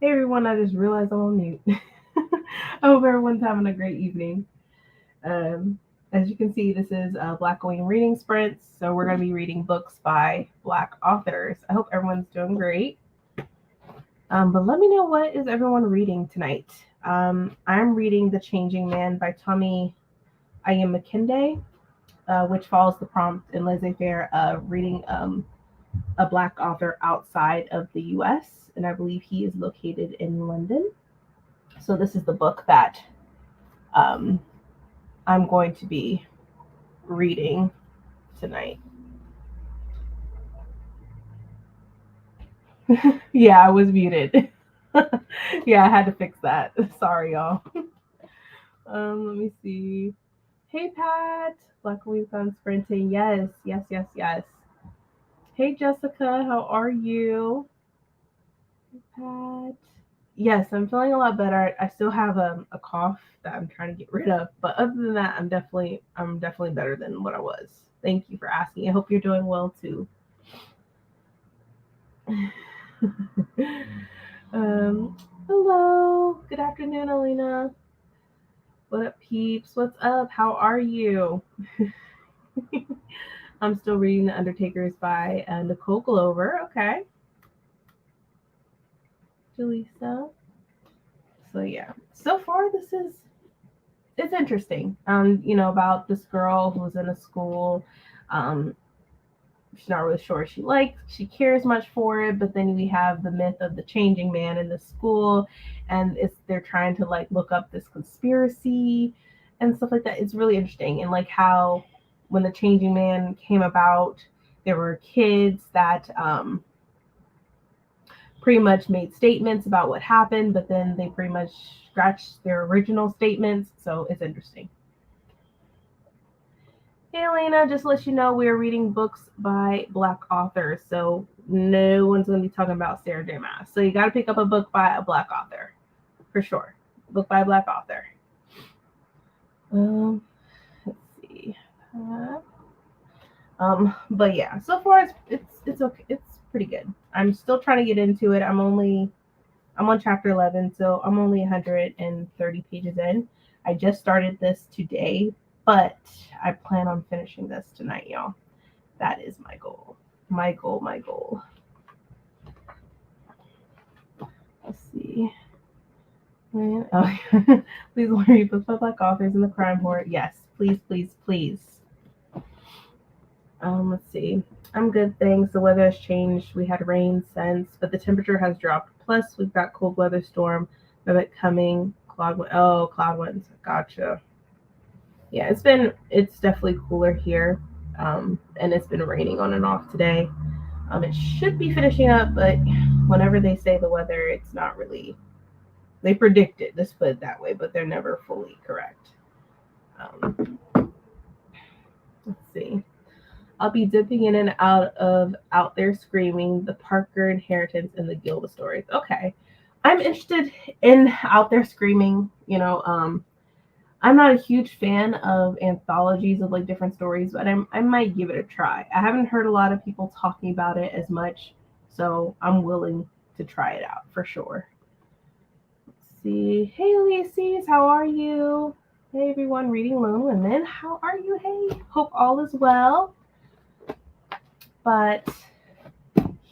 Hey everyone, I just realized I'm on mute. I hope everyone's having a great evening. As you can see, this is Blackoween reading sprints, so we're going to be reading books by Black authors. I hope everyone's doing great. But let me know, what is everyone reading tonight? I'm reading The Changing Man by Tommy Ayamakinde, which follows the prompt in laissez-faire of reading a Black author outside of the US, and I believe he is located in London. So this is the book that um, I'm going to be reading tonight. Yeah, I was muted. Yeah, I had to fix that. Sorry, y'all. Let me see. Hey, Pat. Blackoween sprinting. Yes, yes, yes, yes. Hey, Jessica. How are you? Hey, Pat. Yes, I'm feeling a lot better. I still have a cough that I'm trying to get rid of, but other than that, I'm definitely better than what I was. Thank you for asking. I hope you're doing well too. um, Hello. Good afternoon, Alina. What up, peeps? What's up? How are you? I'm still reading The Undertakers by Nicole Glover. Okay, Jaleesa. So yeah, so far it's interesting. About this girl who's in a school. Um, she's not really sure she cares much for it, but then we have the myth of the changing man in the school, and they're trying to like look up this conspiracy and stuff like that. It's really interesting, and like how when the changing man came about, there were kids that pretty much made statements about what happened, but then they pretty much scratched their original statements. So it's interesting. Hey, Elena, just to let you know, we are reading books by Black authors, so no one's going to be talking about Sarah J. Maas. So you got to pick up a book by a Black author, for sure. Book by a Black author. Let's see. But yeah, so far it's okay. It's pretty good. I'm still trying to get into it. I'm on chapter 11, so I'm only 130 pages in. I just started this today, but I plan on finishing this tonight, y'all. That is my goal. My goal, my goal. Let's see. Oh, please worry, but Black authors in the crime horde. Yes, please, please, please. Let's see. I'm good, thanks. The weather has changed. We had rain since, but the temperature has dropped. Plus, we've got cold weather storm of it coming. Cloud winds. Gotcha. Yeah, it's definitely cooler here, and it's been raining on and off today. It should be finishing up, but whenever they say the weather, it's not really. They predict it. Let's put it that way, but they're never fully correct. Let's see. I'll be dipping in and out of Out There Screaming, The Parker Inheritance, and The Gilda Stories. Okay. I'm interested in Out There Screaming. I'm not a huge fan of anthologies of like different stories, but I might give it a try. I haven't heard a lot of people talking about it as much, so I'm willing to try it out for sure. Let's see. Hey, Ulysses, how are you? Hey, everyone, reading Lone Women. How are you? Hey, hope all is well. But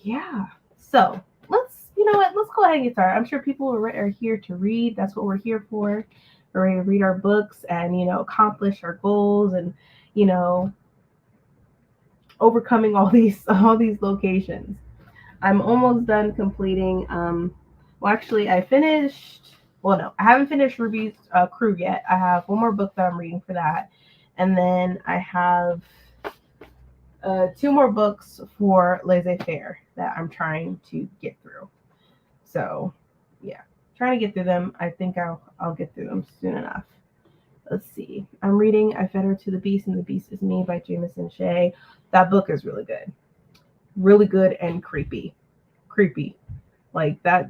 yeah, so let's go ahead and get started. I'm sure people are here to read. That's what we're here for. We're ready to read our books and accomplish our goals and overcoming all these locations. I'm almost done completing. Well, actually, I finished. Well, no, I haven't finished Ruby's Crew yet. I have one more book that I'm reading for that, and then I have two more books for laissez-faire that I'm trying to get through. So, yeah, trying to get through them. I think I'll get through them soon enough. Let's see. I'm reading I Fed Her to the Beast and the Beast is Me by Jameson Shea. That book is really good. Really good and creepy. Creepy. Like that.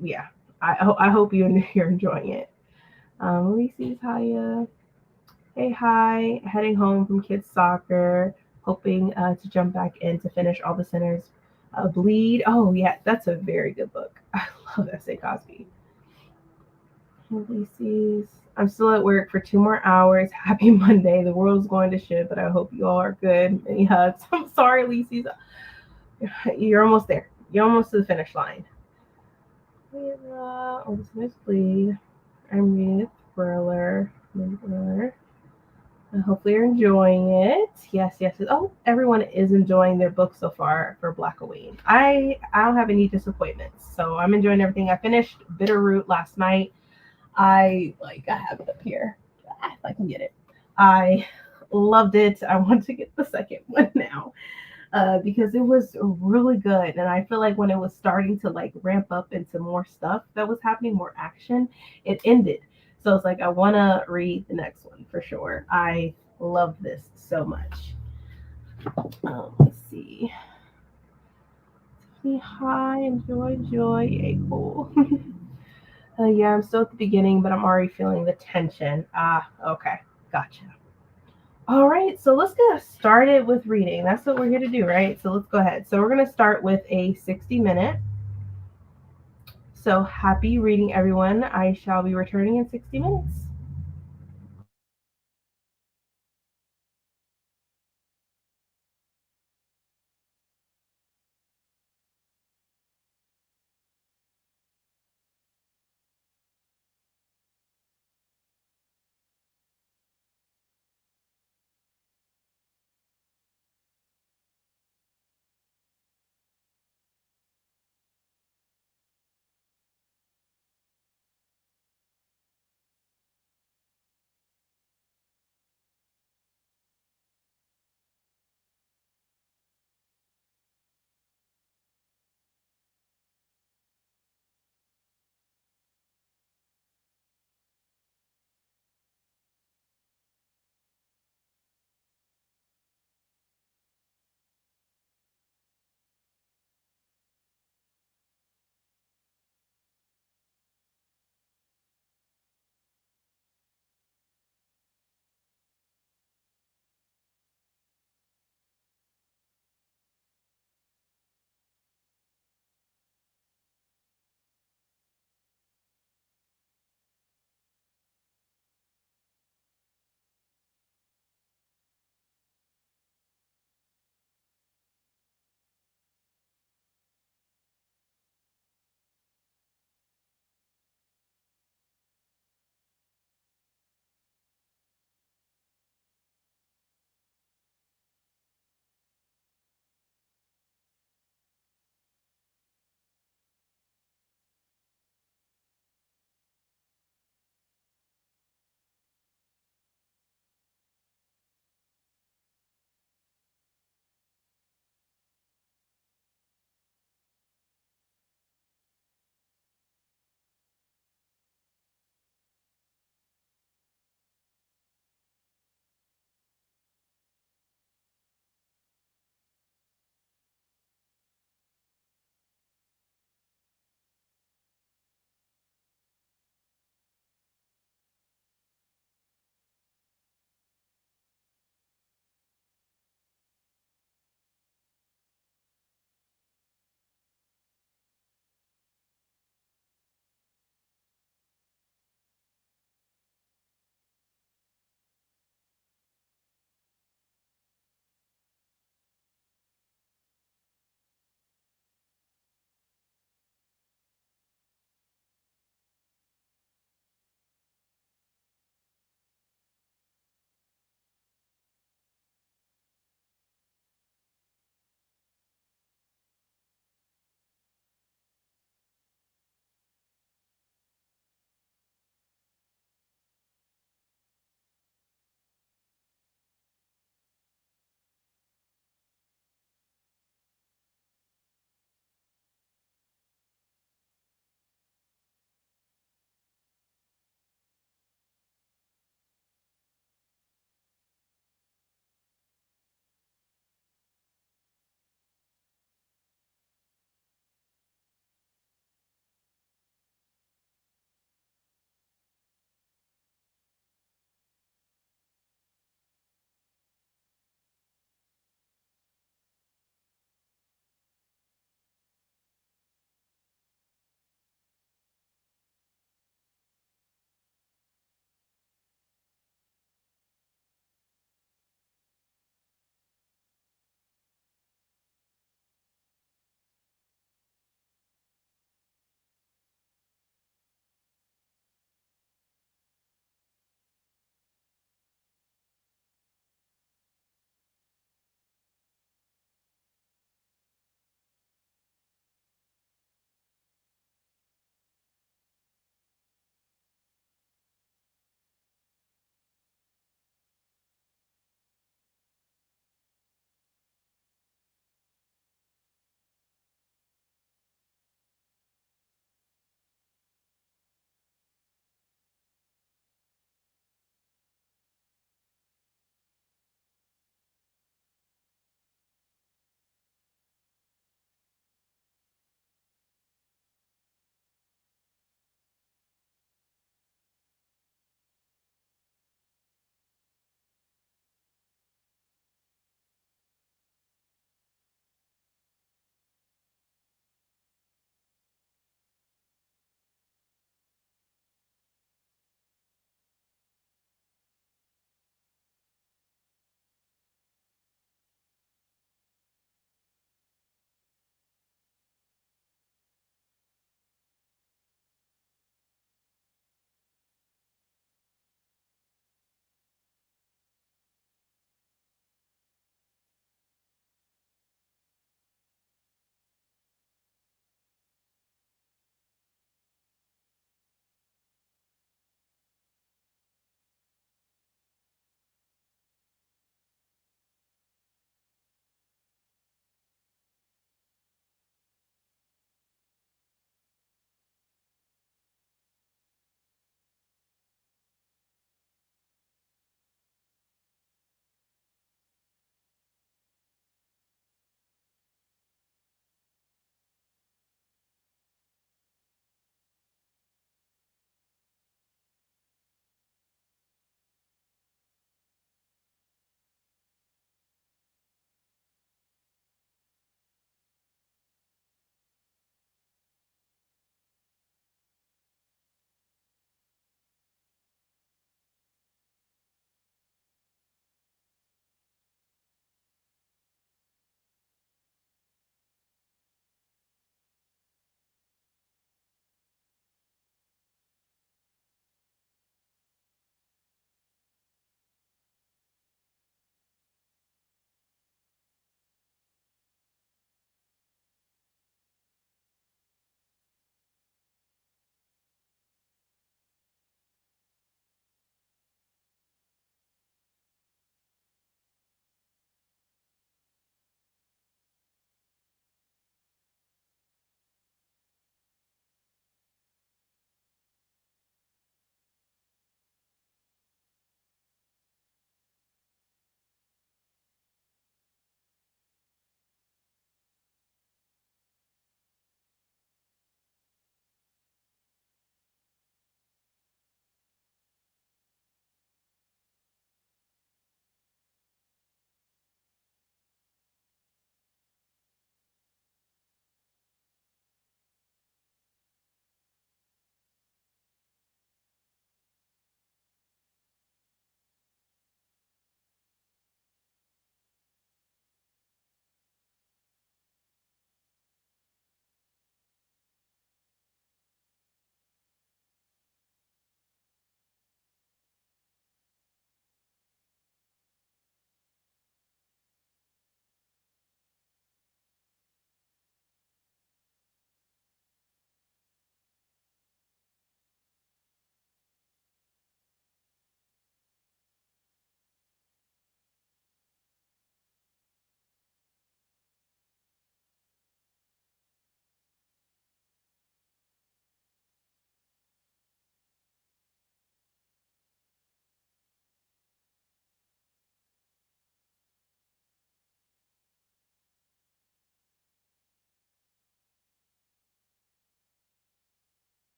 Yeah. I hope you're enjoying it. Ulysses, hiya. Hey, hi. Heading home from kids' soccer. Hoping to jump back in to finish All the Sinners Bleed. Oh, yeah. That's a very good book. I love S.A. Cosby. Ulysses. I'm still at work for 2 more hours. Happy Monday. The world's going to shit, but I hope you all are good. Many hugs. I'm sorry, Ulysses. You're almost there. You're almost to the finish line. Ultimately, I'm reading a thriller. Hopefully you're enjoying it. Yes, yes. Oh, everyone is enjoying their book so far for Blackoween. I don't have any disappointments, so I'm enjoying everything. I finished Bitterroot last night. I have it up here. If I can get it. I loved it. I want to get the second one now. Because it was really good. And I feel like when it was starting to like ramp up into more stuff that was happening, more action, it ended. So it's like I want to read the next one for sure. I love this so much. Let's see. Hi, enjoy, joy, yay, cool. Yeah, I'm still at the beginning, but I'm already feeling the tension. Ah, okay, gotcha. All right, so let's get started with reading. That's what we're here to do, right? So let's go ahead. So we're going to start with a 60-minute. So happy reading, everyone. I shall be returning in 60 minutes.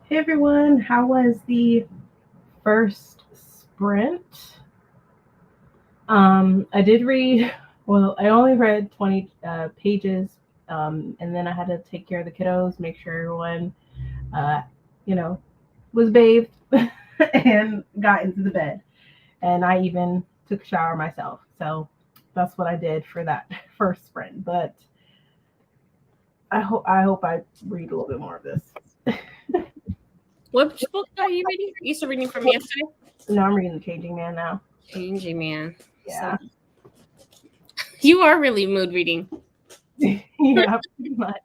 Hey everyone, how was the first sprint? I did read, well, I only read 20 pages, and then I had to take care of the kiddos, make sure everyone, uh, you know, was bathed and got into the bed. And I even took a shower myself. So that's what I did for that first sprint. But I hope I read a little bit more of this. What book are you reading? You used to reading from yesterday? No, I'm reading The Changing Man now. Changing Man. Yeah. So, you are really mood reading. Yeah, pretty much.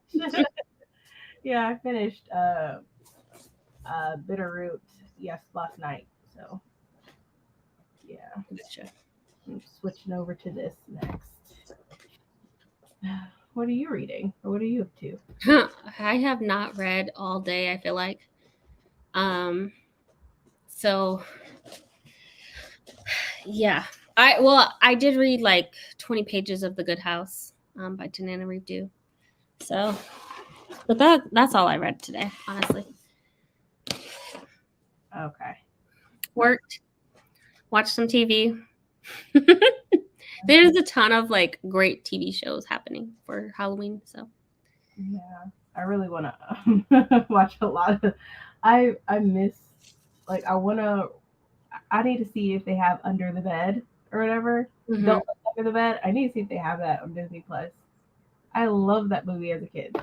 Yeah, I finished Bitterroot last night. So yeah, Gotcha. I'm switching over to this next. What are you reading, or what are you up to? I have not read all day, I feel like. So yeah. I did read like 20 pages of The Good House by Tananarive. So but that's all I read today, honestly. Okay. Worked, watched some TV. There's a ton of like great TV shows happening for Halloween. So Yeah, I really want to watch a lot of. I miss, like, I need to see if they have Under the Bed or whatever. Don't Look Under the Bed. I need to see if they have that on Disney Plus. I love that movie as a kid.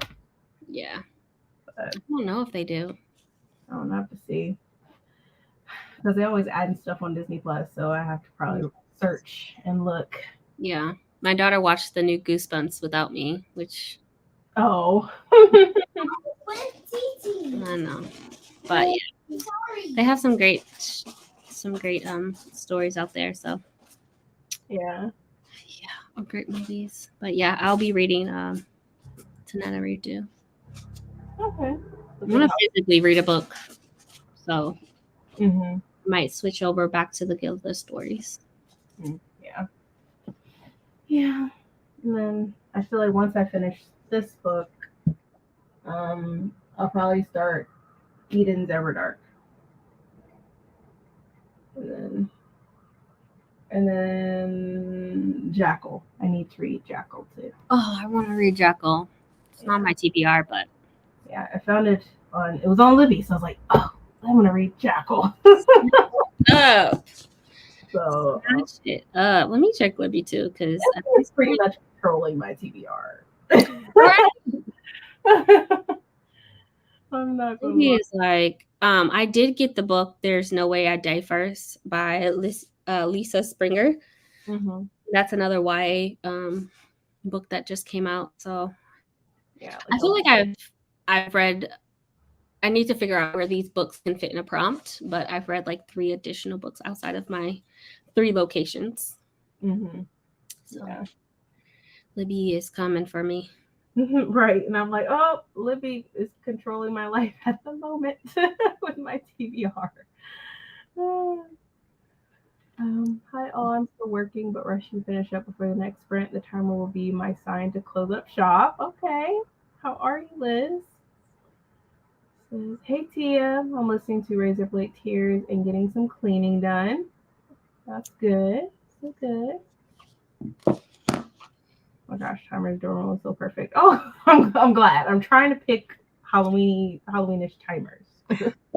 yeah, But I don't know if they do. I don't have to see, because they always adding stuff on Disney Plus, so I have to probably search and look. Yeah, my daughter watched the new Goosebumps without me, which Oh. I know, but yeah, they have some great stories out there. So Yeah. great movies. But yeah, I'll be reading Tananarive. Okay. I'm gonna physically read a book, so Mm-hmm. I might switch over back to the Gilda stories. Yeah. Yeah. And then I feel like once I finish this book, I'll probably start Eden's Everdark. And then Jackal. I need to read Jackal too. Oh, I want to read Jackal. It's not my TBR, but yeah, I found it it was on Libby, so I was like, oh, I want to read Jackal. oh, So it. Let me check Libby too, because it's pretty much controlling my TBR. I'm not gonna Libby lie. is like, I did get the book "There's No Way I Die First" by Lisa Springer. Mm-hmm. That's another YA book that just came out. So Yeah, I feel like I've read. I need to figure out where these books can fit in a prompt, but I've read like 3 additional books outside of my 3 locations. Mm-hmm. So Yeah. Libby is coming for me. Right, and I'm like, oh, Libby is controlling my life at the moment with my TBR. Hi all, I'm still working, but rushing to finish up before the next sprint. The timer will be my sign to close up shop. Okay. How are you, Liz? Says, hey Tia, I'm listening to Razorblade Tears and getting some cleaning done. That's good. So good. Oh my gosh, timer's doing was so perfect. Oh, I'm glad. I'm trying to pick Halloweenish timers.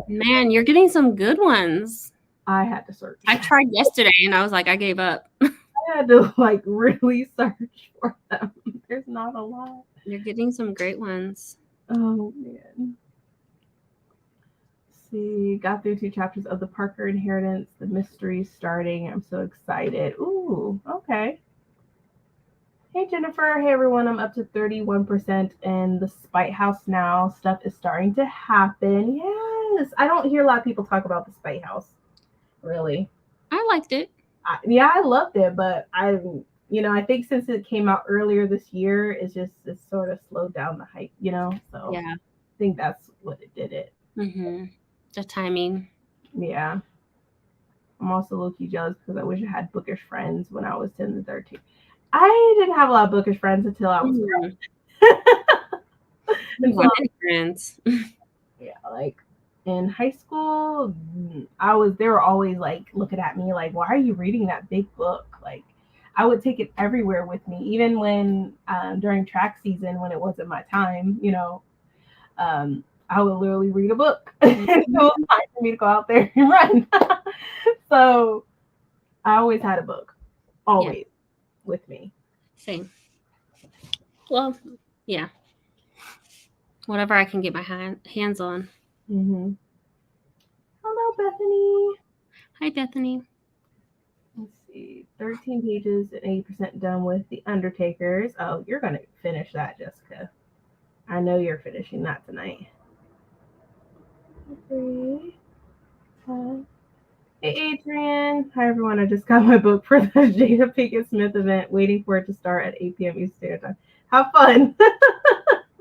Man, you're getting some good ones. I had to search. I tried yesterday and I was like, I gave up. I had to like really search for them. There's not a lot. You're getting some great ones. Oh man. Let's see, got through 2 chapters of the Parker Inheritance. The mystery's starting. I'm so excited. Ooh, okay. Hey Jennifer, hey everyone. I'm up to 31% in the Spite House now. Stuff is starting to happen. Yes, I don't hear a lot of people talk about the Spite House. Really, I liked it. I loved it, but I think since it came out earlier this year, it's sort of slowed down the hype. So Yeah. I think that's what it did it. The timing. Yeah. I'm also low-key jealous because I wish I had bookish friends when I was 10 to 13. I didn't have a lot of bookish friends until I was grown. Friends. Yeah, like In high school, they were always like looking at me like, why are you reading that big book? Like, I would take it everywhere with me, even when during track season when it wasn't my time, I would literally read a book. It was time for me to go out there and run. So I always had a book, always with me. Same. Well, yeah. Whatever I can get my hands on. Mm-hmm. Hello, Bethany. Hi, Bethany. Let's see, 13 pages and 80% done with The Undertakers. Oh, you're going to finish that, Jessica. I know you're finishing that tonight. 3, 5. Hey, Adrian. Hi, everyone. I just got my book for the Jada Pinkett Smith event, waiting for it to start at 8 p.m. Eastern Standard Time. Have fun.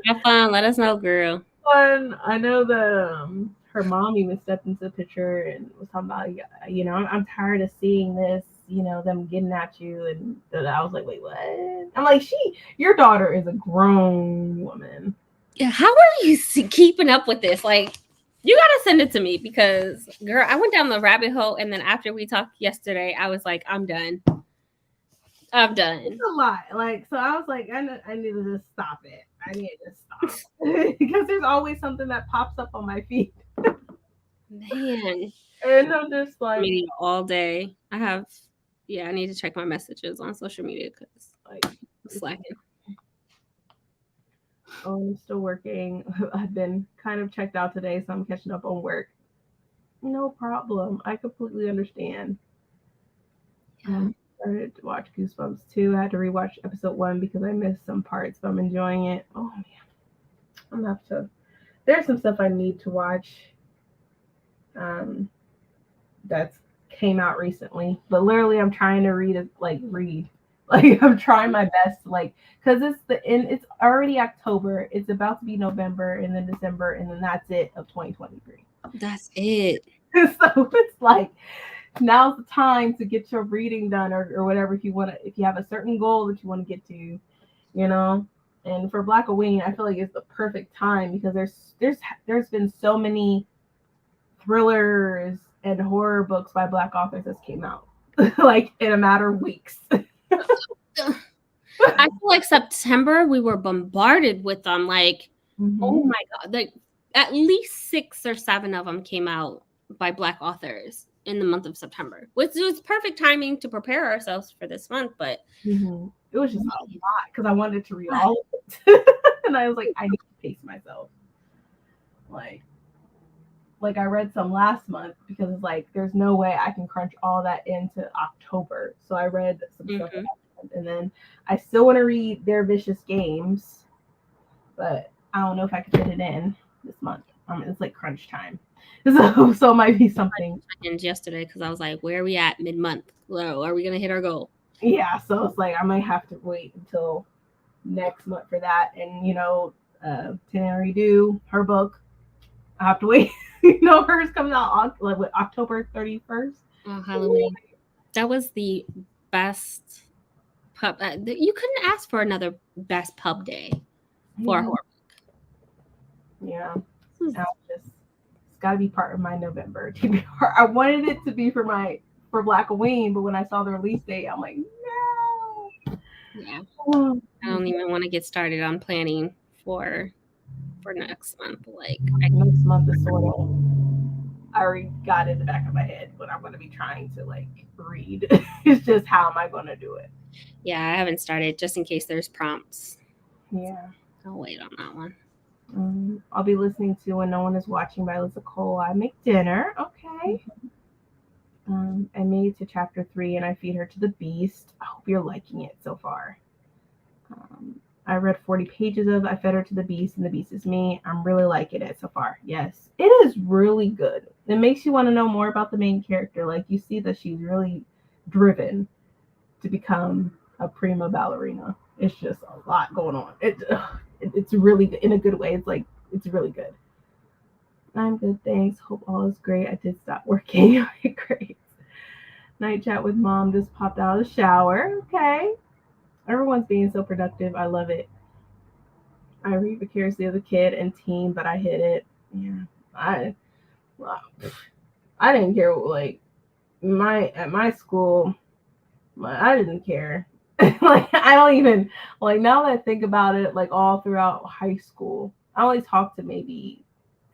Have fun. Let us know, girl. Fun. I know that her mom even stepped into the picture and was talking about, I'm tired of seeing this, them getting at you. And I was like, wait, what? I'm like, your daughter is a grown woman. Yeah, how are you keeping up with this? Like, you gotta send it to me because, girl, I went down the rabbit hole, and then after we talked yesterday, I was like, I'm done. I'm done. It's a lot. Like, so I was like, I need to just stop it. I need to stop because there's always something that pops up on my feed. Man, And I'm just like, media all day. I need to check my messages on social media because like I'm slacking. Oh, I'm still working. I've been kind of checked out today, so I'm catching up on work. No problem. I completely understand. Started to watch Goosebumps 2. I had to rewatch episode 1 because I missed some parts, but I'm enjoying it. Oh man. I'm gonna have to. There's some stuff I need to watch. That's came out recently, but literally I'm trying to read. Like I'm trying my best, because it's already October. It's about to be November, and then December, and then that's it of 2023. That's it. So it's like now's the time to get your reading done, or whatever. If you have a certain goal that you want to get to, And for Blackoween, I feel like it's the perfect time because there's been so many thrillers and horror books by Black authors that came out like in a matter of weeks. I feel like September we were bombarded with them. Like, oh my god, like at least 6 or 7 of them came out by Black authors in the month of September, which was perfect timing to prepare ourselves for this month. But it was just a lot because I wanted to read all of it, and I was like, I need to pace myself. Like I read some last month because it's like there's no way I can crunch all that into October. So I read some stuff last month, and then I still want to read Their Vicious Games, but I don't know if I could fit it in this month. It's like crunch time, so it might be something. Yesterday because I was like, where are we at mid-month? Well, are we gonna hit our goal? Yeah, so it's like I might have to wait until next month for that, and Tana Redo her book. I have to wait. Hers comes out October 31st. Halloween. That was the best pub. You couldn't ask for another best pub day for a horror book. Yeah, it's got to be part of my November. I wanted it to be for Blackoween, but when I saw the release date, I'm like, no. Yeah, I don't even want to get started on planning for next month. Like next month is sort of. I already got in the back of my head what I'm going to be trying to read. It's just how am I going to do it? Yeah, I haven't started just in case there's prompts. Yeah, I'll wait on that one. I'll be listening to When No One Is Watching by Alyssa Cole. I Make Dinner. Okay. I made it to chapter 3 and I feed her to the beast. I hope you're liking it so far. I read 40 pages of I Fed Her to the Beast and the Beast is Me. I'm really liking it so far. Yes, it is really good. It makes you want to know more about the main character. Like you see that she's really driven to become a prima ballerina. It's just a lot going on. It's really good in a good way. It's really good. I'm good, thanks. Hope all is great. I did stop working. Great. Night chat with mom just popped out of the shower. Okay. Everyone's being so productive. I love it. I read vicariously as a kid and teen, but I hid it. Yeah. I didn't care. Like at my school, I didn't care. Like I don't even like now that I think about it. Like all throughout high school, I only talked to maybe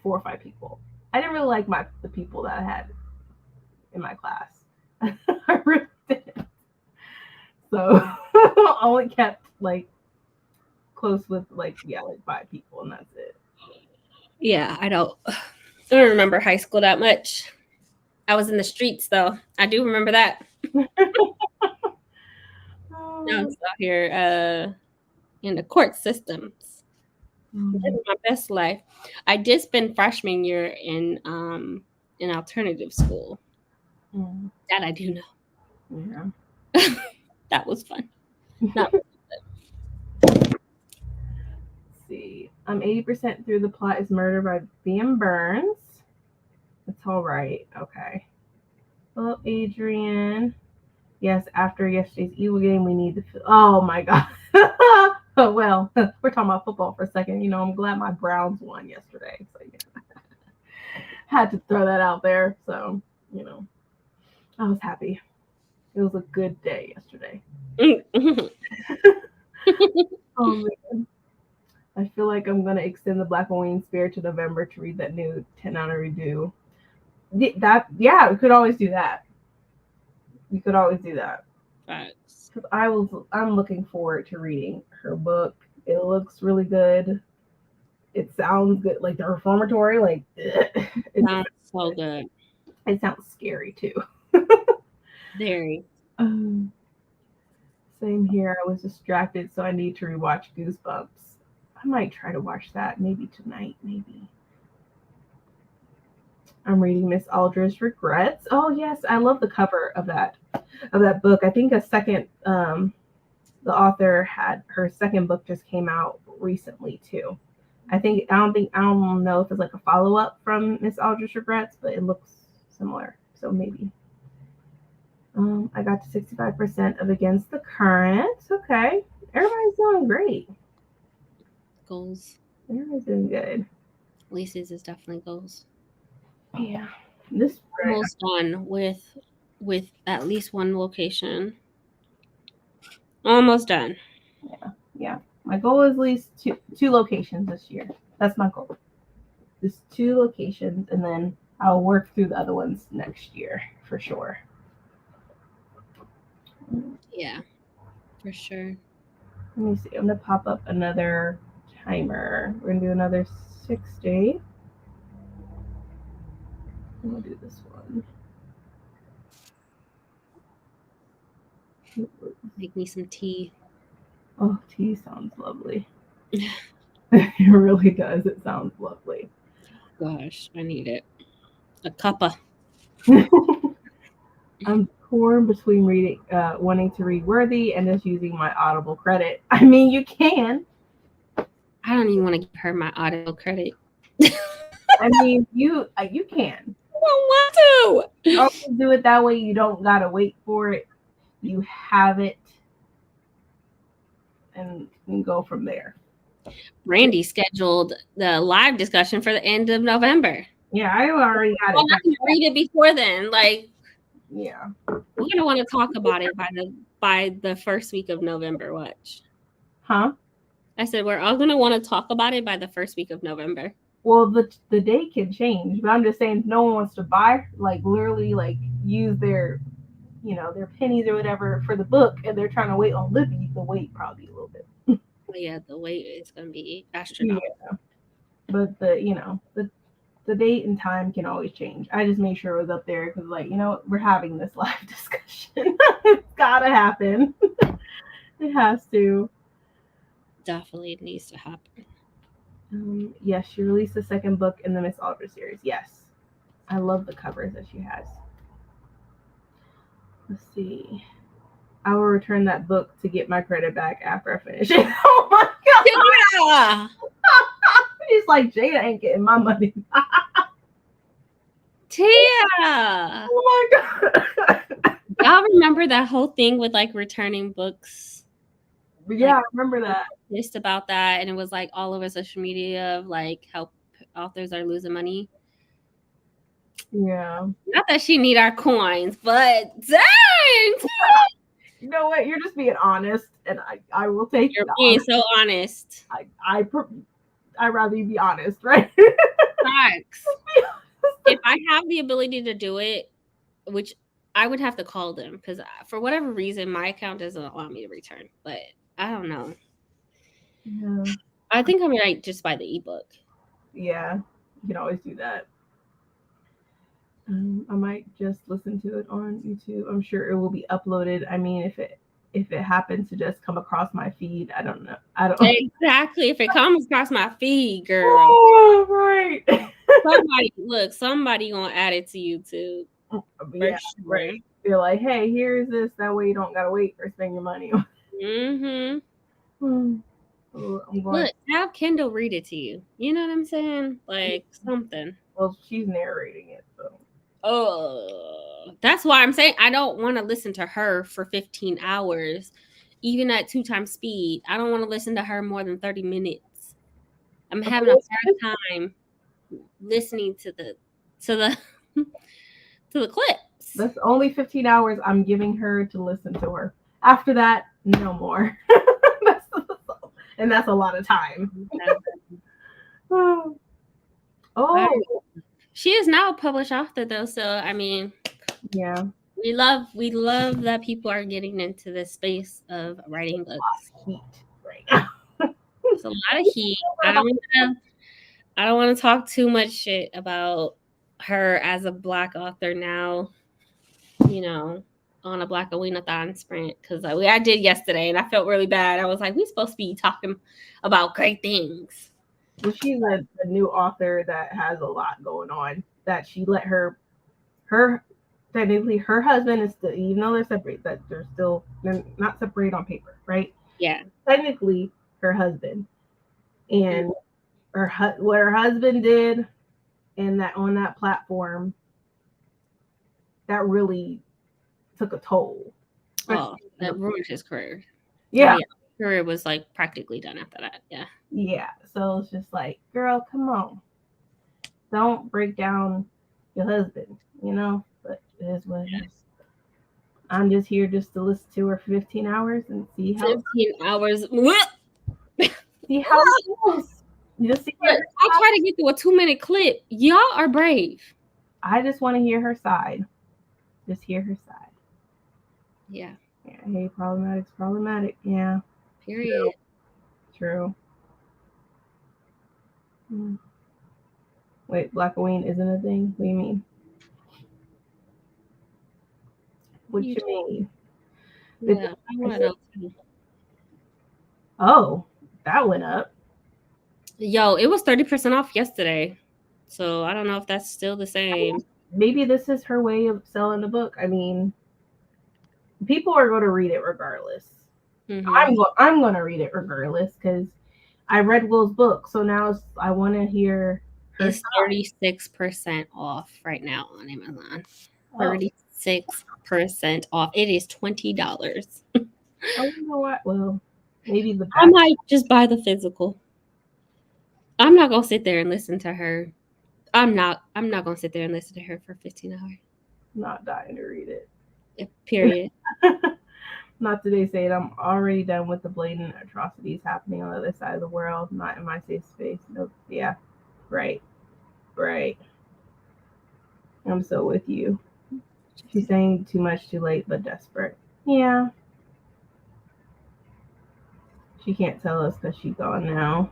4 or 5 people. I didn't really like the people that I had in my class. I really didn't. So I only kept like close with like 5 people, and that's it. Yeah, I don't remember high school that much. I was in the streets though. I do remember that. Now I'm out here in the court systems. Living my best life. I did spend freshman year in alternative school. That I do know. Yeah. That was fun. Not Let's see. I'm 80% through the plot is Murder by B.M. Burns. It's all right. Okay. Well, Adrian. Yes, after yesterday's evil game, we need to. Oh my god. Oh well, we're talking about football for a second. You know, I'm glad my Browns won yesterday. So yeah. Had to throw that out there. So you know, I was happy. It was a good day yesterday. Oh man. I feel like I'm gonna extend the Blackoween Spirit to November to read that new 10-hour redo. We could always do that. You could always do that. Facts. Because I'm looking forward to reading her book. It looks really good. It sounds good, like the reformatory. Like it sounds so good. It sounds scary too. Very. Same here. I was distracted, so I need to rewatch Goosebumps. I might try to watch that maybe tonight. Maybe. I'm reading Miss Aldra's Regrets. Oh yes, I love the cover of that book. I think the author had her second book just came out recently too. I don't know if it's like a follow up from Miss Aldra's Regrets, but it looks similar. So maybe. I got to 65% of Against the Current. Okay, everybody's doing great. Goals. Everybody's doing good. Lisa's is definitely goals. Yeah, this almost done with at least one location. Almost done. Yeah. My goal is at least two locations this year. That's my goal. Just 2 locations, and then I'll work through the other ones next year for sure. Yeah, for sure. Let me see. I'm gonna pop up another timer. We're gonna do another 60. I'm gonna do this one. Make me some tea. Oh, tea sounds lovely. It really does. It sounds lovely. Gosh, I need it. A cuppa. I'm torn between wanting to read Worthy and just using my Audible credit. I mean, you can. I don't even want to give her my Audible credit. I mean, you can. I don't want to. Always do it that way. You don't gotta wait for it. You have it, and go from there. Brandy scheduled the live discussion for the end of November. Yeah, I already got it. I can read it before then. Like, yeah, we're gonna want to talk about it by the first week of November. Watch. Huh? I said we're all gonna want to talk about it by the first week of November. Well, the date can change, but I'm just saying, no one wants to buy, like literally, like use their, their pennies or whatever for the book, and they're trying to wait on Libby. You can wait probably a little bit. But yeah, the wait is gonna be astronomical. Yeah. But the date and time can always change. I just made sure it was up there because, like, we're having this live discussion. It's gotta happen. It has to. Definitely needs to happen. Yes, she released the second book in the Miss Aldra series. Yes. I love the covers that she has. Let's see. I will return that book to get my credit back after I finish it. Oh my god! Yeah. She's like, Jada ain't getting my money. Tia! Oh my god! Y'all remember that whole thing with like returning books? Yeah, I remember that. Just about that, and it was like all over social media of like how authors are losing money. Yeah. Not that she need our coins, but dang! You know what? You're just being honest, and I will take. You're being so honest. I'd rather you be honest, right? Facts. If I have the ability to do it, which I would have to call them because for whatever reason my account doesn't allow me to return. But I don't know. Yeah. I think I might just buy the ebook. Yeah, you can always do that. I might just listen to it on YouTube. I'm sure it will be uploaded. I mean, if it happens to just come across my feed, I don't know. I don't. Exactly. If it comes across my feed, girl. Oh, right. Somebody gonna add it to YouTube. Yeah, Sure. right. You're like, hey, here's this. That way you don't gotta wait or spend your money. Mm-hmm. So I'm going. Look, have Kendall read it to you. You know what I'm saying? Like something. Well, she's narrating it, so. Oh, that's why I'm saying I don't want to listen to her for 15 hours, even at 2 times speed. I don't want to listen to her more than 30 minutes. I'm having a hard time listening to the to the to the clips. That's only 15 hours I'm giving her to listen to her. After that, no more. And that's a lot of time. Oh, she is now a published author though, so I mean, yeah, we love that people are getting into this space of writing books. Heat right now. It's a lot of heat. I don't want to talk too much shit about her as a Black author now. You know, on a Blackoween-a-thon sprint because I did yesterday and I felt really bad. I was like, we supposed to be talking about great things. Well, she's a new author that has a lot going on. That she let her technically her husband is still, even though they're separate, that they're not separated on paper, right? Yeah. Technically, her husband, and what her husband did, and that on that platform, that really took a toll. Oh, that ruined his career. Yeah. His career was like practically done after that. Yeah. Yeah. So it's just like, girl, come on. Don't break down your husband, you know? But it is what it is. I'm just here just to listen to her for 15 hours and see how 15 hours. See how it goes. Just see I try to get through a 2-minute clip. Y'all are brave. I just want to hear her side. Just hear her side. Yeah. Yeah. Hey, problematic's problematic. Yeah. Period. True. Wait, Blackoween isn't a thing? What do you mean? What you mean? Yeah, I want to know too. Oh, that went up. Yo, it was 30% off yesterday. So I don't know if that's still the same. Maybe this is her way of selling the book. I mean, people are going to read it regardless. Mm-hmm. I'm going to read it regardless because I read Will's book. So now I want to hear her. It's 36% off right now on Amazon. 36% off. It is $20. Oh, you know what? Well, maybe the I might just buy the physical. I'm not gonna sit there and listen to her. I'm not gonna sit there and listen to her for 15 hours. I'm not dying to read it. Period. Not today saying I'm already done with the blatant atrocities happening on the other side of the world, not in my safe space. Nope. Yeah. Right. I'm so with you. She's saying too much too late but desperate. Yeah. She can't tell us because she's gone now.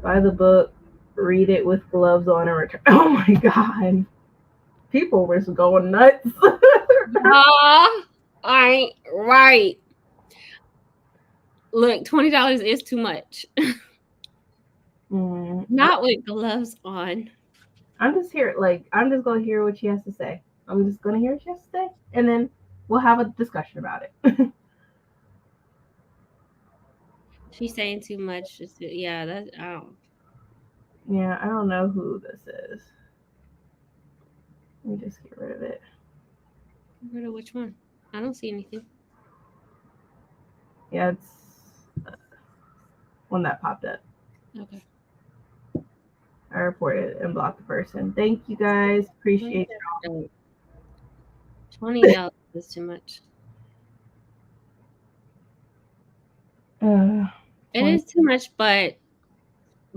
Buy the book, read it with gloves on, and return. Oh my god. People were going nuts. I right. Look, $20 is too much. Not with gloves on. I'm just gonna hear what she has to say. I'm just gonna hear what she has to say, and then we'll have a discussion about it. She's saying too much. Yeah, that's Yeah, I don't know who this is. Let me just get rid of it. Get rid of which one? I don't see anything. Yeah, it's one that popped up. Okay. I reported and blocked the person. Thank you guys. Appreciate $20 is too much. you. It is too much, but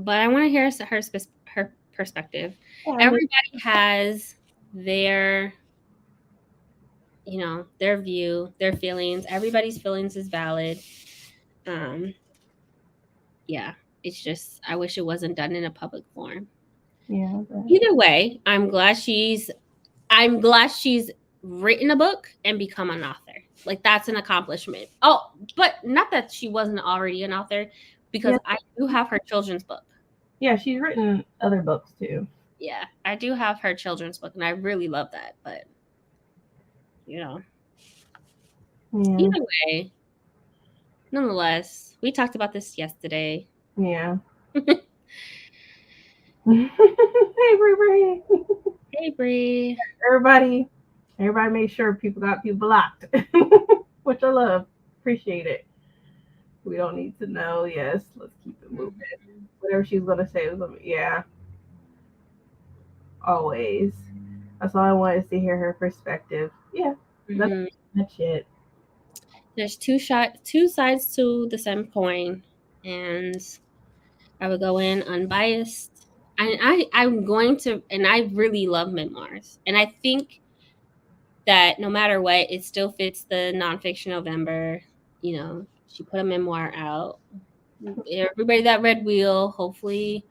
I want to hear her perspective. Yeah, Everybody has their, their view, their feelings. Everybody's feelings is valid. Yeah, it's just I wish it wasn't done in a public forum. Yeah. Either way, I'm glad she's written a book and become an author. Like that's an accomplishment. Oh, but not that she wasn't already an author, because I do have her children's book. Yeah, she's written other books too. Yeah, I do have her children's book, and I really love that. But either way, nonetheless, we talked about this yesterday. Yeah. Hey, Bree. Hey, Bree. Everybody make sure people got people blocked, which I love. Appreciate it. We don't need to know. Yes, let's keep it moving. Whatever she's gonna say was, yeah. Always. That's all I wanted to hear her perspective. Yeah, that's it. There's two sides to the same coin, and I would go in unbiased. And I'm going to, and I really love memoirs, and I think that no matter what, it still fits the nonfiction November. She put a memoir out. Everybody that read Wheel hopefully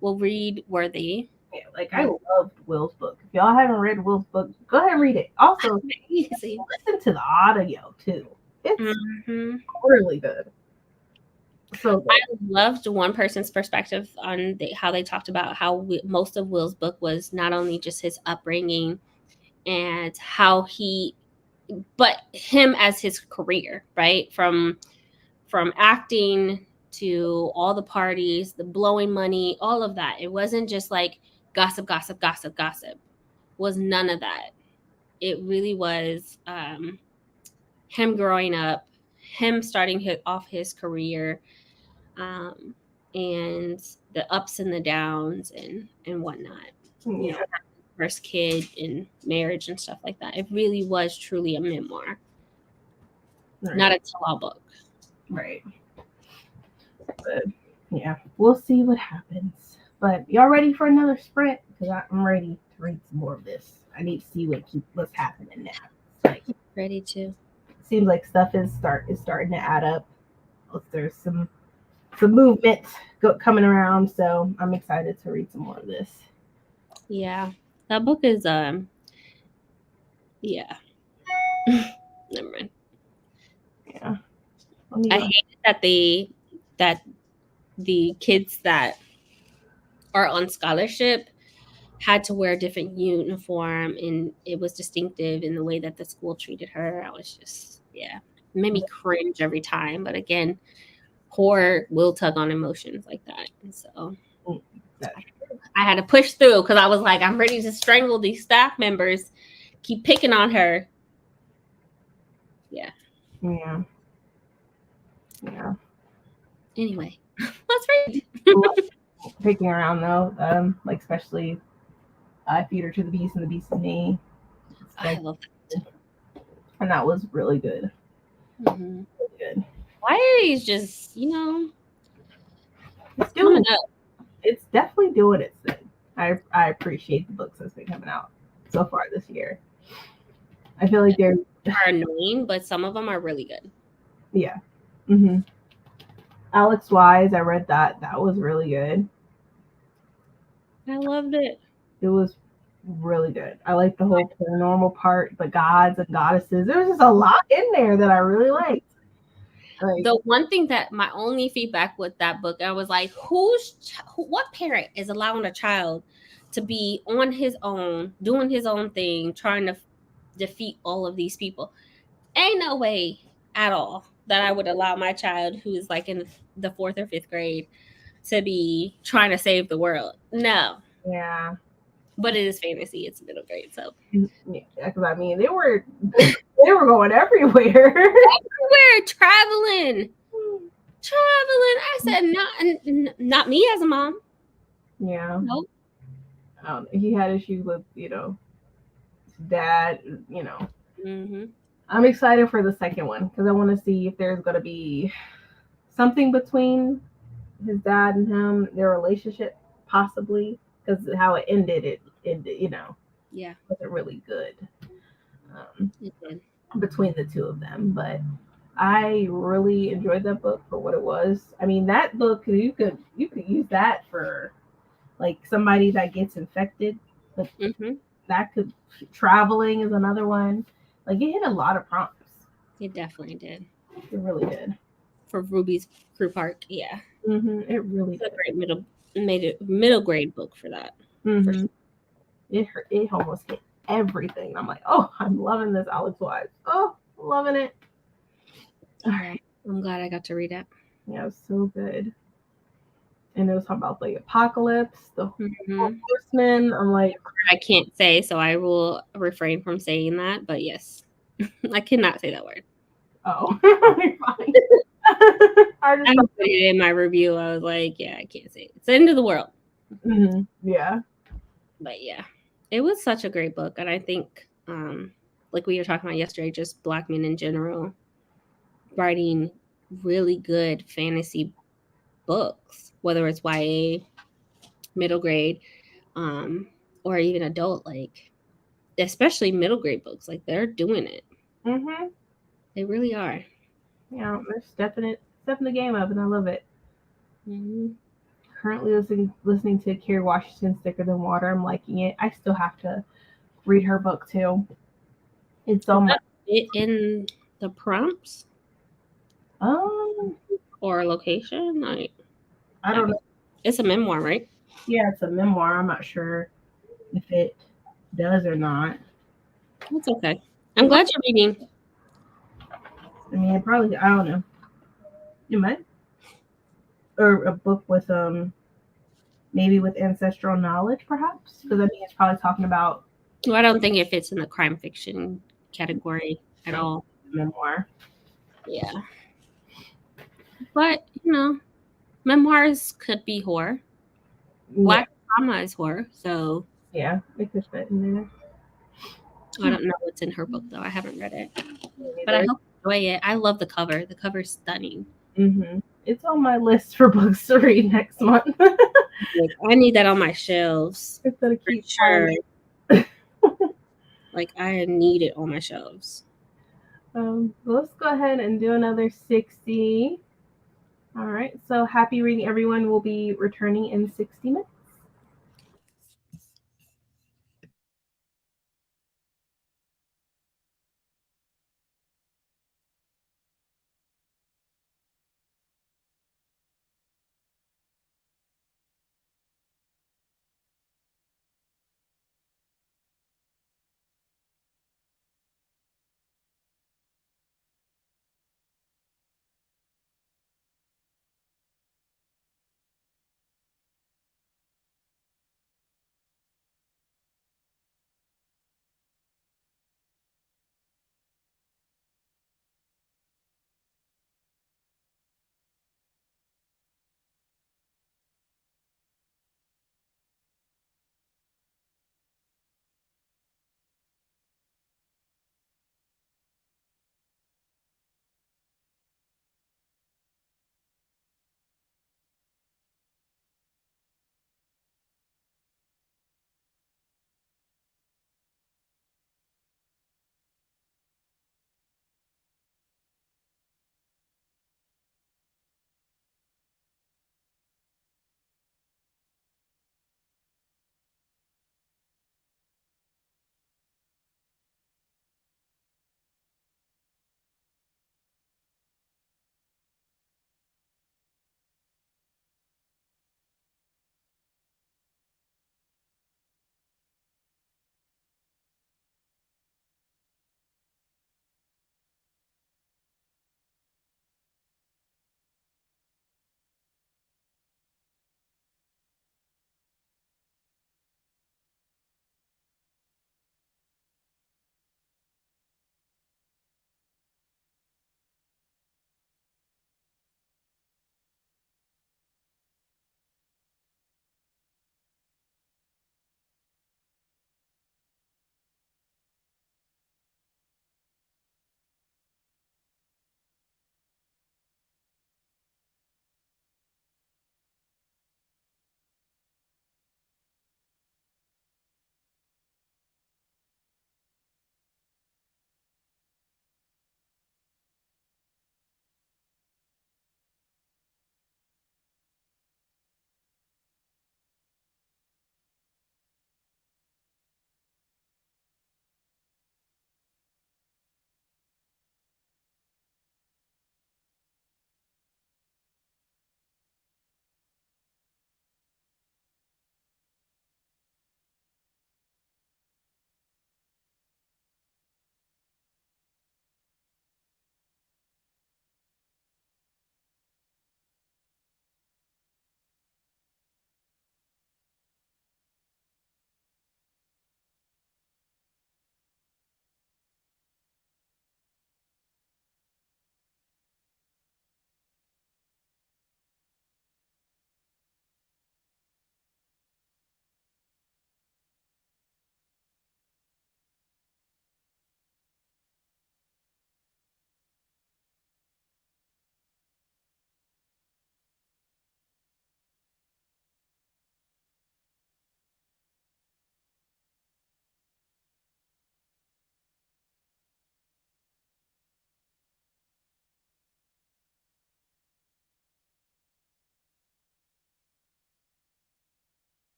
will read Worthy. Yeah, like I loved Will's book. If y'all haven't read Will's book, go ahead and read it. Also, listen to the audio too. It's really good. So good. I loved one person's perspective on how they talked about how most of Will's book was not only just his upbringing and how but him as his career, right? From acting to all the parties, the blowing money, all of that. It wasn't just like gossip. Was none of that. It really was him growing up, him starting off his career, and the ups and the downs and whatnot. Yeah. First kid and marriage and stuff like that. It really was truly a memoir, not a tell-all book. Right. But yeah, we'll see what happens. But y'all ready for another sprint? Because I'm ready to read some more of this. I need to see what's happening now. Like, ready to. Seems like stuff is starting to add up. There's some movement coming around, so I'm excited to read some more of this. Yeah, that book is yeah. Never mind. Yeah. I hate that the kids that are on scholarship had to wear a different uniform, and it was distinctive in the way that the school treated her. I was just, it made me cringe every time. But again, horror will tug on emotions like that. And so I had to push through because I was like, I'm ready to strangle these staff members. Keep picking on her. Yeah. Anyway, let's read. Picking around though, like especially Feed Her to the Beast and the Beast in Me. I love that. And that was really good. Mm-hmm. Really good. Why is just it's doing it. It's definitely doing its thing. I appreciate the books that's been coming out so far this year. I feel like they're annoying, but some of them are really good. Yeah. Mm-hmm. Alex Wise, I read that. That was really good. I loved it. It was really good. I like the whole paranormal part, the gods and goddesses. There was just a lot in there that I really liked. The one thing that my only feedback with that book, I was like, what parent is allowing a child to be on his own, doing his own thing, trying to defeat all of these people? Ain't no way at all that I would allow my child, who is like in the 4th or 5th grade, to be trying to save the world. No. Yeah. But it is fantasy. It's middle grade, so. Yeah, because I mean, they were going everywhere. Traveling. I said, not me as a mom. Yeah. Nope. He had issues with, his dad, Mm-hmm. I'm excited for the second one because I want to see if there's going to be something between his dad and him, their relationship, possibly, because how it ended, it ended, Yeah, wasn't really good um, it did. between the two of them. But I really enjoyed that book for what it was. I mean, that book you could use that for like somebody that gets infected, but Mm-hmm. that could traveling is another one. Like it hit a lot of prompts. It definitely did. It really did. For Ruby's Crew Park, yeah. It really It's a did. great middle grade book for that. For hmm sure. It almost hit everything. I'm like, oh, I'm loving this Alex Wise. Oh, loving it. All Yeah, right. I'm glad I got to read it. Yeah, it was so good. And it was talking about the apocalypse, the Mm-hmm. horsemen. I'm like, I can't say, so I will refrain from saying that. But yes, I cannot say that word. oh, fine. I I just thought, put it in my review. I was like, yeah, I can't say it. It's the end of the world. yeah. But yeah, it was such a great book, and I think, like we were talking about yesterday, just Black men in general writing really good fantasy books, whether it's YA, middle grade, um, or even adult, like especially middle grade books, like they're doing it. hmm They really are. Yeah, they're stepping the game up, and I love it. Mm-hmm. Currently listening to Kerry Washington's Thicker Than Water. I'm liking it. I still have to read her book too. It's Is on my that it in the prompts um or location? I I don't don't. know. It's a memoir, right? Yeah, it's a memoir. I'm not sure if it does or not. That's okay. I'm glad you're reading. I mean, I don't know. It might, or a book with maybe with ancestral knowledge, perhaps, because I mean it's probably talking about Well, I don't think it fits in the crime fiction category at all. memoir. Yeah, but memoirs could be horror. Yeah, Black drama is horror, so yeah, it could fit in there. I don't know what's in her book though. I haven't read it, but I Either. hope you enjoy it. I love the cover. The cover's stunning. It's on my list for books to read next month. Like, I need that on my shelves It's gonna for keep sure. finding. Like I need it on my shelves. Let's go ahead and do another 60. All right. So happy reading, everyone. Will be returning in 60 minutes.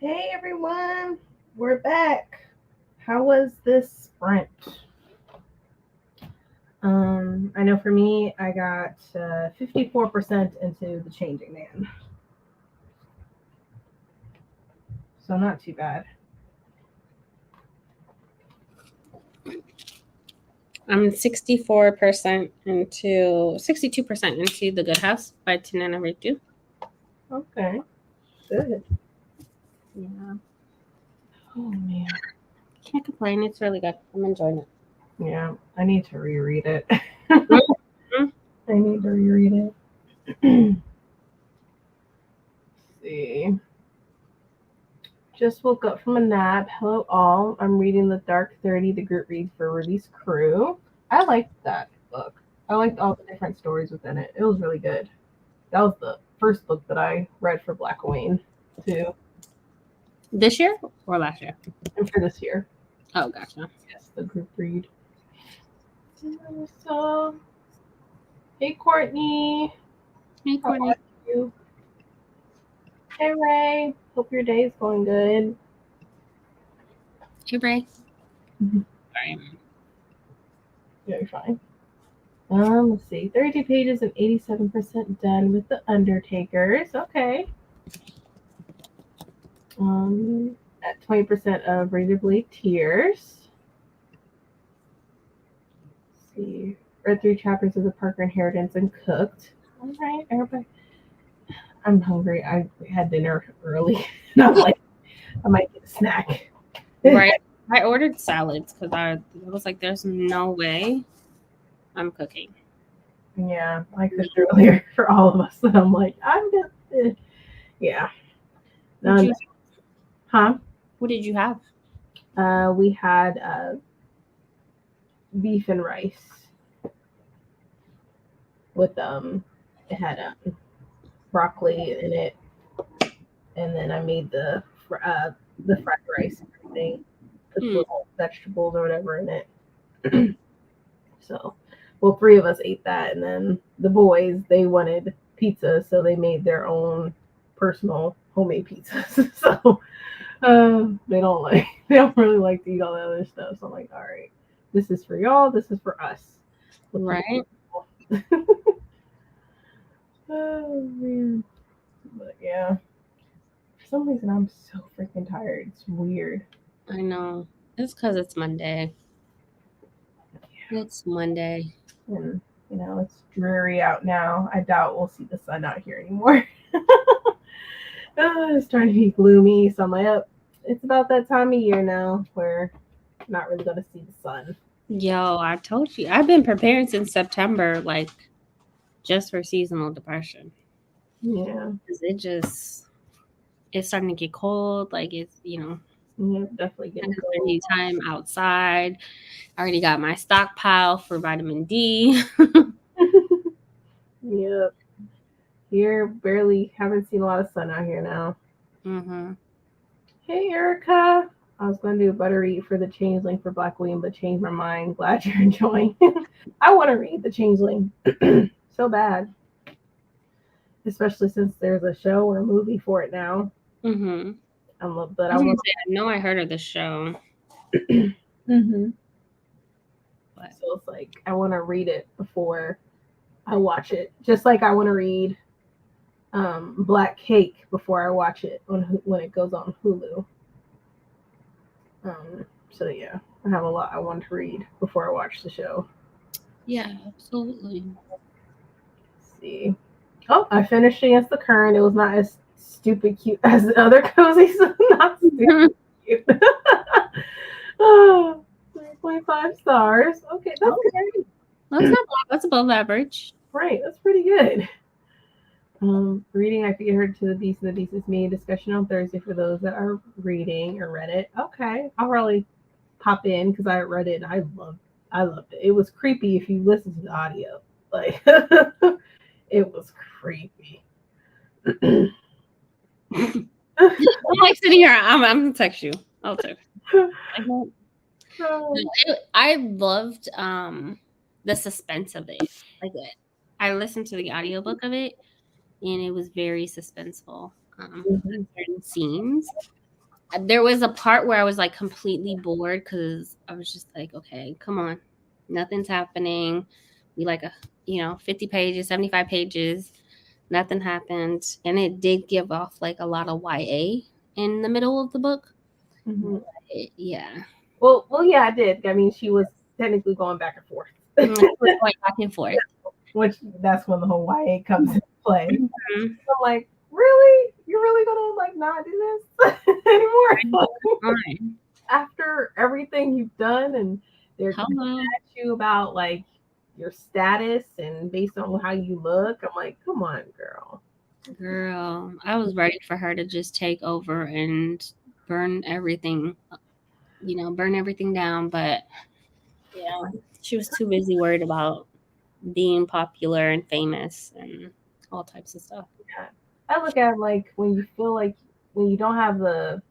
Hey everyone, we're back. How was this sprint? I know for me, I got 54% into the Changing Man, so not too bad. I'm 64% into 62% into The Good House by Tanana Ritu. Okay, good. Yeah. Oh man. Can't complain. It's really good. I'm enjoying it. Yeah, I need to reread it. Mhm. I need to reread it. Let's see. Just woke up from a nap. Hello, all. I'm reading The Dark 30, the group read for Release Crew. I liked that book. I liked all the different stories within it. It was really good. That was the first book that I read for Blackoween, too, This year or last year? and for this year. Oh, gotcha. Yes, the group read. So, hey, Courtney. Hey, How Courtney. are you? Hey, Ray. Hope your day is going good. Hey, Bray. Mhm. Sorry. Yeah, you're fine. Let's see. 32 pages and 87% done with the Undertakers. Okay. At 20% of Razor Blade Tears. Let's see. Read 3 chapters of the Parker Inheritance and cooked. All right, everybody. I'm hungry. I had dinner early. And I'm like, I might get a snack. Right. I ordered salads because I was like, there's no way I'm cooking. Yeah, I cooked earlier for all of us. And I'm like, I'm just, yeah. What you, Huh? what did you have? We had beef and rice with it had broccoli in it, and then I made the fried rice and everything, put Mm. little vegetables or whatever in it. So, well, 3 of us ate that, and then the boys they wanted pizza, so they made their own personal homemade pizzas. So they don't really like to eat all the other stuff. So I'm like, all right, this is for y'all, this is for us. Right. Oh man, but yeah, for some reason I'm so freaking tired. It's weird. I know. It's because it's Monday. It's Monday. And it's dreary out now. I doubt we'll see the sun out here anymore. It's starting to be gloomy, so I'm like, oh, it's about that time of year now where I'm not really gonna see the sun. Yo, I told you. I've been preparing since September, like just for seasonal depression. Yeah. 'Cause it's starting to get cold. Like it's, Yeah, definitely I getting can cold. spend time outside. I already got my stockpile for vitamin D. Yep. Here, barely haven't seen a lot of sun out here now. Mm-hmm. Hey, Erica. I was going to do a butter read for the Changeling for Blackoween, but changed my mind. Glad you're enjoying. I want to read the Changeling so bad, especially since there's a show or a movie for it now. Mm-hmm. But I was gonna say, I know I heard of the show, mm-hmm. but So it's like I want to read it before I watch it, just like I want to read Black Cake before I watch it when it goes on Hulu. So yeah, I have a lot I want to read before I watch the show. yeah, absolutely. Let's see. Oh, I finished Against the Current. It was not as stupid cute as the other cozies. Not stupid cute. Oh, 3.5 stars. Okay, that's Okay. That's not bad. That's above average. right. That's pretty good. Reading I Feed Her to the Beast and the Beast is Me. Discussion on Thursday for those that are reading or read it. Okay, I'll probably pop in because I read it and I loved it. It was creepy if you listen to the audio. Like it was creepy. I'm like sitting here. I'm gonna text you. I'll text. I loved the suspense of it. Like I listened to the audiobook of it and it was very suspenseful. Mhm. Certain scenes. there was a part where I was like completely bored because I was just like, okay, come on, nothing's happening. We like 50 pages, 75 pages, nothing happened, and it did give off like a lot of YA in the middle of the book. Mm-hmm. Yeah. Well, yeah, I did. I mean, she was technically going back and forth. Going back and forth. Which that's when the whole YA comes into play. Mm-hmm. I'm like, really? You're really gonna like not do this anymore? After everything you've done, and they're coming at you about like your status and based on how you look. I'm like, come on, girl. Girl, I was ready for her to just take over and burn everything, burn everything down. But yeah, she was too busy worried about being popular and famous and all types of stuff. Yeah. I look at like when you feel like when you don't have the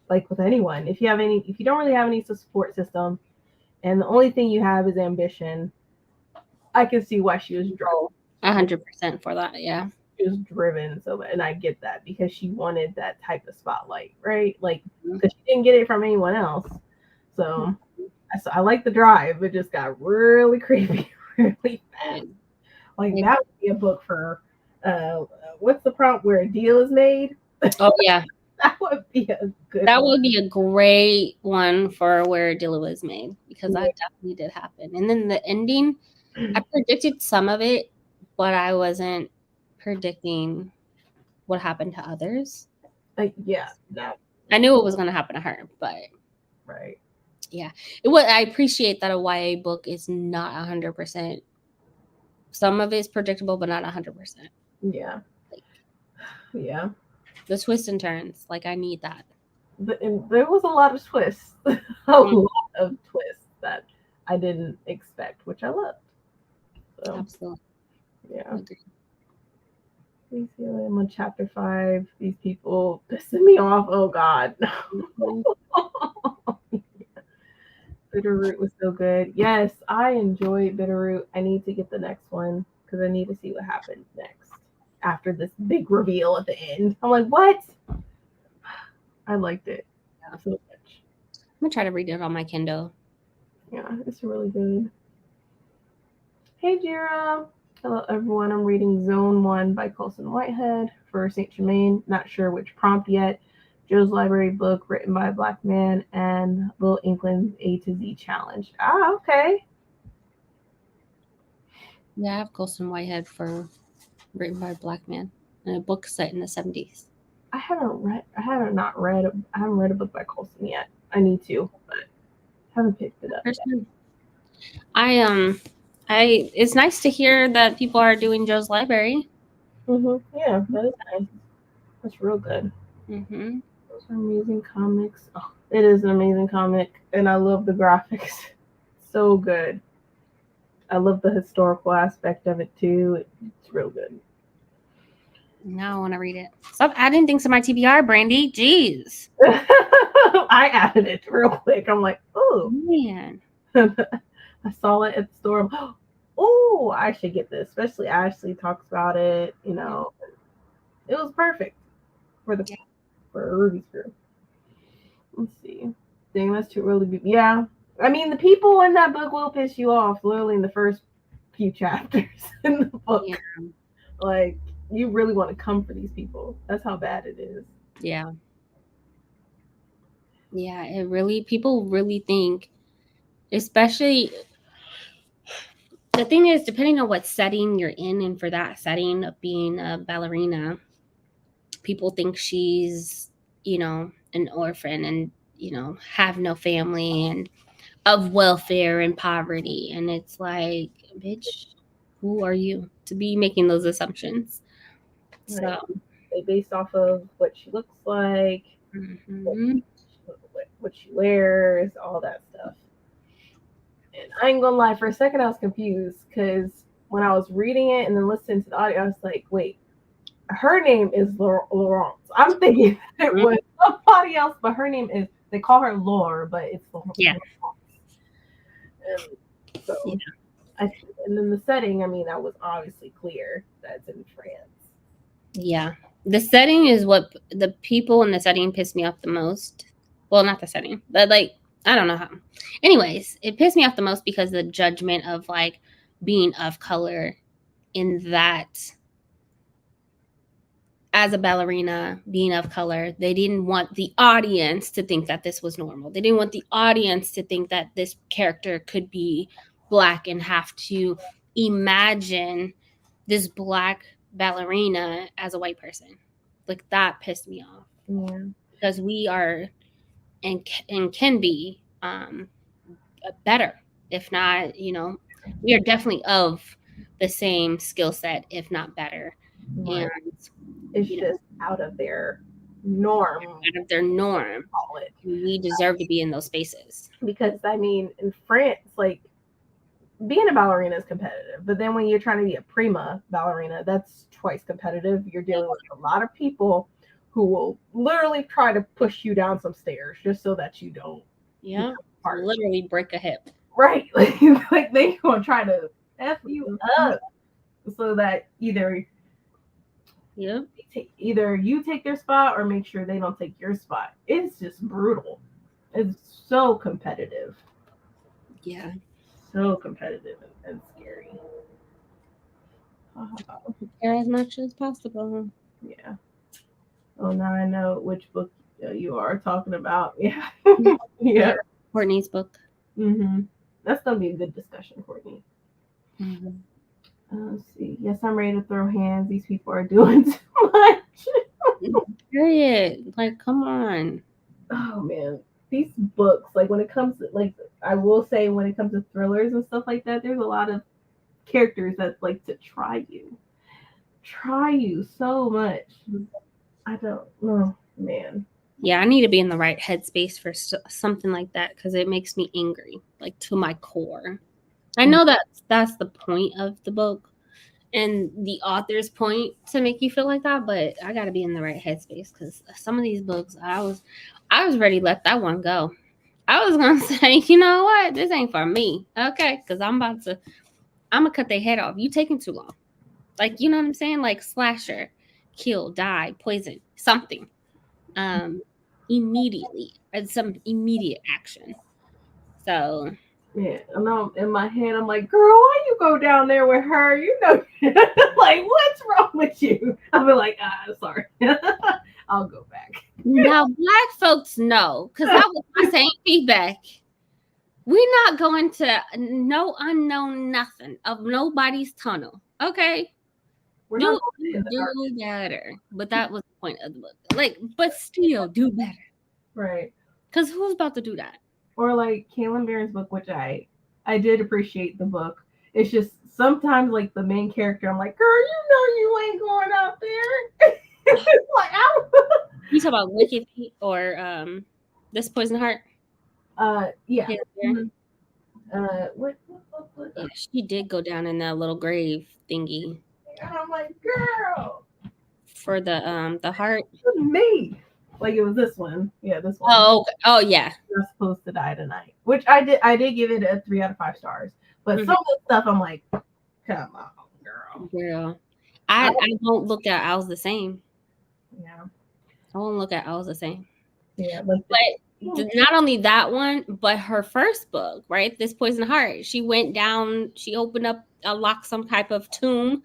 like with anyone, if you don't really have any support system, and the only thing you have is ambition, I can see why she was driven. 100% for that. Yeah, she was driven. So, and I get that because she wanted that type of spotlight, right? Like, because she didn't get it from anyone else. So, I like the drive. It just got really creepy, really fast. Like that would be a book for what's the prompt where a deal is made? Oh yeah. That would be a good That would be a great one for where a deal was made, because that definitely did happen. And then the ending, I predicted some of it, but I wasn't predicting what happened to others. Yeah. I knew it was going to happen to her, but right. Yeah. I appreciate that a YA book is not 100%. Some of it's predictable, but not 100%. Yeah. Yeah. The twists and turns, like I need that. And there was a lot of twists, lot of twists that I didn't expect, which I loved. So, absolutely. Yeah. Please see, I'm on chapter 5. These people pissing me off. Oh God. Bitterroot was so good. Yes, I enjoyed Bitterroot. I need to get the next one because I need to see what happens next after this big reveal at the end. I'm like, what? I liked it so much. I'm gonna try to read it on my Kindle. Yeah, it's really good. Hey, Jira. Hello, everyone. I'm reading Zone 1 by Colson Whitehead for St. Germain. Not sure which prompt yet. Joe's Library book written by a Black man and Little England's A to Z challenge. Ah, okay. Yeah, I have Colson Whitehead for written by a Black man, and a book set in the 70s. I haven't read a book by Colson yet. I need to, but haven't picked it up yet. It's nice to hear that people are doing Joe's Library. Yeah, that is nice. That's real good. Those are amazing comics. Oh, it is an amazing comic, and I love the graphics. So good. I love the historical aspect of it too. It's real good. Now I want to read it. Stop adding things to my TBR, Brandy. Jeez. I added it real quick. I'm like, oh man. I saw it at the store. Oh, I should get this. Especially Ashley talks about it. You know, it was perfect for Ruby's group. Let's see. Dang, that's too early. Yeah, I mean the people in that book will piss you off. Literally in the first few chapters in the book. Yeah. Like you really want to come for these people. That's how bad it is. Yeah. Yeah, people really think, especially the thing is, depending on what setting you're in, and for that setting of being a ballerina, people think she's, an orphan and, have no family and of welfare and poverty. And it's like, bitch, who are you to be making those assumptions? Right. So based off of what she looks like, what she wears, all that stuff. And I ain't gonna lie, for a second I was confused because when I was reading it and then listening to the audio, I was like, wait, her name is Laurence. I'm thinking it was somebody else, but her name is, they call her Laure, but it's Laurence. Yeah. And so, and then the setting, I mean, that was obviously clear that's in France. Yeah. The setting is what the people in the setting piss me off the most. Well, not the setting, but like I don't know how. Anyways, it pissed me off the most because the judgment of like being of color in that as a ballerina being of color, they didn't want the audience to think that this was normal. They didn't want the audience to think that this character could be Black and have to imagine this Black ballerina as a white person. Like that pissed me off. Yeah. Because we are and can be better, if not, we are definitely of the same skill set, if not better. Right. And It's just out of their norm. Out of their norm. Call it. We deserve to be in those spaces. Because I mean, in France, like being a ballerina is competitive, but then when you're trying to be a prima ballerina, that's twice competitive. You're dealing with a lot of people who will literally try to push you down some stairs just so that you don't. Yeah, literally break a hip. Right, like they gonna try to f you up so that either you take their spot or make sure they don't take your spot. It's just brutal. It's so competitive. Yeah. So competitive and scary. Prepare as much as possible. Yeah. Oh, now I know which book you are talking about. Yeah. Yeah. Courtney's book. That's going to be a good discussion, Courtney. Let's see. Yes, I'm ready to throw hands. These people are doing too much. Period. Like, come on. Oh, man. These books, like when it comes to, like, I will say when it comes to thrillers and stuff like that, there's a lot of characters that like to try you so much. I don't know, man. Yeah, I need to be in the right headspace for something like that because it makes me angry, like to my core. I know that's the point of the book and the author's point to make you feel like that, but I got to be in the right headspace because some of these books, I was ready to let that one go. I was gonna say, you know what, this ain't for me, okay? Because I'm gonna cut their head off. You taking too long, like you know what I'm saying, like slasher, kill, die, poison, something, immediately, and some immediate action. So. Yeah, and in my head, I'm like, girl, why you go down there with her? You know, like, what's wrong with you? I'll be like, sorry. I'll go back. Now, Black folks know, because that was my same feedback. We're not going to no unknown nothing of nobody's tunnel, okay? We're do better. But that was the point of the book. Like, but still, do better. Right. Because who's about to do that? Or like Kaylin Barron's book, which I did appreciate the book. It's just sometimes like the main character, I'm like, girl, you know you ain't going out there. Like, you talk about Wicked or This Poison Heart? Yeah. What? Yeah, she did go down in that little grave thingy. And I'm like, girl. For the heart. It was me. Like it was this one. Yeah, this one. Oh, okay. Oh yeah. You're supposed to die tonight. Which I did give it a 3 out of 5 stars. But some of the stuff I'm like, come on, girl. I won't look at Owls the same. Yeah. I won't look at Owls the same. Yeah. But not only that one, but her first book, right? This Poison Heart. She went down, she opened up, unlocked some type of tomb,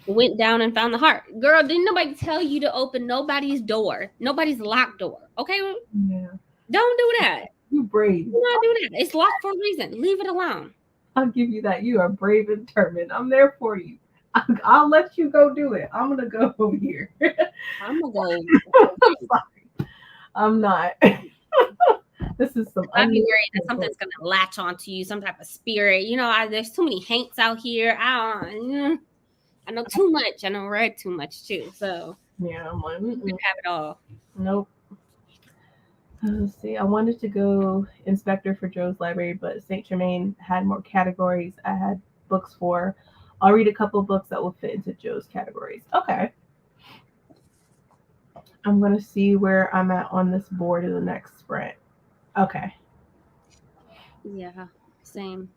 went down and found the heart. Girl, didn't nobody tell you to open nobody's door, nobody's locked door. Okay? Yeah. Don't do that. You brave. Do not do that. It's locked for a reason. Leave it alone. I'll give you that. You are brave and determined. I'm there for you. I'll let you go do it. I'm gonna go over here. I'm gonna go. I'm sorry. I'm not. This is some. I'd be worried that something's gonna latch onto you, some type of spirit. You know, there's too many haints out here. I know too much. I know read too much too. So yeah, I'm like, you can have it all. Nope. Let's see. I wanted to go inspector for Joe's library, but Saint Germain had more categories. I had books for. I'll read a couple of books that will fit into Joe's categories. Okay. I'm gonna see where I'm at on this board in the next sprint. Okay. Yeah, same.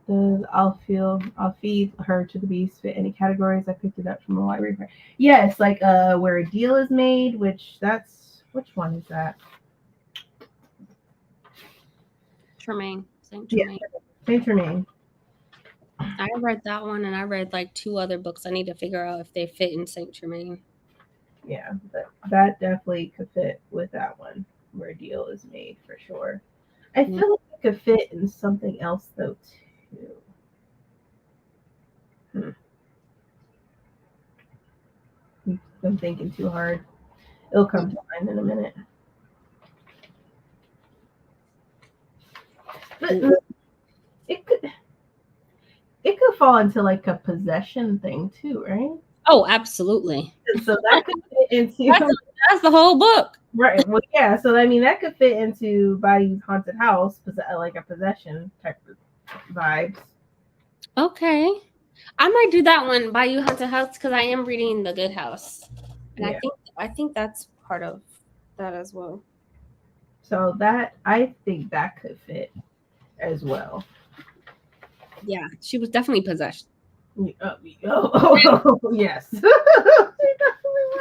I'll feed her to the beast. Fit any categories? I picked it up from the library. Yes, like where a deal is made, which one is that? Tremaine, Saint Tremaine. Yeah, Saint Tremaine. I read that one, and I read like 2 other books. I need to figure out if they fit in Saint Tremaine. Yeah, that definitely could fit with that one where a deal is made for sure. I feel like it could fit in something else though too. I'm thinking too hard. It'll come to mind in a minute. But it could fall into like a possession thing too, right? Oh, absolutely. So that could fit into that's the whole book. Right. Well, yeah. So I mean, that could fit into Bayou's haunted house, like a possession type of vibes. Okay, I might do that one, Bayou Haunted House, because I am reading The Good House, and Yeah. I think that's part of that as well. So I think that could fit as well. Yeah, she was definitely possessed. Yes.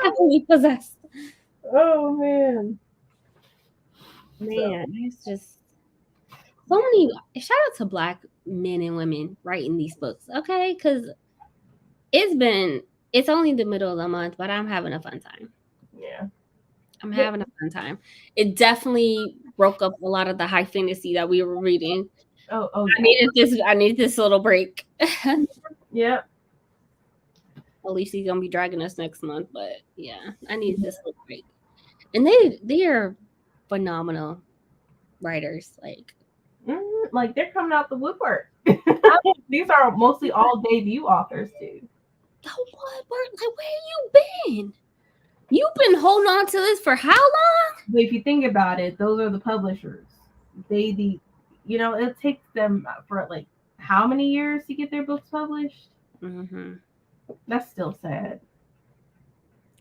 Definitely possessed. Oh man. Man, it's just so many. Shout out to Black men and women writing these books, okay? Because it's only the middle of the month, but I'm having a fun time. Yeah. I'm having a fun time. It definitely broke up a lot of the high fantasy that we were reading. Oh. I needed this little break. Yeah. At least he's gonna be dragging us next month, but yeah, I need this little break. And they are phenomenal writers. Like they're coming out the woodwork. These are mostly all debut authors too. Oh, what? Where you been? You've been holding on to this for how long? But if you think about it, those are the publishers. It takes them for like how many years to get their books published? Mm-hmm. That's still sad.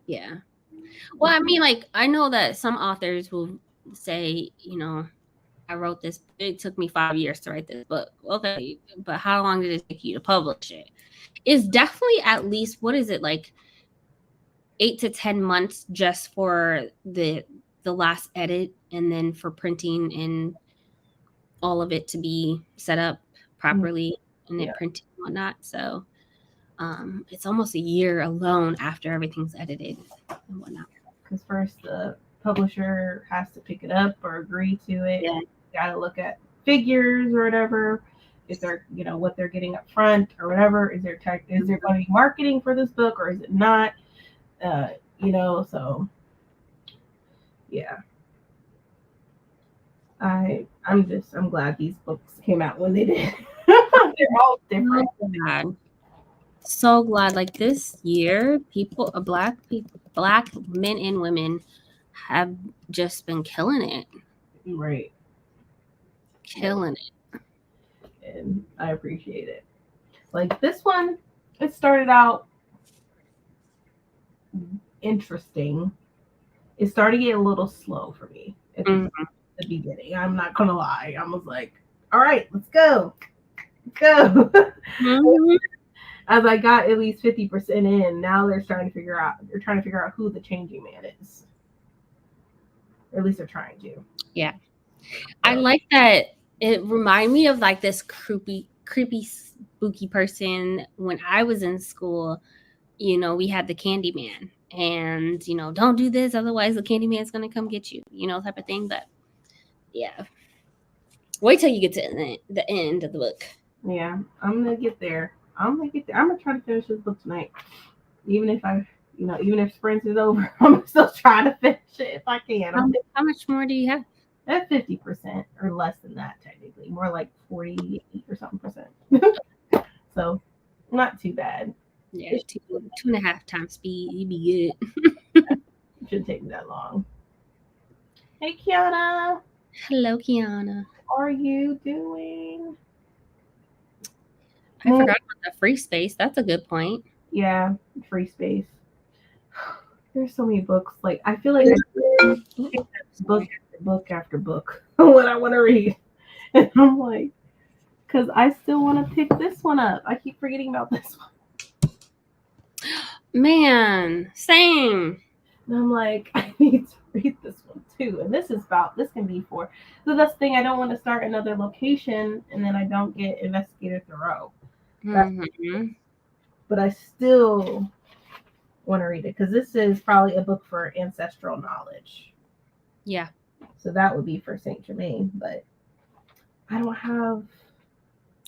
Yeah. Well, I mean, like, I know that some authors will say, I wrote this. It took me 5 years to write this book. Okay, but how long did it take you to publish it? It's definitely at least, what is it, like 8 to 10 months just for the last edit, and then for printing and all of it to be set up properly and it printed and whatnot. So it's almost a year alone after everything's edited and whatnot. Because first the publisher has to pick it up or agree to it. Yeah. Got to look at figures or whatever. Is there, what they're getting up front or whatever? Is there going to be marketing for this book or is it not? So yeah. I'm glad these books came out when they did. They're all different. Oh, so glad. Like this year, black men and women have just been killing it. Right. Killing it. And I appreciate it. Like this one, it started out interesting. It started getting a little slow for me at the beginning. I'm not gonna lie. I was like, all right, let's go. As I got at least 50% in, now they're trying to figure out who the changing man is. Or at least they're trying to. Yeah. I like that. It reminded me of like this creepy, spooky person when I was in school. We had the Candyman, and don't do this, otherwise the Candyman's gonna come get you, type of thing. But yeah, wait till you get to the end of the book. Yeah, I'm gonna get there. I'm gonna try to finish this book tonight, even if spring is over. I'm still trying to finish it if I can. How much more do you have? At 50% or less than that, technically, more like 48 or something percent. So, not too bad. Yeah, 2.5 times speed, you'd be good. It shouldn't take me that long. Hey, Kiana. Hello, Kiana. How are you doing? I forgot about the free space. That's a good point. Yeah, free space. There's so many books. Like I feel like book after book when I want to read, and I'm like, because I still want to pick this one up. I keep forgetting about this one. Man, same. And I'm like, I need to read this one too. And this can be for. So that's the thing. I don't want to start another location and then I don't get Investigator Thoreau. Mm-hmm. But I still want to read it because this is probably a book for ancestral knowledge. Yeah. So that would be for Saint Germain, but I don't have.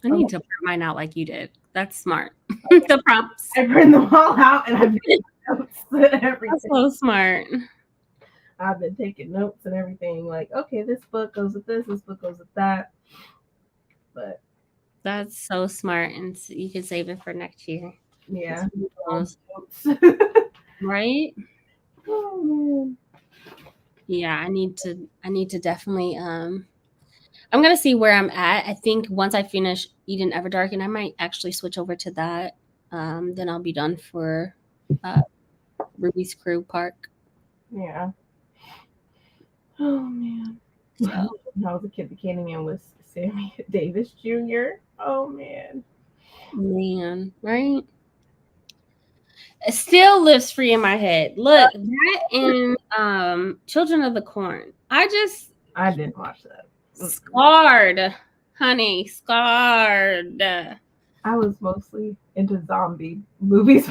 I need to print mine out like you did. That's smart. The prompts. I print them all out and I've been notes and everything. That's so smart. I've been taking notes and everything. Like, okay, this book goes with this book goes with that. But that's so smart, and you can save it for next year. Yeah. Right? Oh man. Yeah, I need to definitely I'm gonna see where I'm at. I think once I finish Eden Everdark, and I might actually switch over to that. Then I'll be done for Ruby's Crew Park. Yeah. Oh man. So. When I was a kid, the Candyman was Sammy Davis Jr. Oh man. Man, right? It still lives free in my head. Look, that in Children of the Corn. I didn't watch that. Scarred, honey, scarred. I was mostly into zombie movies.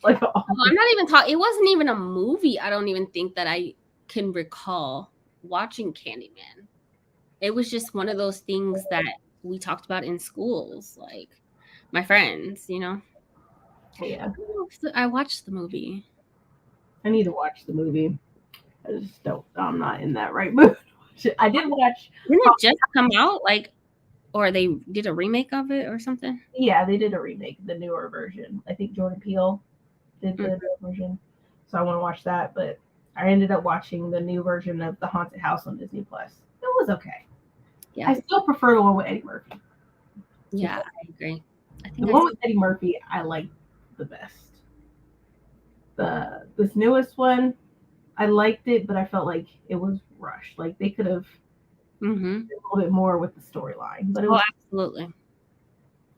Like, I'm not even talking. It wasn't even a movie. I don't even think that I can recall watching Candyman. It was just one of those things that we talked about in schools, like my friends, you know. Yeah. I watched the movie. I need to watch the movie. I just don't. I'm not in that right mood. I did watch. Didn't it just come out? Like, or they did a remake of it or something? Yeah, they did a remake, the newer version. I think Jordan Peele did the newer version. So I want to watch that, but I ended up watching the new version of The Haunted House on Disney Plus. It was okay. Yeah. I still prefer the one with Eddie Murphy. Yeah, I agree. I think the one with Eddie Murphy I like the best. This newest one, I liked it, but I felt like it was rushed. Like they could have did a little bit more with the storyline. But it was absolutely.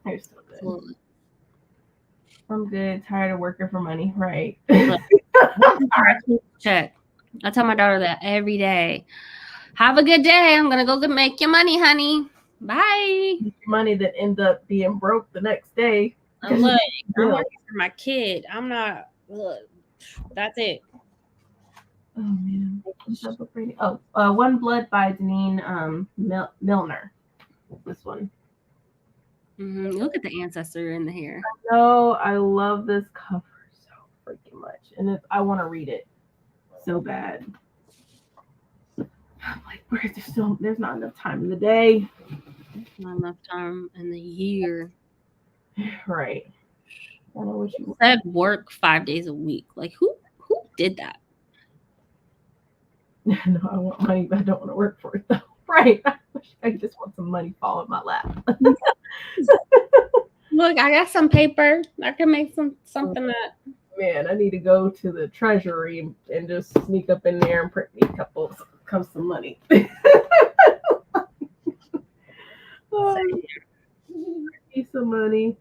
They're still good. Absolutely. I'm good. Tired of working for money, right? Check. I tell my daughter that every day. Have a good day. I'm gonna go make your money, honey. Bye. Money that ends up being broke the next day. Look, I'm working for my kid. I'm not. Look, that's it. Oh man. One Blood by Deneen Milner. This one. Look at the ancestor in the hair. I know. I love this cover so freaking much, and I want to read it so bad. I'm like, there's not enough time in the day. Not enough time in the year. Right. I don't know what you said work 5 days a week. Like who did that? No, I want money, but I don't want to work for it though. Right. I just want some money fall in my lap. Look, I got some paper. I can make something up. Man, I need to go to the treasury and just sneak up in there and print me some money. Need some money.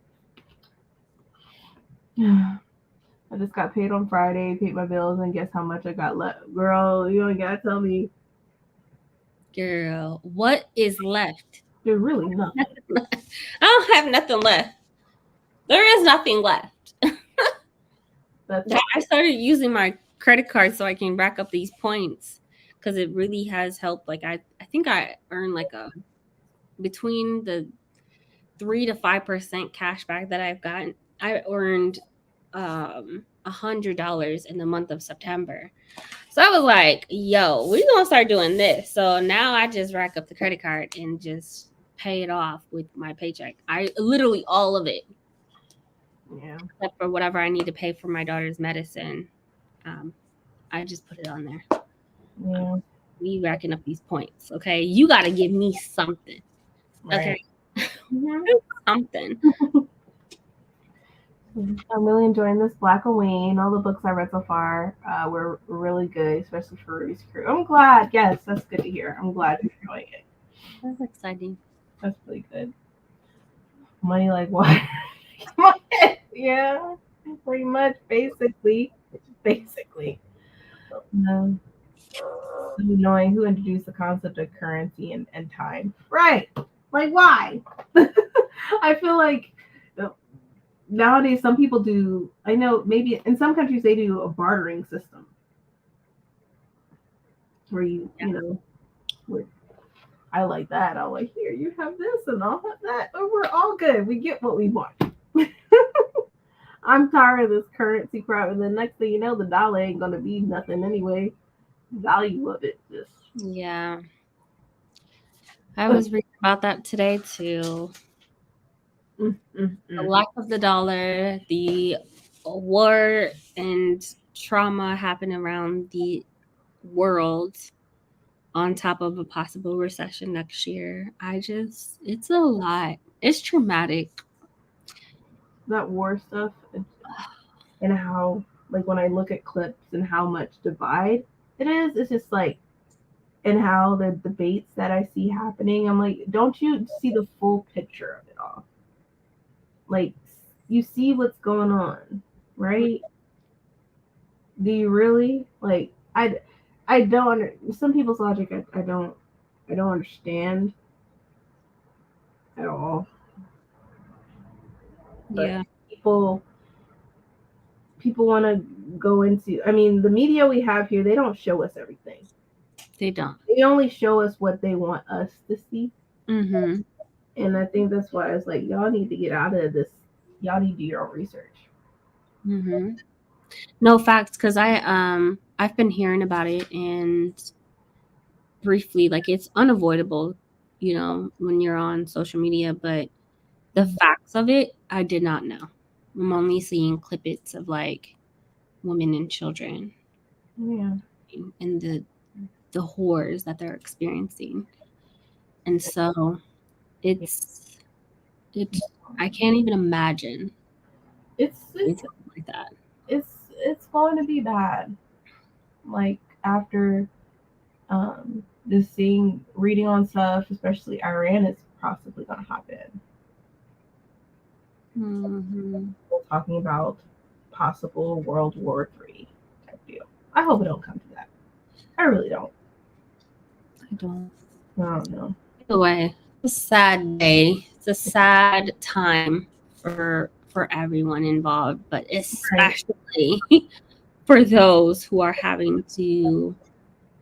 I just got paid on Friday, paid my bills, and guess how much I got left? Girl, you ain't gotta tell me. Girl, what is left? There's really nothing. I don't have nothing left. There is nothing left. I started using my credit card so I can rack up these points because it really has helped. Like I think I earned like between the 3 to 5% cash back that I've gotten. I earned $100 in the month of September. So I was like, yo, we're gonna start doing this. So now I just rack up the credit card and just pay it off with my paycheck. I literally all of it. Yeah. Except for whatever I need to pay for my daughter's medicine. I just put it on there. Yeah. We racking up these points. Okay. You gotta give me something. Right. Okay. Something. I'm really enjoying this Blackoween. All the books I read so far were really good, especially for Ruby's Crew. I'm glad. Yes, that's good to hear. I'm glad you're enjoying it. That's exciting. That's really good. Money like what? Yeah, pretty much, basically. No, so annoying. Who introduced the concept of currency and time? Right. Like, why? I feel like nowadays some people do. I know maybe in some countries they do a bartering system where where I like that. I'm like, here, you have this and I'll have that. And we're all good. We get what we want. I'm tired of this currency crap. And the next thing you know, the dollar ain't going to be nothing anyway. Value of it just. Yeah. I was reading about that today too. The lack of the dollar, the war and trauma happening around the world on top of a possible recession next year. It's a lot. It's traumatic. That war stuff and how, like, when I look at clips and how much divide it is, it's just like, and how the debates that I see happening, I'm like, don't you see the full picture of it all? Like, you see what's going on, right? Do you really? Like, I don't some people's logic I don't understand at all. But Yeah. People want to go into, I mean, the media we have here, they don't show us everything. They don't. They only show us what they want us to see. Mm-hmm. And I think that's why it's like, y'all need to get out of this. Y'all need to do your own research. Mm-hmm. No facts, because I've been hearing about it, and briefly, like, it's unavoidable, when you're on social media, but the facts of it, I did not know. I'm only seeing clippets of like women and children, Yeah, and the horrors that they're experiencing, and so it's I can't even imagine it's something like that. it's going to be bad. Like, after just reading on stuff, especially Iran is possibly going to happen. Mm-hmm. We're talking about possible World War III type deal. I hope it don't come to that. I really don't. I don't know. Either way, it's a sad day. It's a sad time for everyone involved, but especially for those who are having to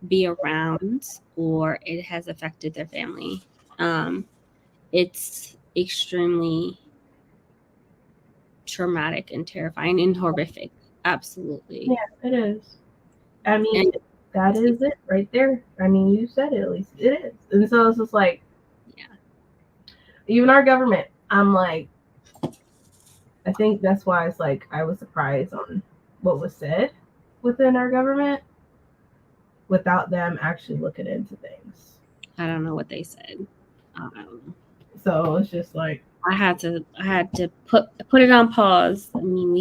be around or it has affected their family. It's extremely traumatic and terrifying and horrific. Absolutely. Yeah, it is. I mean, that is it right there. I mean, you said it, at least it is. And so it's just like, yeah. Even our government, I'm like, I think that's why it's like I was surprised on what was said within our government without them actually looking into things. I don't know what they said. So it's just like I had to put it on pause. I mean,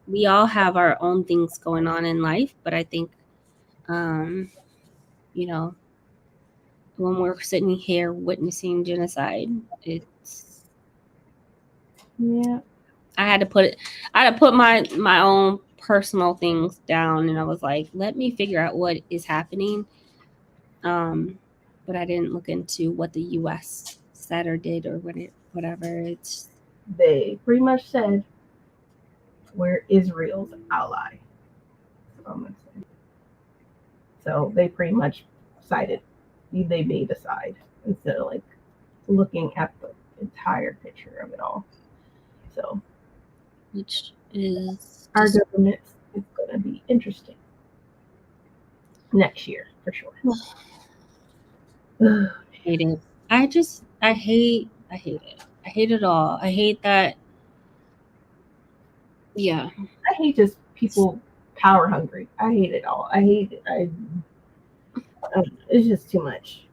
we all have our own things going on in life, but I think when we're sitting here witnessing genocide, it's I had to put my own personal things down, and I was like, let me figure out what is happening. But I didn't look into what the US said or did or whatever. They pretty much said we're Israel's ally. So they pretty much sided. They made a side instead of like looking at the entire picture of it all. So, which is our government is going to be interesting next year for sure. I hate it. I hate it. I hate it all. I hate that. Yeah. I hate just people power hungry. I hate it all. I hate it. It's just too much.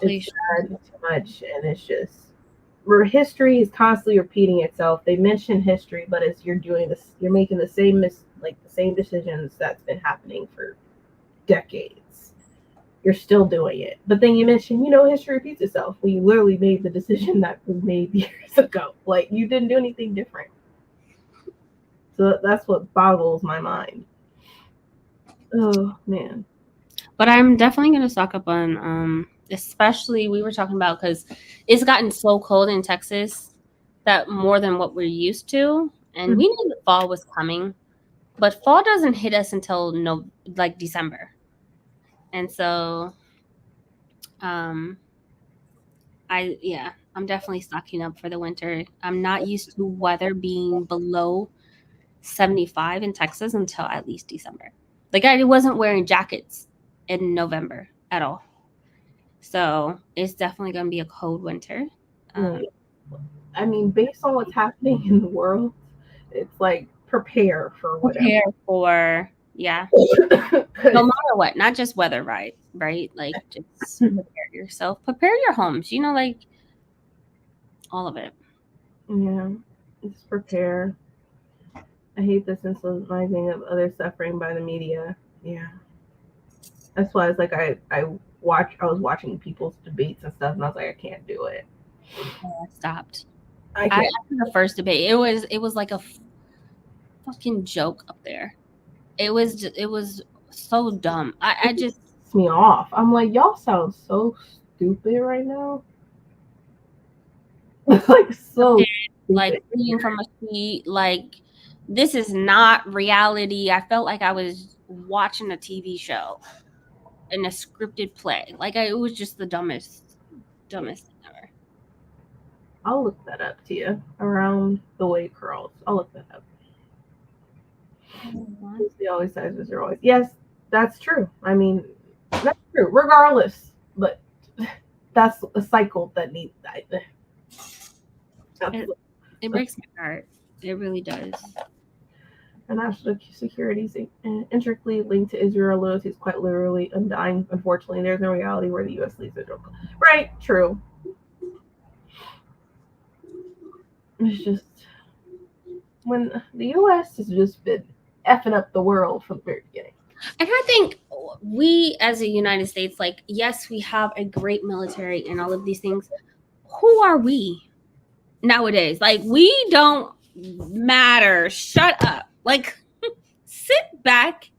It's sad, too much, and it's just where history is constantly repeating itself. They mention history, but as you're doing this, you're making the same decisions that's been happening for decades. you're still doing it. But then you mentioned, history repeats itself. Well, you literally made the decision that was made years ago. Like, you didn't do anything different. So that's what boggles my mind. Oh, man. But I'm definitely going to stock up on, especially we were talking about, because it's gotten so cold in Texas that more than what we're used to. And we knew the fall was coming, but fall doesn't hit us until December. And so, I'm definitely stocking up for the winter. I'm not used to weather being below 75 in Texas until at least December. Like, I wasn't wearing jackets in November at all. So it's definitely going to be a cold winter. I mean, based on what's happening in the world, it's like prepare for whatever. Prepare for, no matter what, not just weather, right? Like, just prepare yourself, prepare your homes, like all of it. Yeah, just prepare. I hate the sensationalizing of others suffering by the media. Yeah, that's why it's like I was watching people's debates and stuff, and I was like, I can't do it. I stopped. After the first debate, it was like a fucking joke up there. It was so dumb. I just pisses me off. I'm like, y'all sound so stupid right now. Like, so like reading from a sheet, like, this is not reality. I felt like I was watching a TV show in a scripted play. Like, it was just the dumbest thing ever. I'll look that up to you. Around the way curls. I'll look that up. The always sizes are always. Yes, that's true. I mean, that's true. Regardless, but that's a cycle that needs. It breaks my heart. It really does. And national security is intricately linked to Israel loyalty is quite literally undying. Unfortunately, there's no reality where the U.S. leaves Israel. Right, true. It's just when the U.S. has just been effing up the world from the very beginning. And I think we, as a United States, like, yes, we have a great military and all of these things. Who are we nowadays? Like, we don't matter. Shut up. Like, sit back.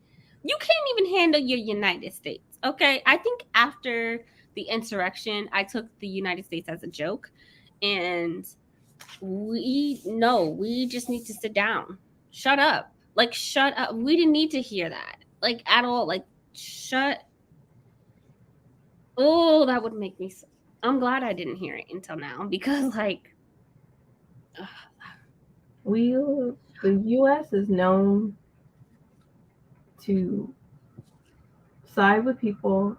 You can't even handle your United States. Okay. I think after the insurrection, I took the United States as a joke. And we just need to sit down. Shut up. Like, shut up. We didn't need to hear that. Like, at all. Like, shut. Oh, that would make me so. I'm glad I didn't hear it until now, because, like, the U.S. is known to side with people,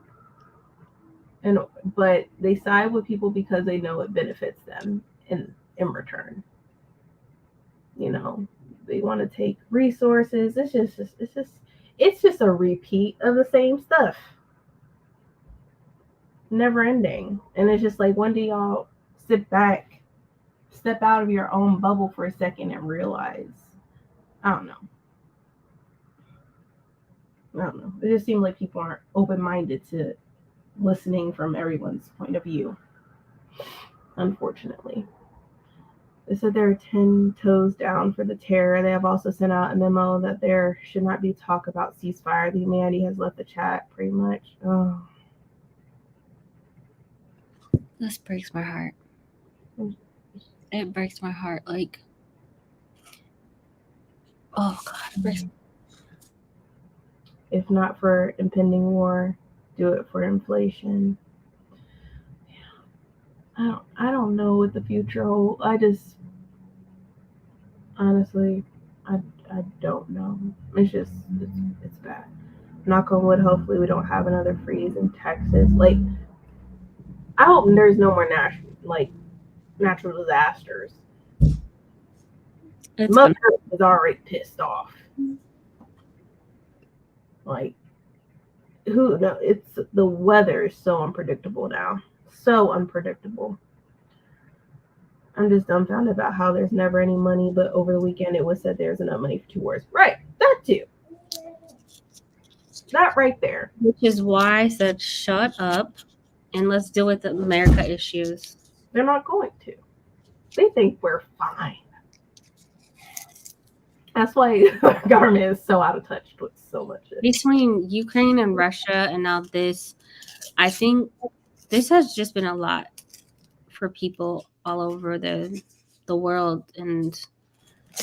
but they side with people because they know it benefits them in return. They want to take resources. It's just a repeat of the same stuff, never ending. And it's just like, when do y'all sit back, step out of your own bubble for a second and realize? I don't know. It just seems like people aren't open-minded to listening from everyone's point of view, unfortunately. They said they're 10 toes down for the terror. They have also sent out a memo that there should not be talk about ceasefire. The humanity has left the chat, pretty much. Oh. This breaks my heart. It breaks my heart. Like, oh, God, it breaks my heart. If not for impending war, do it for inflation. I don't know what the future holds. Honestly, I don't know. It's bad. Knock on wood, hopefully we don't have another freeze in Texas. Like, I hope there's no more natural disasters. Mother Earth is already pissed off. Like, it's the weather is so unpredictable now. So unpredictable. I'm just dumbfounded about how there's never any money, but over the weekend it was said there's enough money for 2 wars. Right, that too. That right there. Which is why I said, shut up and let's deal with the America issues. They're not going to. They think we're fine. That's why our government is so out of touch with so much shit. Between Ukraine and Russia and now this, I think this has just been a lot for people all over the world, and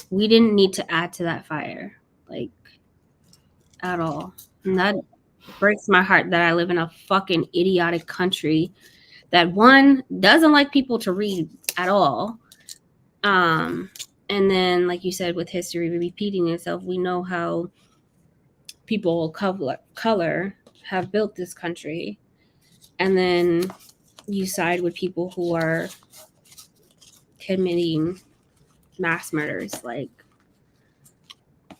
we didn't need to add to that fire, like, at all. And that breaks my heart that I live in a fucking idiotic country that, one, doesn't like people to read at all. And then, like you said, with history repeating itself, we know how people of color have built this country. And then you side with people who are committing mass murders. Like,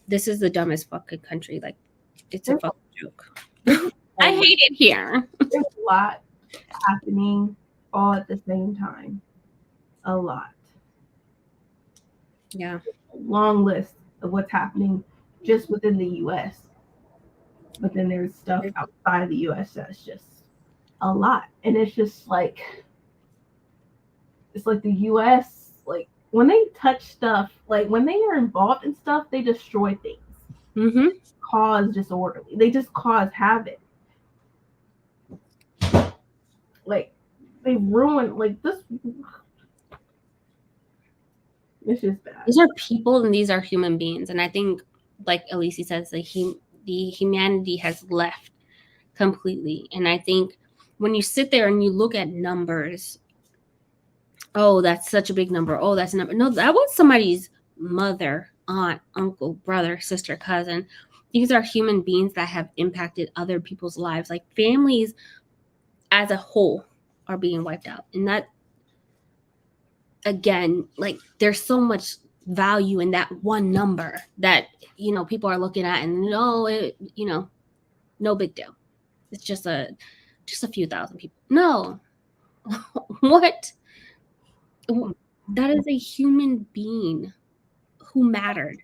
this is the dumbest fucking country. Like, it's a fucking joke. I hate it here. There's a lot happening all at the same time. A lot. Yeah. Long list of what's happening just within the US. But then there's stuff outside the US that's just a lot. And it's just like, it's like the US, like, when they touch stuff, like when they are involved in stuff, they destroy things. Mm-hmm. Cause disorderly. They just cause havoc. Like, they ruin, like, this. It's just bad. These are people and these are human beings. And I think, like Elise says, the humanity has left completely. And I think when you sit there and you look at numbers, oh, that's such a big number. Oh, that's a number. No, that was somebody's mother, aunt, uncle, brother, sister, cousin. These are human beings that have impacted other people's lives. Like, families as a whole are being wiped out. And that, again, like, there's so much value in that one number that, you know, people are looking at and, no, you know, no big deal. It's just a few thousand people. No. What? That is a human being who mattered.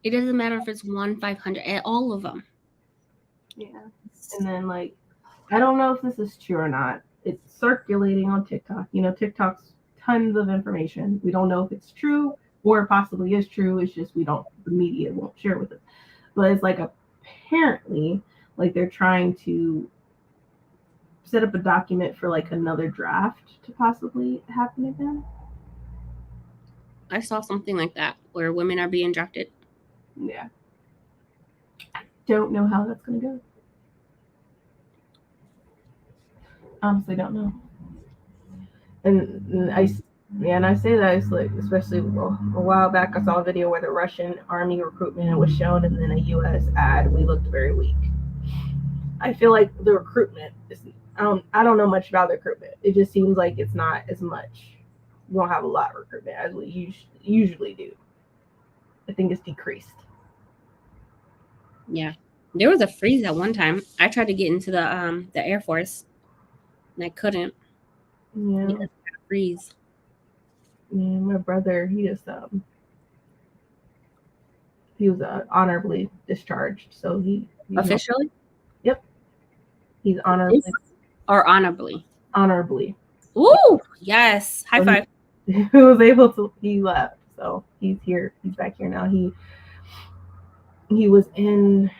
It doesn't matter if it's 1, 500, all of them. Yeah. And then, like, I don't know if this is true or not. It's circulating on TikTok. You know, TikTok's tons of information. We don't know if it's true or it possibly is true. It's just the media won't share with us. But it's like, apparently, like, they're trying to set up a document for like another draft to possibly happen again. I saw something like that where women are being drafted. Yeah. I don't know how that's going to go. Honestly, don't know. And I say that, it's like, especially a while back, I saw a video where the Russian army recruitment was shown, and then a U.S. ad. We looked very weak. I feel like the recruitment is, I don't know much about the recruitment. It just seems like it's not as much. We don't have a lot of recruitment as we usually do. I think it's decreased. Yeah. There was a freeze at one time. I tried to get into the Air Force and I couldn't. Yeah. Because of that freeze. Yeah, my brother, he was honorably discharged. So he officially? Yep. He's honorably. Or honorably? Honorably. Ooh, yes. High five. He was able to, he left. So he's here. He's back here now. He was in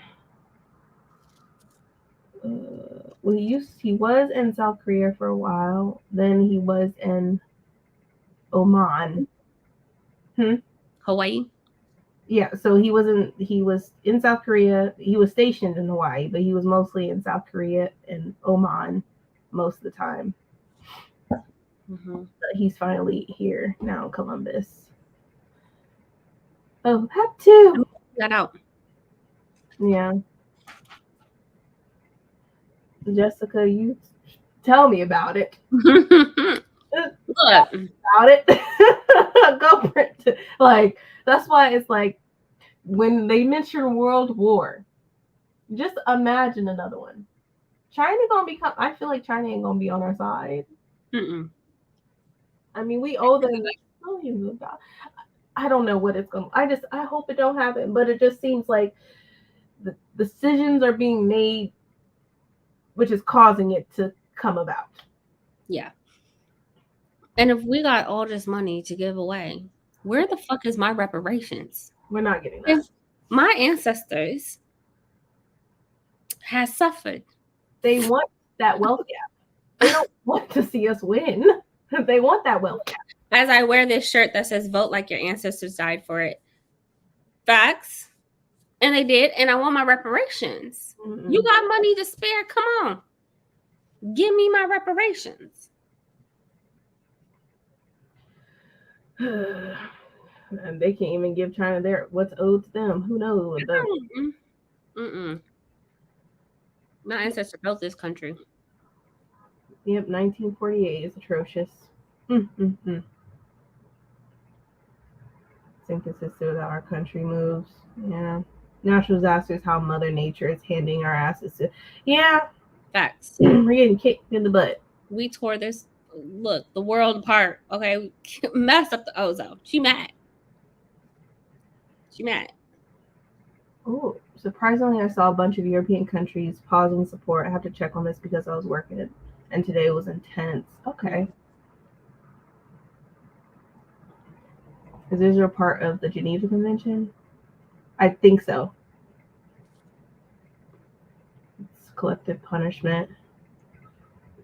he was in South Korea for a while. Then he was in Oman. Hawaii? Yeah, so he was in South Korea. He was stationed in Hawaii, but he was mostly in South Korea and Oman most of the time. Mm-hmm. But he's finally here now in Columbus. Oh, that too. Got out. Yeah. Jessica, you tell me about it. Look. About it. Go print. Like, that's why it's like, when they mention World War, just imagine another one. China gonna become, I feel like China ain't gonna be on our side. Mm-mm. I mean, we owe them millions of dollars. I don't know what it's gonna, I hope it don't happen, but it just seems like the decisions are being made, which is causing it to come about. Yeah. And if we got all this money to give away, where the fuck is my reparations? We're not getting that. If my ancestors has suffered. They want that wealth gap. They don't want to see us win. They want that wealth gap. As I wear this shirt that says "Vote like your ancestors died for it." Facts. And they did, and I want my reparations. Mm-mm. You got money to spare? Come on. Give me my reparations. And they can't even give China what's owed to them. Who knows? My ancestor built this country. Yep, 1948 is atrocious. It's inconsistent with how our country moves. Yeah. Natural disasters, how Mother Nature is handing our asses to. Yeah. Facts. We're getting kicked in the butt. We tore the world apart. Okay. We messed up the ozone. She mad. Oh, surprisingly, I saw a bunch of European countries pausing support. I have to check on this because I was working it, and today was intense. Okay. Is Israel part of the Geneva Convention? I think so. It's collective punishment.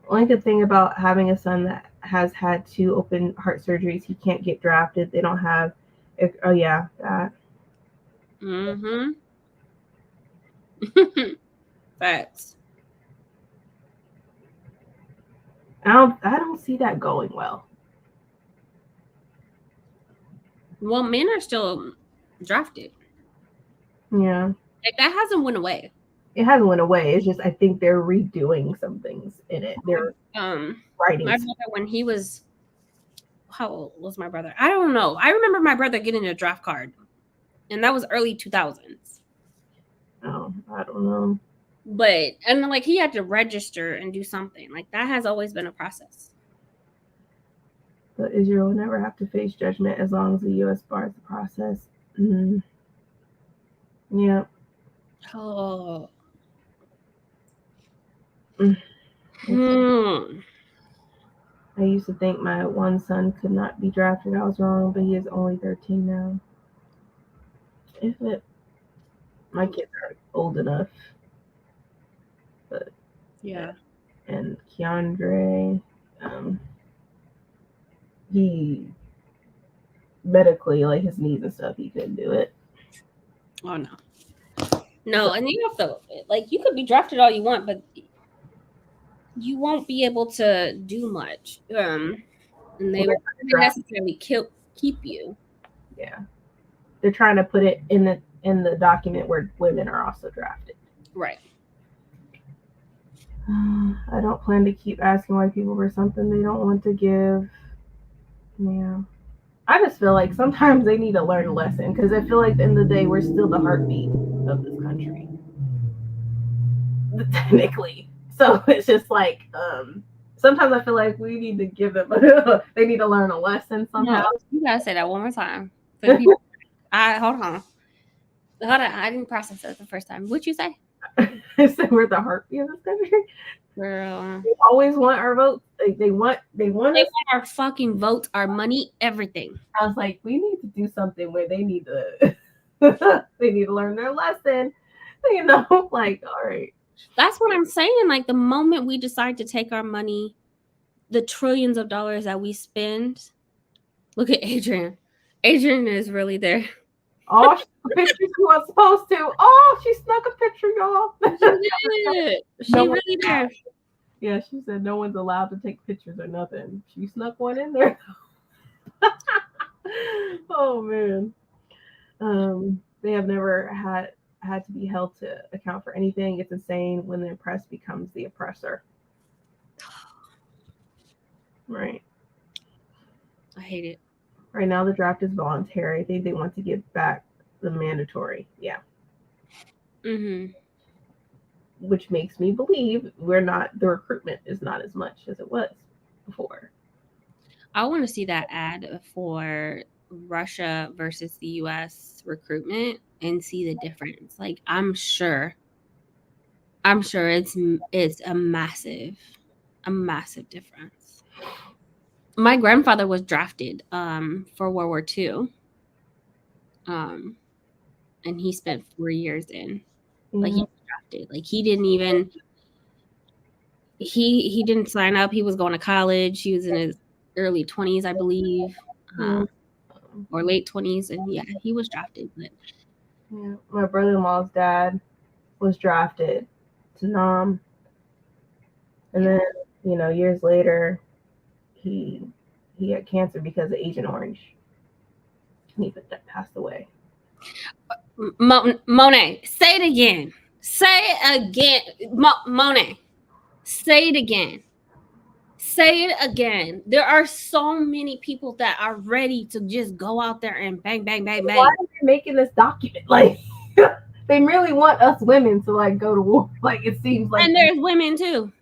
Only good thing about having a son that has had 2 open heart surgeries, he can't get drafted. They don't have. Oh yeah, that. Facts. I don't see that going well. Well, men are still drafted. Yeah. Like, that hasn't went away. It hasn't went away. It's just I think they're redoing some things in it. They're writing. My brother, when he was, how old was my brother? I don't know. I remember my brother getting a draft card, and that was early 2000s. Oh, I don't know. But and like he had to register and do something. Like that has always been a process. But Israel will never have to face judgment as long as the U.S. bars the process. Mm-hmm. Yeah. Oh. I used to think my one son could not be drafted. I was wrong, but he is only 13 now. My kids are old enough. But yeah. And Keandre, he medically, like his knees and stuff, he couldn't do it. Oh no, and you have to like you could be drafted all you want, but you won't be able to do much. And they won't necessarily keep you. Yeah, they're trying to put it in the document where women are also drafted. Right. I don't plan to keep asking white people for something they don't want to give. Yeah. I just feel like sometimes they need to learn a lesson because I feel like at the end of the day, we're still the heartbeat of this country. Technically. So it's just like, sometimes I feel like we need to give them, they need to learn a lesson somehow. No, you gotta say that one more time. For people. Hold on. I didn't process it the first time. What'd you say? I said we're the heartbeat of this country. Girl. They always want our votes. They want our fucking votes, our money, everything. I was like, we need to do something where they need to learn their lesson. You know, like, all right. That's what I'm saying. Like the moment we decide to take our money, the trillions of dollars that we spend. Look at Adrian. Adrian is really there. Oh, pictures she was supposed to. Oh, she snuck a picture, y'all. She did. She really there. Yeah, she said no one's allowed to take pictures or nothing. She snuck one in there. Oh man. They have never had to be held to account for anything. It's insane when the oppressed becomes the oppressor. Right. I hate it. Right now, the draft is voluntary. I think they want to give back the mandatory. Yeah. Mm-hmm. Which makes me believe the recruitment is not as much as it was before. I want to see that ad for Russia versus the US recruitment and see the difference. Like I'm sure it's a massive difference. My grandfather was drafted for World War II. And he spent 4 years in. Like he was drafted. Like he didn't even he didn't sign up. He was going to college. He was in his early 20s, I believe. Or late 20s, and yeah, he was drafted. But yeah, my brother-in-law's dad was drafted to Nam, and then years later, he had cancer because of Agent Orange, and he passed away. Monet, say it again. Say it again, Monet. Say it again. Say it again. There are so many people that are ready to just go out there and bang, bang, bang, bang. Why are they making this document? Like, they really want us women to like go to war. Like it seems like. And there's women too.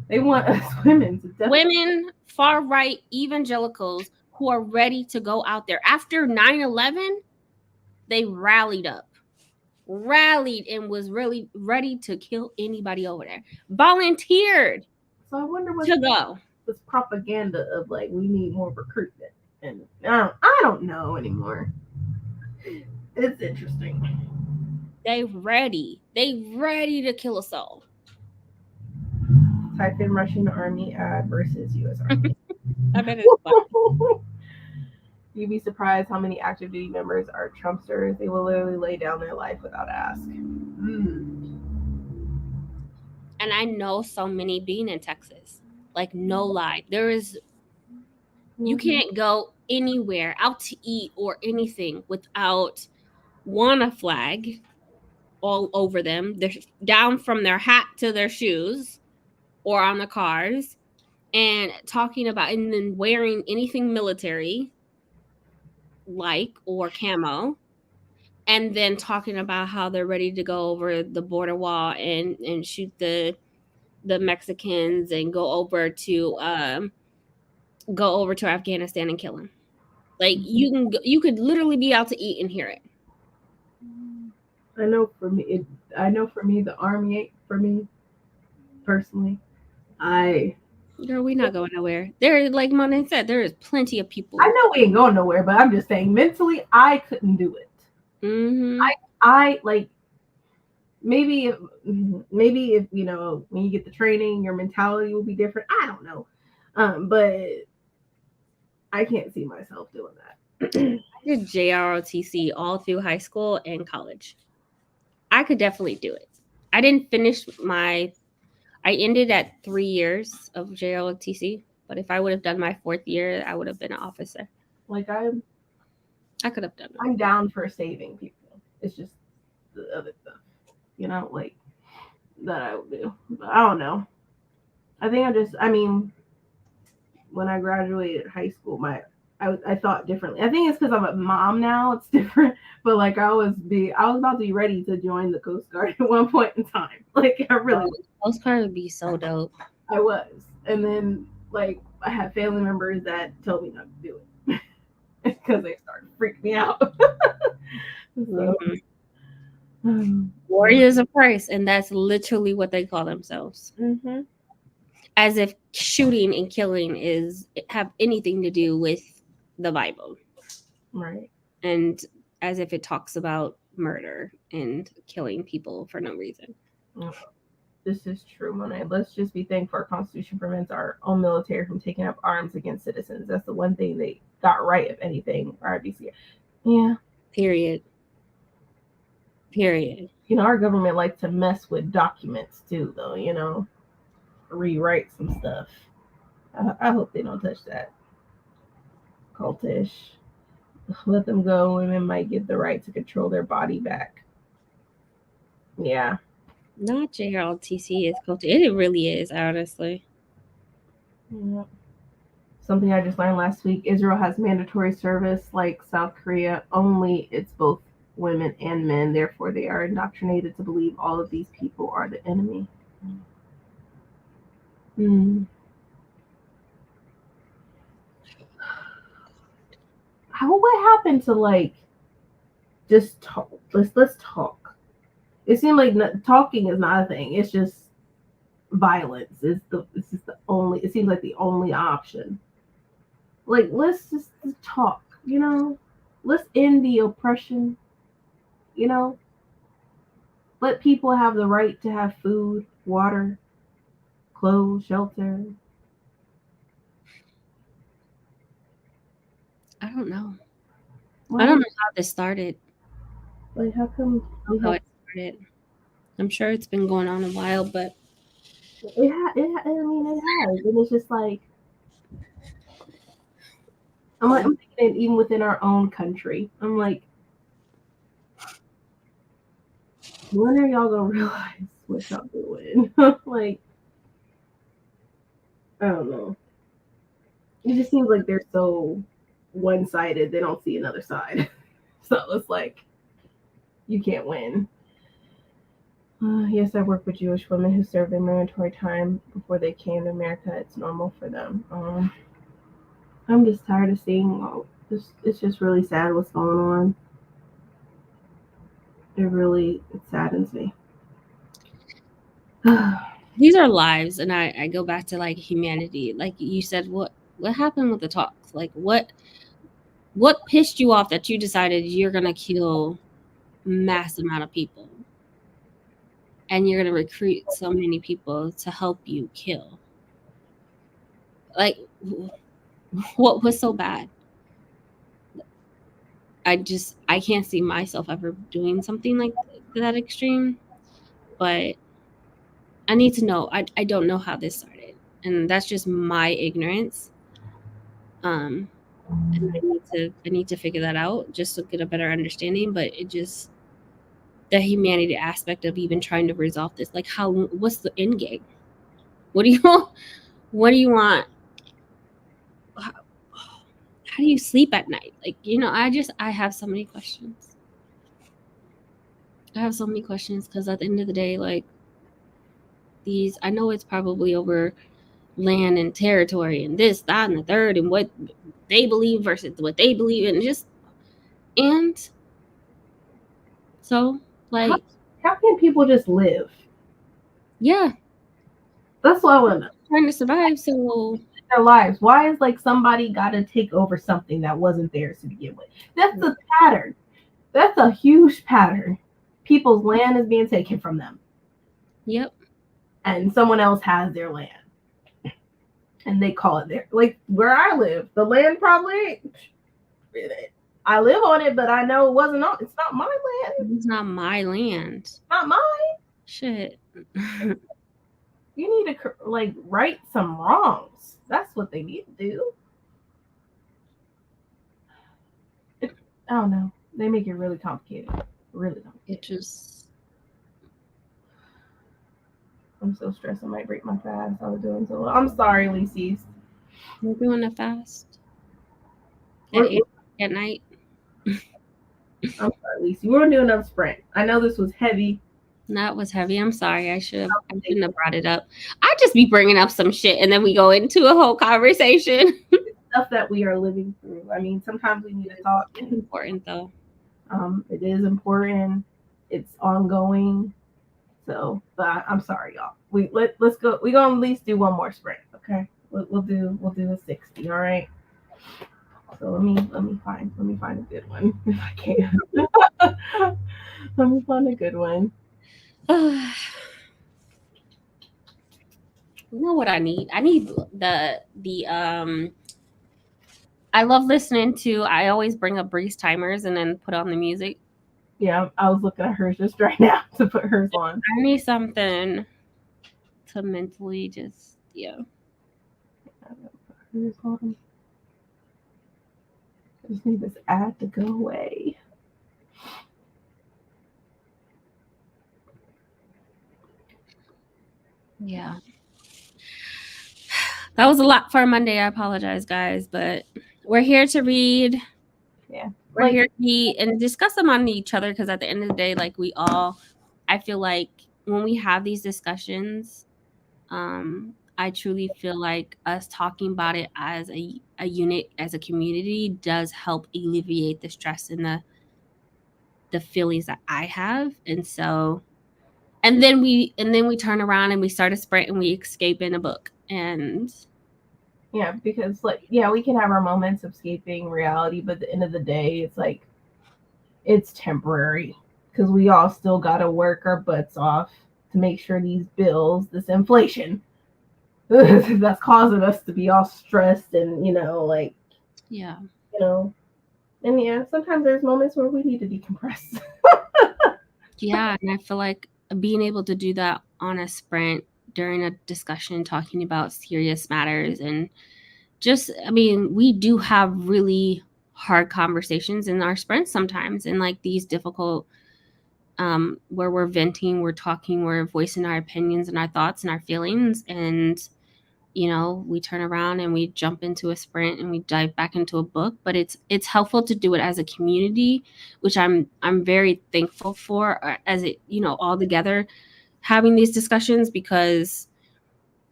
They want us women to definitely. Women, far right evangelicals who are ready to go out there. After 9/11, they rallied and was really ready to kill anybody over there. Volunteered. So I wonder what to go. This propaganda of like we need more recruitment, and I don't know anymore. It's interesting. They ready to kill us all. Type in Russian Army ad versus U.S. Army. I bet it's fun. You'd be surprised how many active duty members are Trumpsters. They will literally lay down their life without ask. And I know so many being in Texas. Like, no lie. You can't go anywhere out to eat or anything without a flag all over them. They're down from their hat to their shoes or on the cars, and talking about, and then wearing anything military like or camo, and then talking about how they're ready to go over the border wall and shoot the Mexicans and go over to Afghanistan and kill them. Like you could literally be out to eat and hear it. I know for me, the Army ain't for me personally. Girl, we not going nowhere. There, like Monet said, there is plenty of people. I know we ain't going nowhere, but I'm just saying mentally, I couldn't do it. I like maybe if when you get the training, your mentality will be different. I don't know, but I can't see myself doing that. I did JROTC all through high school and college. I could definitely do it. I didn't finish I ended at 3 years of JROTC, but if I would have done my 4th year, I would have been an officer. Like I could have done it. I'm down for saving people. It's just the other stuff, like that I would do. But I don't know. I think when I graduated high school, I thought differently. I think it's because I'm a mom now. It's different. But like I was about to be ready to join the Coast Guard at one point in time. Like I really was. Coast Guard would be so dope. I was. And then like I had family members that told me not to do it. Because they started freaking me out. So, warriors of Christ, and that's literally what they call themselves. As if shooting and killing have anything to do with the Bible, right? And as if it talks about murder and killing people for no reason. This is true, Monet. Let's just be thankful our Constitution prevents our own military from taking up arms against citizens. That's the one thing they got right, if anything, RBC. Yeah. Period. Our government likes to mess with documents too, though, rewrite some stuff. I hope they don't touch that. Cultish. Let them go. Women might get the right to control their body back. Yeah. Not JROTC is cultish. It really is, honestly. Yeah. Something I just learned last week. Israel has mandatory service like South Korea, only it's both women and men. Therefore, they are indoctrinated to believe all of these people are the enemy. what happened to like just talk? Let's talk. It seemed like talking is not a thing. It's just violence. It's just the only. It seems like the only option. Like let's just talk. Let's end the oppression. You know, let people have the right to have food, water, clothes, shelter. I don't know. I don't know how this started. Like, how come how it started? I'm sure it's been going on a while, but I mean, it has, and it's just like I'm thinking even within our own country. I'm like, when are y'all gonna realize what y'all doing? Like, I don't know. It just seems like they're so one-sided. They don't see another side. So it's like you can't win. Yes, I work with Jewish women who served their mandatory time before they came to America. It's normal for them. I'm just tired of seeing it's just really sad what's going on. It saddens me. These are lives, and I go back to like humanity. Like you said, what happened with the talks? Like what pissed you off that you decided you're gonna kill mass amount of people, and you're gonna recruit so many people to help you kill? Like, what was so bad? I can't see myself ever doing something like that extreme, but I need to know. I don't know how this started, and that's just my ignorance. And I need to figure that out just to get a better understanding. But it just the humanity aspect of even trying to resolve this. Like, what's the end game? What do you want? How do you sleep at night? Like, I have so many questions. I have so many questions because at the end of the day, like I know it's probably over land and territory and this, that, and the third, and what they believe versus what they believe in. And so, like, how can people just live? Yeah, that's what I want to know. Trying to survive, so their lives. Why is like somebody got to take over something that wasn't theirs to begin with? That's a pattern. That's a huge pattern. People's land is being taken from them. Yep. And someone else has their land. And they call it their, like where I live, the land probably, I live on it, but I know it's not my land. It's not my land. It's not mine. Shit. You need to like right some wrongs. That's what they need to do. I don't know. They make it really complicated. Really complicated. I'm so stressed. I might break my fast. I was doing so well. I'm sorry, Lisies. We're doing a fast at night. I'm sorry, Lisi. We're gonna do another sprint. I know this was heavy. That was heavy. I'm sorry. I shouldn't have brought it up. I just be bringing up some shit and then we go into a whole conversation. Stuff that we are living through. I mean, sometimes we need to talk. It's important though. It is important. It's ongoing. So, but I'm sorry, y'all. Let's go. We're gonna at least do one more sprint, okay? We'll do a 60. All right. So let me find a good one if I can. Let me find a good one. You know what I need? I need the I love listening to. I always bring up Breeze timers and then put on the music. Yeah, I was looking at hers just right now to put hers on. I need something to mentally just I just need this ad to go away. Yeah. That was a lot for Monday. I apologize, guys, but we're here to read. Yeah. We're here to be and discuss them on each other because at the end of the day, like I feel like when we have these discussions, I I truly feel like us talking about it as a unit, as a community, does help alleviate the stress and the feelings that I have. And so, and then we turn around and we start a sprint and we escape in a book. And yeah, because like, yeah, we can have our moments of escaping reality, but at the end of the day, it's like, it's temporary because we all still got to work our butts off to make sure these bills, this inflation, that's causing us to be all stressed and, like, yeah. And yeah, sometimes there's moments where we need to decompress. Yeah, and I feel like being able to do that on a sprint during a discussion talking about serious matters, and just, I mean, we do have really hard conversations in our sprints sometimes, and like these difficult where we're venting, we're talking, we're voicing our opinions and our thoughts and our feelings, and we turn around and we jump into a sprint and we dive back into a book. But it's helpful to do it as a community, which I'm very thankful for, as it, all together having these discussions, because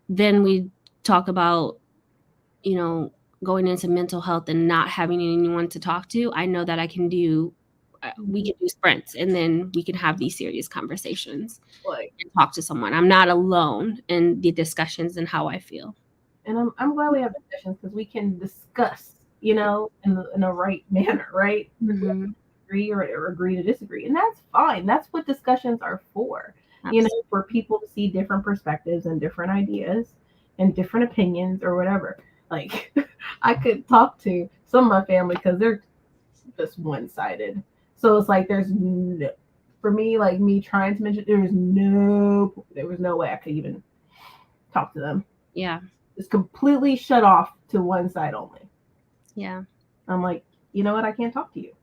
then we talk about, going into mental health and not having anyone to talk to. I know that we can do sprints, and then we can have these serious conversations and talk to someone. I'm not alone in the discussions and how I feel. And I'm glad we have discussions because we can discuss, in a right manner, right? Mm-hmm. Agree or agree to disagree, and that's fine. That's what discussions are for. Absolutely. For people to see different perspectives and different ideas and different opinions or whatever. Like, I could talk to some of my family because they're just one-sided. So it's like there's no, for me, like me trying to mention, there was no way I could even talk to them. Yeah. It's completely shut off to one side only. Yeah. I'm like, you know what? I can't talk to you.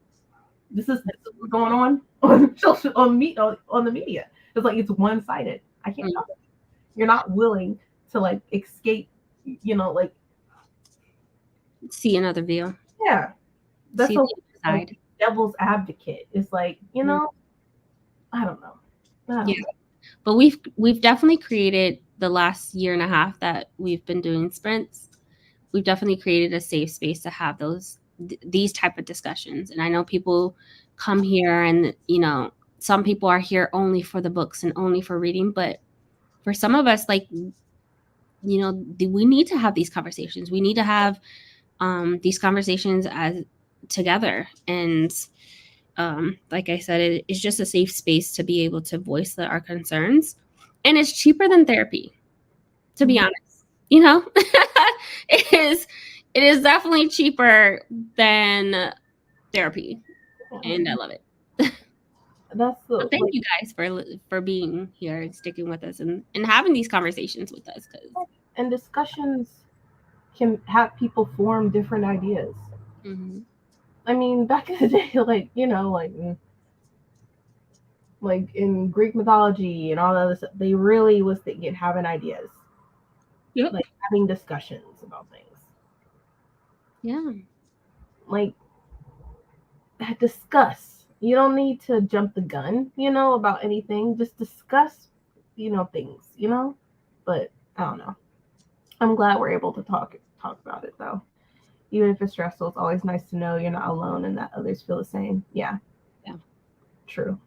This is what's going on social on the media. It's like it's one sided. I can't talk. You're not willing to like escape. Like, see another view. Yeah, that's See a the other side. like, devil's advocate. It's like, I don't know. Yeah. But we've definitely created, the last year and a half that we've been doing sprints, we've definitely created a safe space to have these type of discussions. And I know people come here and, some people are here only for the books and only for reading, but for some of us, like, we need to have these conversations. We need to have these conversations as together. And like I said, it's just a safe space to be able to voice our concerns. And it's cheaper than therapy, to be honest. It is definitely cheaper than therapy, and I love it. That's So thank you guys for being here and sticking with us and having these conversations with us. And discussions can have people form different ideas. Mm-hmm. I mean, back in the day, like in Greek mythology and all that other stuff, they really was thinking having ideas. Yep. Like having discussions about things. Yeah. Like, discuss. You don't need to jump the gun, about anything. Just discuss, things, But I don't know. I'm glad we're able to talk about it though. Even if it's stressful, it's always nice to know you're not alone and that others feel the same. Yeah. Yeah. True.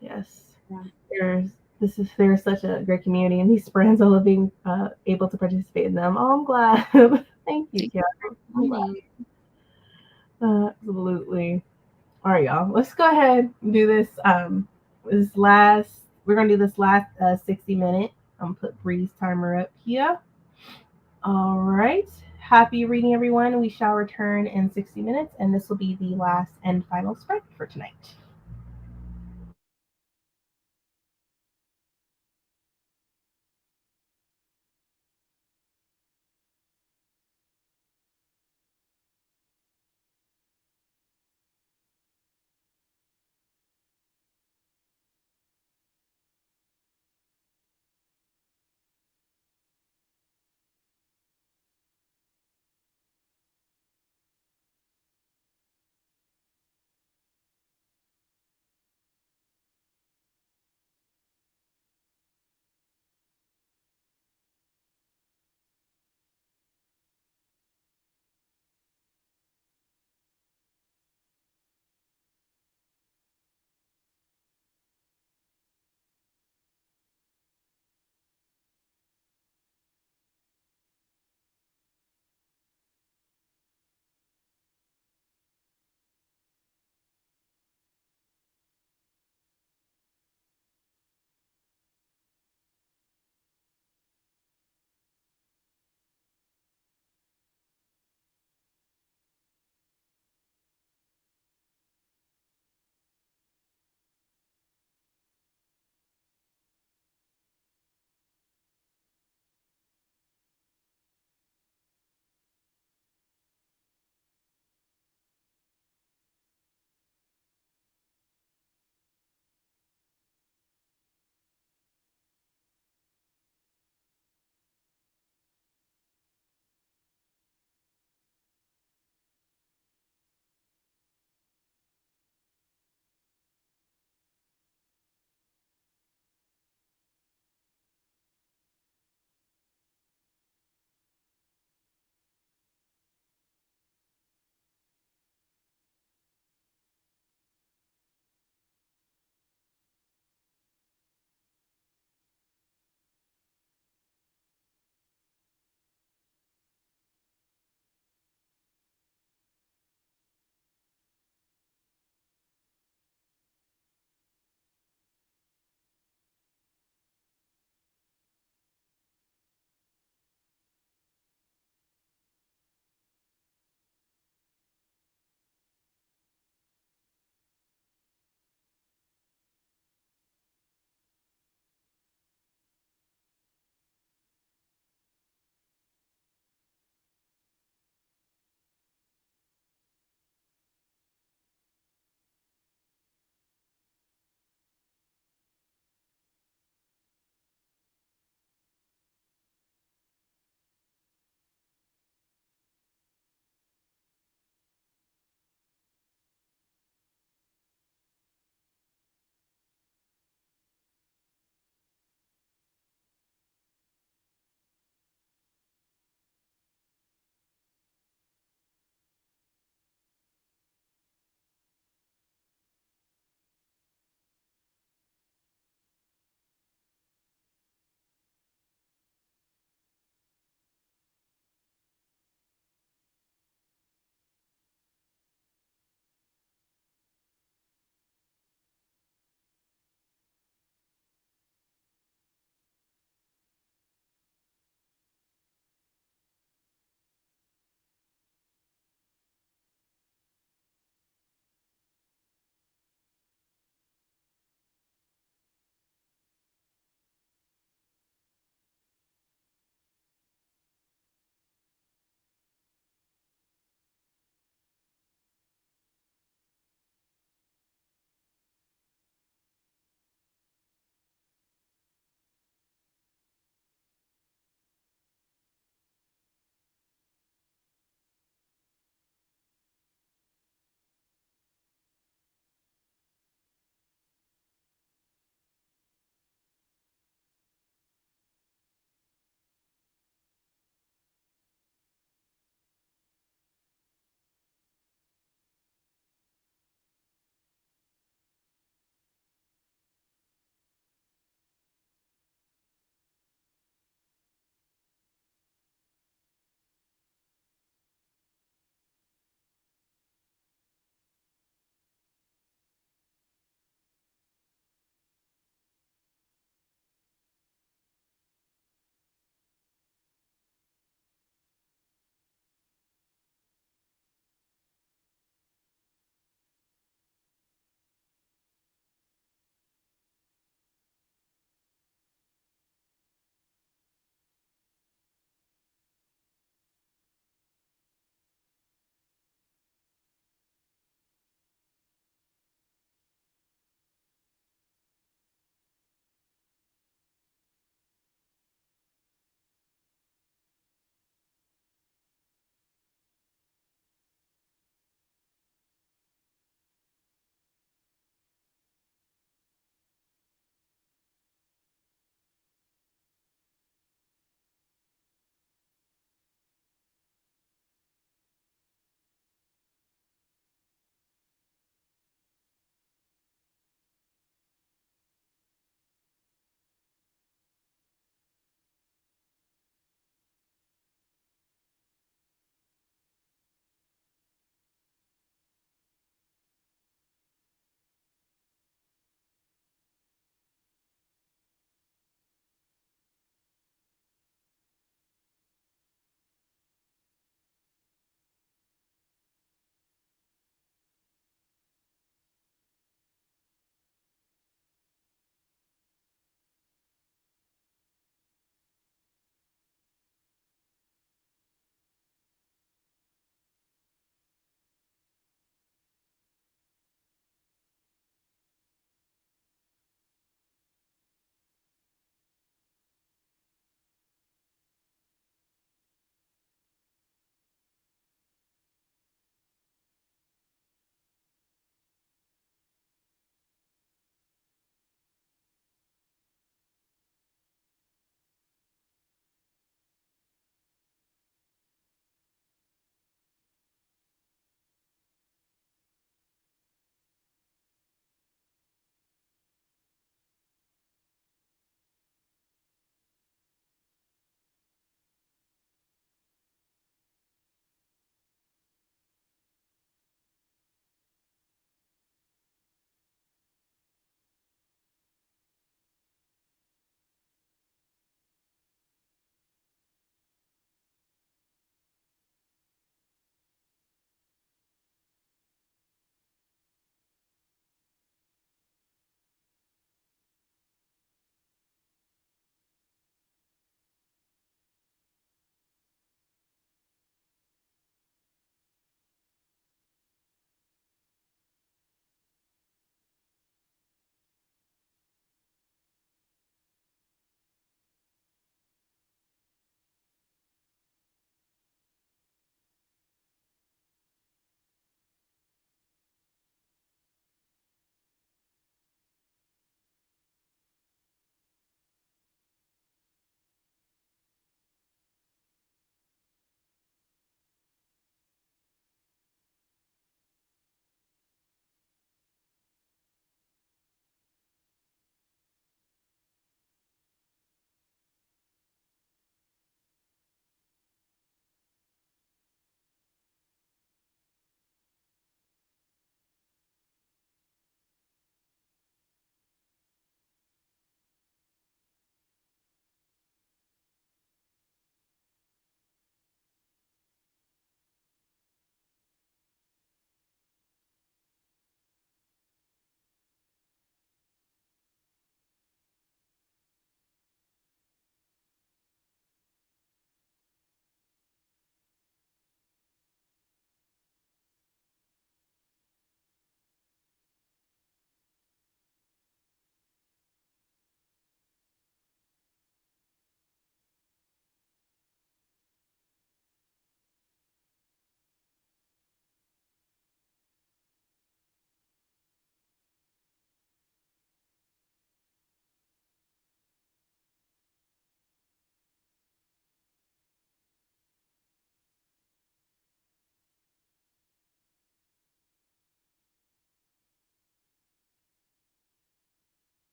Yes. Yeah. There's such a great community, and these friends are being able to participate in them. Oh, I'm glad. Thank you, Karen. Absolutely. All right, y'all. Let's go ahead and do this. We're gonna do this last 60-minute. I'm gonna put Bree's timer up here. All right. Happy reading, everyone. We shall return in 60 minutes, and this will be the last and final spread for tonight.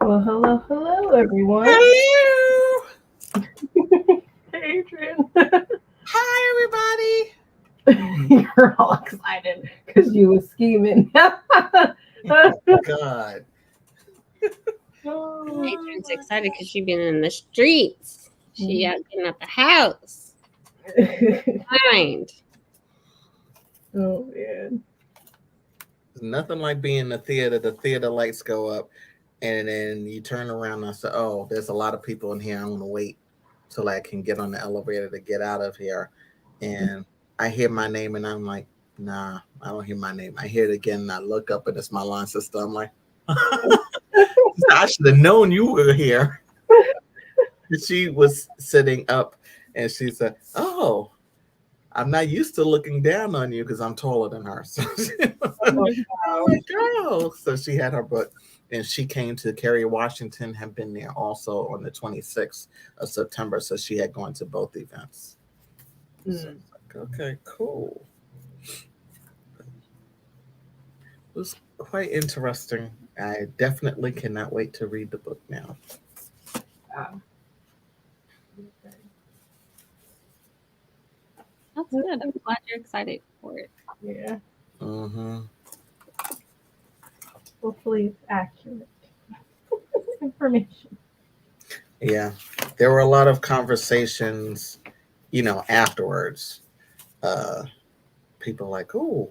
Well, hello, everyone. Hello. Hey, Adrian. Hi, You're all excited because you were scheming. everybody. God. Adrian's excited because she's been in the streets. She out getting out the house. Mind. Oh man. There's nothing like being in the theater lights go up, and then you turn around and say, oh, there's a lot of people in here. I'm going to wait till I can get on the elevator to get out of here. And I hear my name, and I'm like, nah, I don't hear my name. I hear it again, and I look up, and it's my line sister. I'm like, I should have known you were here. She was sitting up, and she said, oh, I'm not used to looking down on you because I'm taller than her. So I'm like, girl. So she had her book, and she came to Kerry Washington, had been there also on the 26th of September. So she had gone to both events. So like, okay, cool. It was quite interesting. I definitely cannot wait to read the book now. Wow. That's good. I'm glad you're excited for it. Yeah. Mm-hmm. Hopefully it's accurate information. Yeah, there were a lot of conversations, afterwards. People like, oh,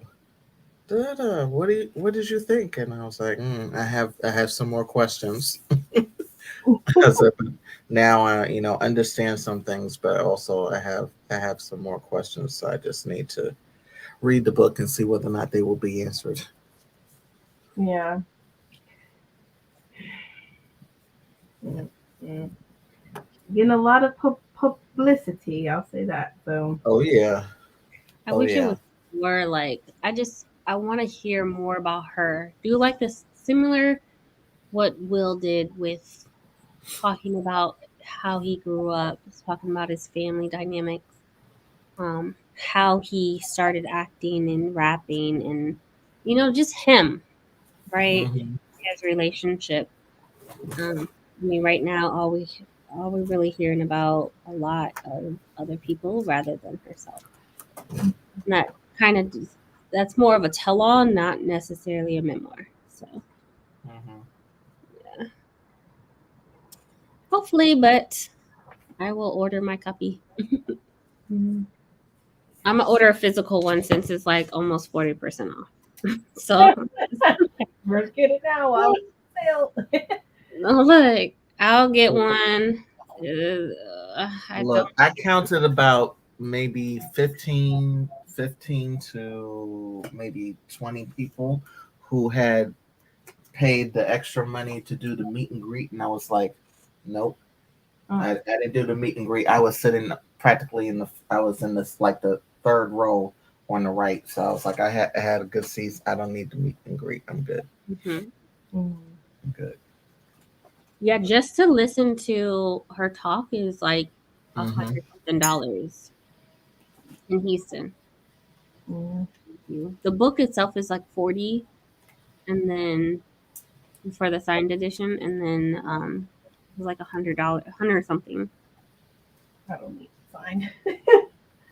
what did you think? And I was like, I have some more questions. I said, but now I understand some things, but also I have some more questions. So I just need to read the book and see whether or not they will be answered. Yeah. Mm-hmm. Getting a lot of publicity, I'll say that. So. Oh yeah. I wish it was more like I want to hear more about her. Do like this similar what Will did with talking about how he grew up, talking about his family dynamics, how he started acting and rapping, and just him, right? Mm-hmm. His relationship. I mean, right now, all we're really hearing about a lot of other people rather than herself. And that kind of that's more of a tell-all, not necessarily a memoir. So Mm-hmm. yeah, hopefully, but I will order my copy. I'm gonna order a physical one since it's like almost 40% off. So Let's get it now while it's sale. look, I'll get one. Look, I counted about maybe 15 to maybe 20 people who had paid the extra money to do the meet and greet, and I was like, nope, I didn't do the meet and greet. I was sitting practically I was in this like the third row on the right, so I was like, I had a good seat. I don't need the meet and greet. I'm good. Mm-hmm. I'm good. Yeah, just to listen to her talk is like $100 in Houston. The book itself is like 40, and then for the signed edition, and then it was like $100, 100 something. I don't need to sign.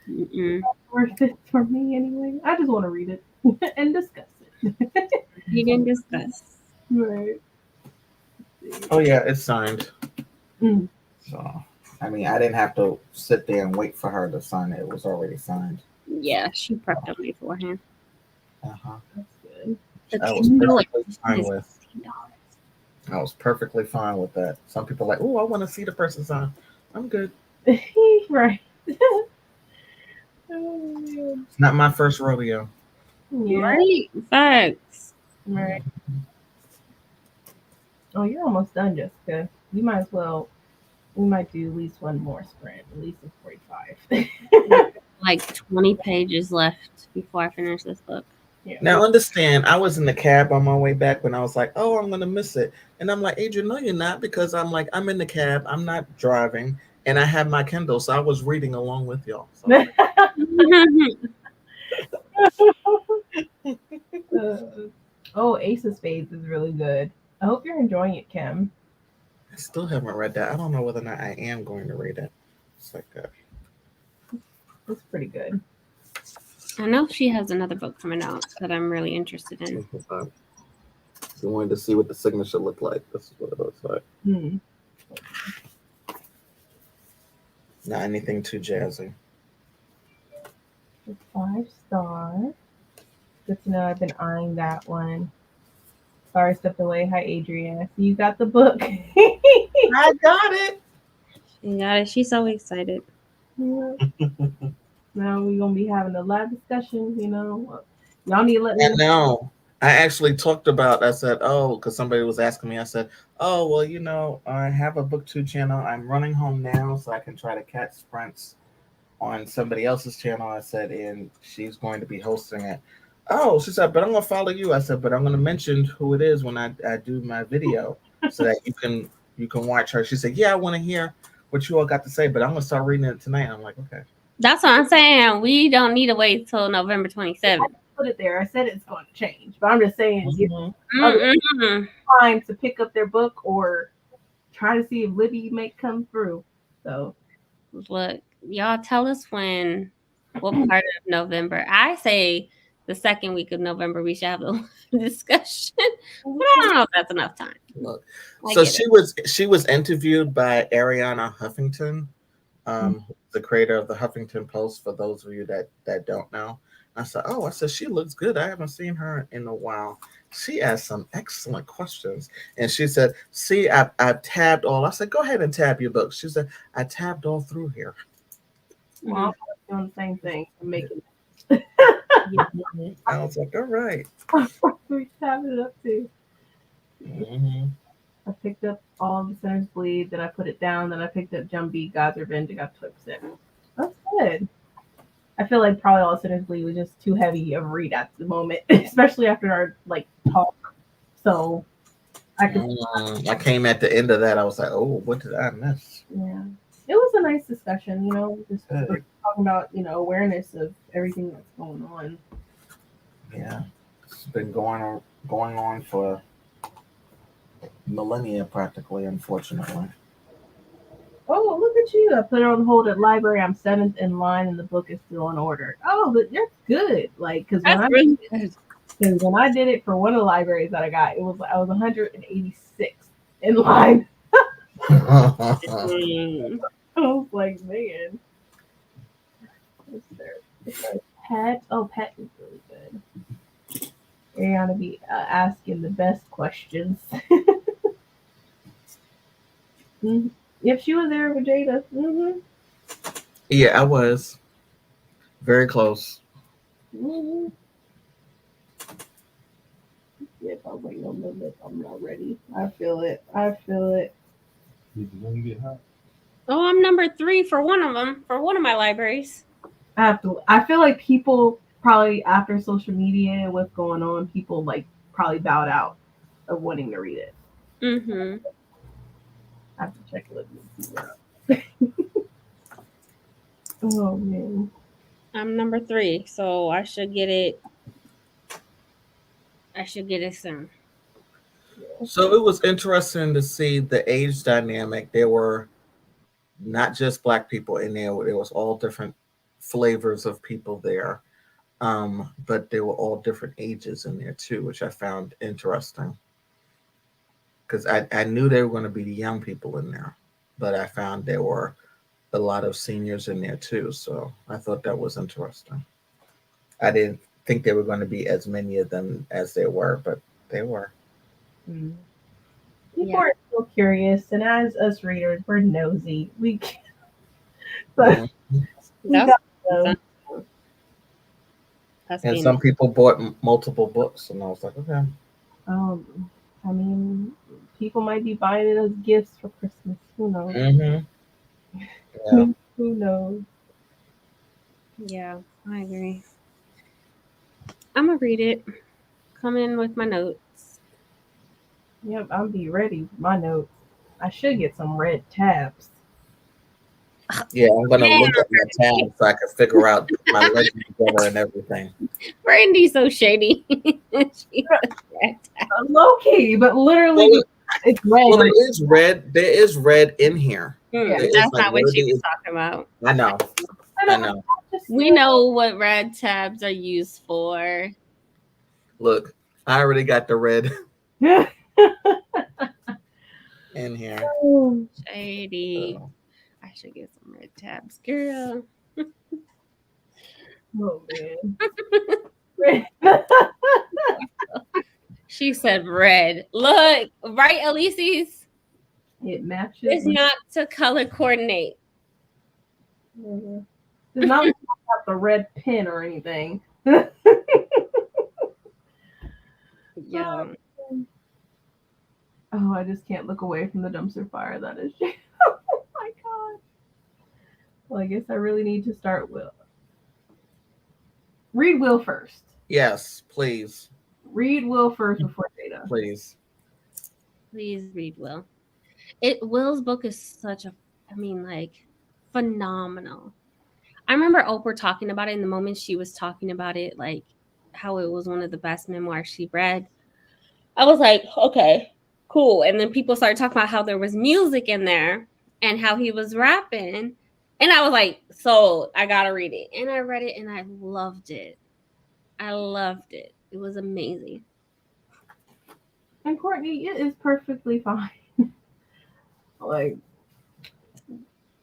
Mm-mm. Worth it for me anyway. I just want to read it and discuss it. You can discuss. Right. Oh yeah, it's signed. Mm. So I mean, I didn't have to sit there and wait for her to sign it. It was already signed. Yeah, she prepped up beforehand. Uh-huh. That's good. I was perfectly fine with. I was perfectly fine with that. Some people are like, oh, I want to see the person sign. I'm good. Right. It's not my first rodeo. Yeah. Right. Facts. Right. Oh, you're almost done, Jessica. You might as well. We might do at least one more sprint, at least a 45. Like 20 pages left before I finish this book. Yeah. Now, understand, I was in the cab on my way back when I was like, oh, I'm going to miss it. And I'm like, Adrian, no, you're not, because I'm like, I'm in the cab. I'm not driving. And I have my Kindle, so I was reading along with y'all. So. Oh, Ace of Spades is really good. I hope you're enjoying it, Kim. I still haven't read that. I don't know whether or not I am going to read it. It's like It's pretty good. I know she has another book coming out that I'm really interested in. if you wanted to see what the signature looked like, this is what it looks like. Not anything too jazzy. It's 5 stars. Good to know. I've been eyeing that one. Sorry, stepped away. Hi, Adrian. I see you got the book. I got it. She got it. She's so excited. Now we're gonna be having a live discussion. Y'all need to let me And now I actually talked about. I said, "Oh," because somebody was asking me. I said, "Oh, well, I have a BookTube channel. I'm running home now, so I can try to catch sprints on somebody else's channel." I said, and she's going to be hosting it. Oh, she said, but I'm gonna follow you. I said, but I'm gonna mention who it is when I do my video, so that you can watch her. She said, yeah, I want to hear what you all got to say, but I'm gonna start reading it tonight. I'm like, okay. That's what I'm saying. We don't need to wait till November 27th. Put it there. I said it's going to change, but I'm just saying, time to pick up their book or try to see if Libby may come through. So, look, y'all tell us what part of November. I say the second week of November we should have a discussion, but I don't know if that's enough time. Look, so she was interviewed by Ariana Huffington, the creator of the Huffington Post. For those of you that don't know, I said she looks good. I haven't seen her in a while. She asked some excellent questions, and she said, "See, I've tabbed all." I said, "Go ahead and tab your books." She said, "I tabbed all through here." Well, I'm doing the same thing. I'm making it. I was like, "All right." We tabbed it up too. I picked up all the Sinner's Bleed, then I put it down, then I picked up Jumbie, God's Revenge, and got 20%. That's good. I feel like probably all Sinner's Bleed was just too heavy of read at the moment, especially after our talk. So I came at the end of that. I was like, "Oh, what did I miss?" Yeah, it was a nice discussion. Just talking about awareness of everything that's going on. Yeah, it's been going on for millennia, practically. Unfortunately. Oh, look at you! I put it on hold at library. I'm 7th in line, and the book is still in order. Oh, but that's good. Because when I did it for one of the libraries that I got, I was 186 in line. I was like, man, what's there? Pet. Oh, Pet is really good. You're gonna be asking the best questions. Yep, she was there with Jada. Yeah, I was very close. Yep, I'm waiting on the lip. I'm not ready. I feel it. Did the room get hot? Oh, I'm number 3 for one of them, for one of my libraries. I feel like people probably after social media and what's going on, people probably bowed out of wanting to read it. I have to check it out. Oh man. I'm number 3, so I should get it. Soon. So it was interesting to see the age dynamic. There were not just Black people in there. There was all different flavors of people there. But they were all different ages in there too, which I found interesting. Because I knew there were going to be the young people in there, but I found there were a lot of seniors in there too. So I thought that was interesting. I didn't think there were going to be as many of them as there were, but they were. People are so curious, and as us readers, we're nosy. We got That's and some people bought multiple books, and I was like, okay. I mean, people might be buying it as gifts for Christmas. Who knows? Yeah. Who knows? Yeah, I agree. I'm gonna read it. Come in with my notes. Yep, I'll be ready with my notes. I should get some red tabs. Yeah, I'm gonna look at my tabs so I can figure out my legend together and everything. Brandy's so shady. Low key, but literally It's red. Well, there is red. There is red in here. Yeah. There is, That's like, not what she really was talking about. I know. I know. We know what red tabs are used for. Look, I already got the red in here. Shady. So, I should get some red tabs, girl. Oh man. She said red. Look, right, Elise's? It matches. It's not to color coordinate. It's not like I got the red pin or anything. Yeah. Oh, I just can't look away from the dumpster fire. That is just, oh my god. Well, I guess I really need to start Will. Read Will first. yes, please. Read Will first before Data. Please. Please read Will. Will's book is such a, phenomenal. I remember Oprah talking about it in the moment she was talking about it, like how it was one of the best memoirs she read. I was like, okay, cool. And then people started talking about how there was music in there and how he was rapping. And I was like, so I got to read it. And I read it and I loved it. It was amazing. And Courtney, it is perfectly fine. Like,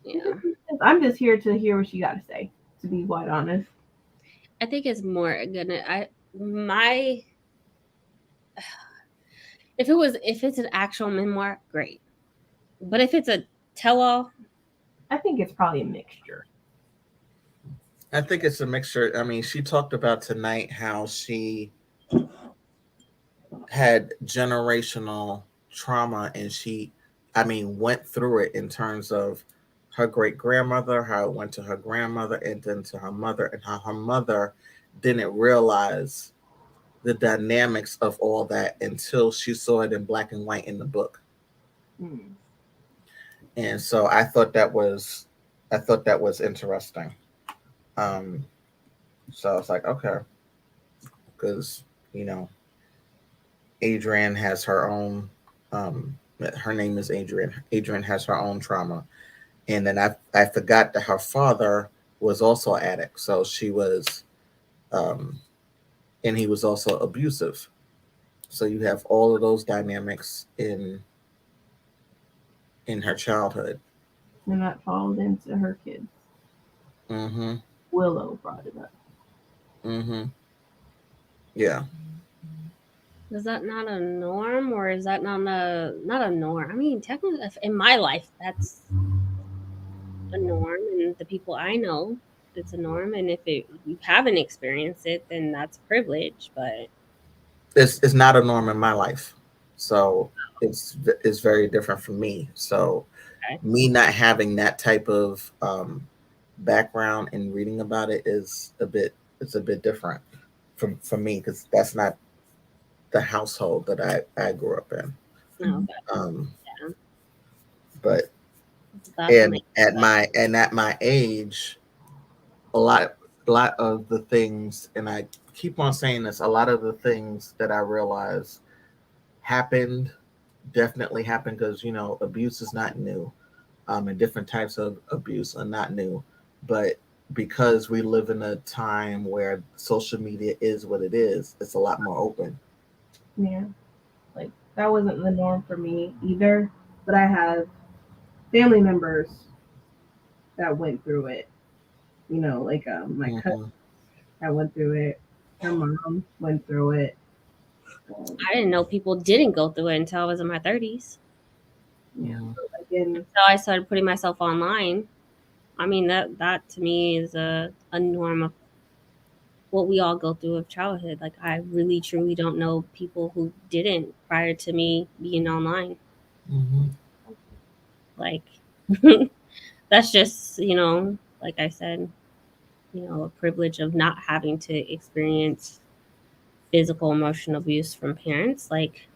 Yeah. I'm just here to hear what you got to say, to be quite honest. I think it's more if it's an actual memoir, great. But if it's a tell-all, I think it's probably a mixture. I think it's a mixture. I mean, she talked about tonight how she had generational trauma and went through it in terms of her great grandmother, how it went to her grandmother and then to her mother, and how her mother didn't realize the dynamics of all that until she saw it in black and white in the book. And so I thought that was interesting. So I was like, okay, because Adrienne has her own. Her name is Adrienne. Adrienne has her own trauma, and then I forgot that her father was also an addict. So she was, and he was also abusive. So you have all of those dynamics in her childhood. And that falls into her kids. Mm-hmm. Willow brought it up. Mm-hmm. Yeah. Is that not a norm, or is that not a norm? I mean, technically, in my life, that's a norm, and the people I know, it's a norm. And if you haven't experienced it, then that's privilege. But it's not a norm in my life, so it's very different from me. So me not having that type of background and reading about it is a bit different for me, because that's not the household that I grew up in. But and at my age, a lot of the things, and I keep on saying this, a lot of the things that I realized definitely happened because abuse is not new, and different types of abuse are not new, but because we live in a time where social media is what it is, it's a lot more open. Yeah, like that wasn't the norm for me either, but I have family members that went through it. Like my cousin that went through it. Her mom went through it. I didn't know people didn't go through it until I was in my 30s. Yeah. Again, so I started putting myself online. I mean, that to me is a norm of what we all go through of childhood. Like, I really truly don't know people who didn't prior to me being online. Like, that's just, like I said, a privilege of not having to experience physical, emotional abuse from parents. Like,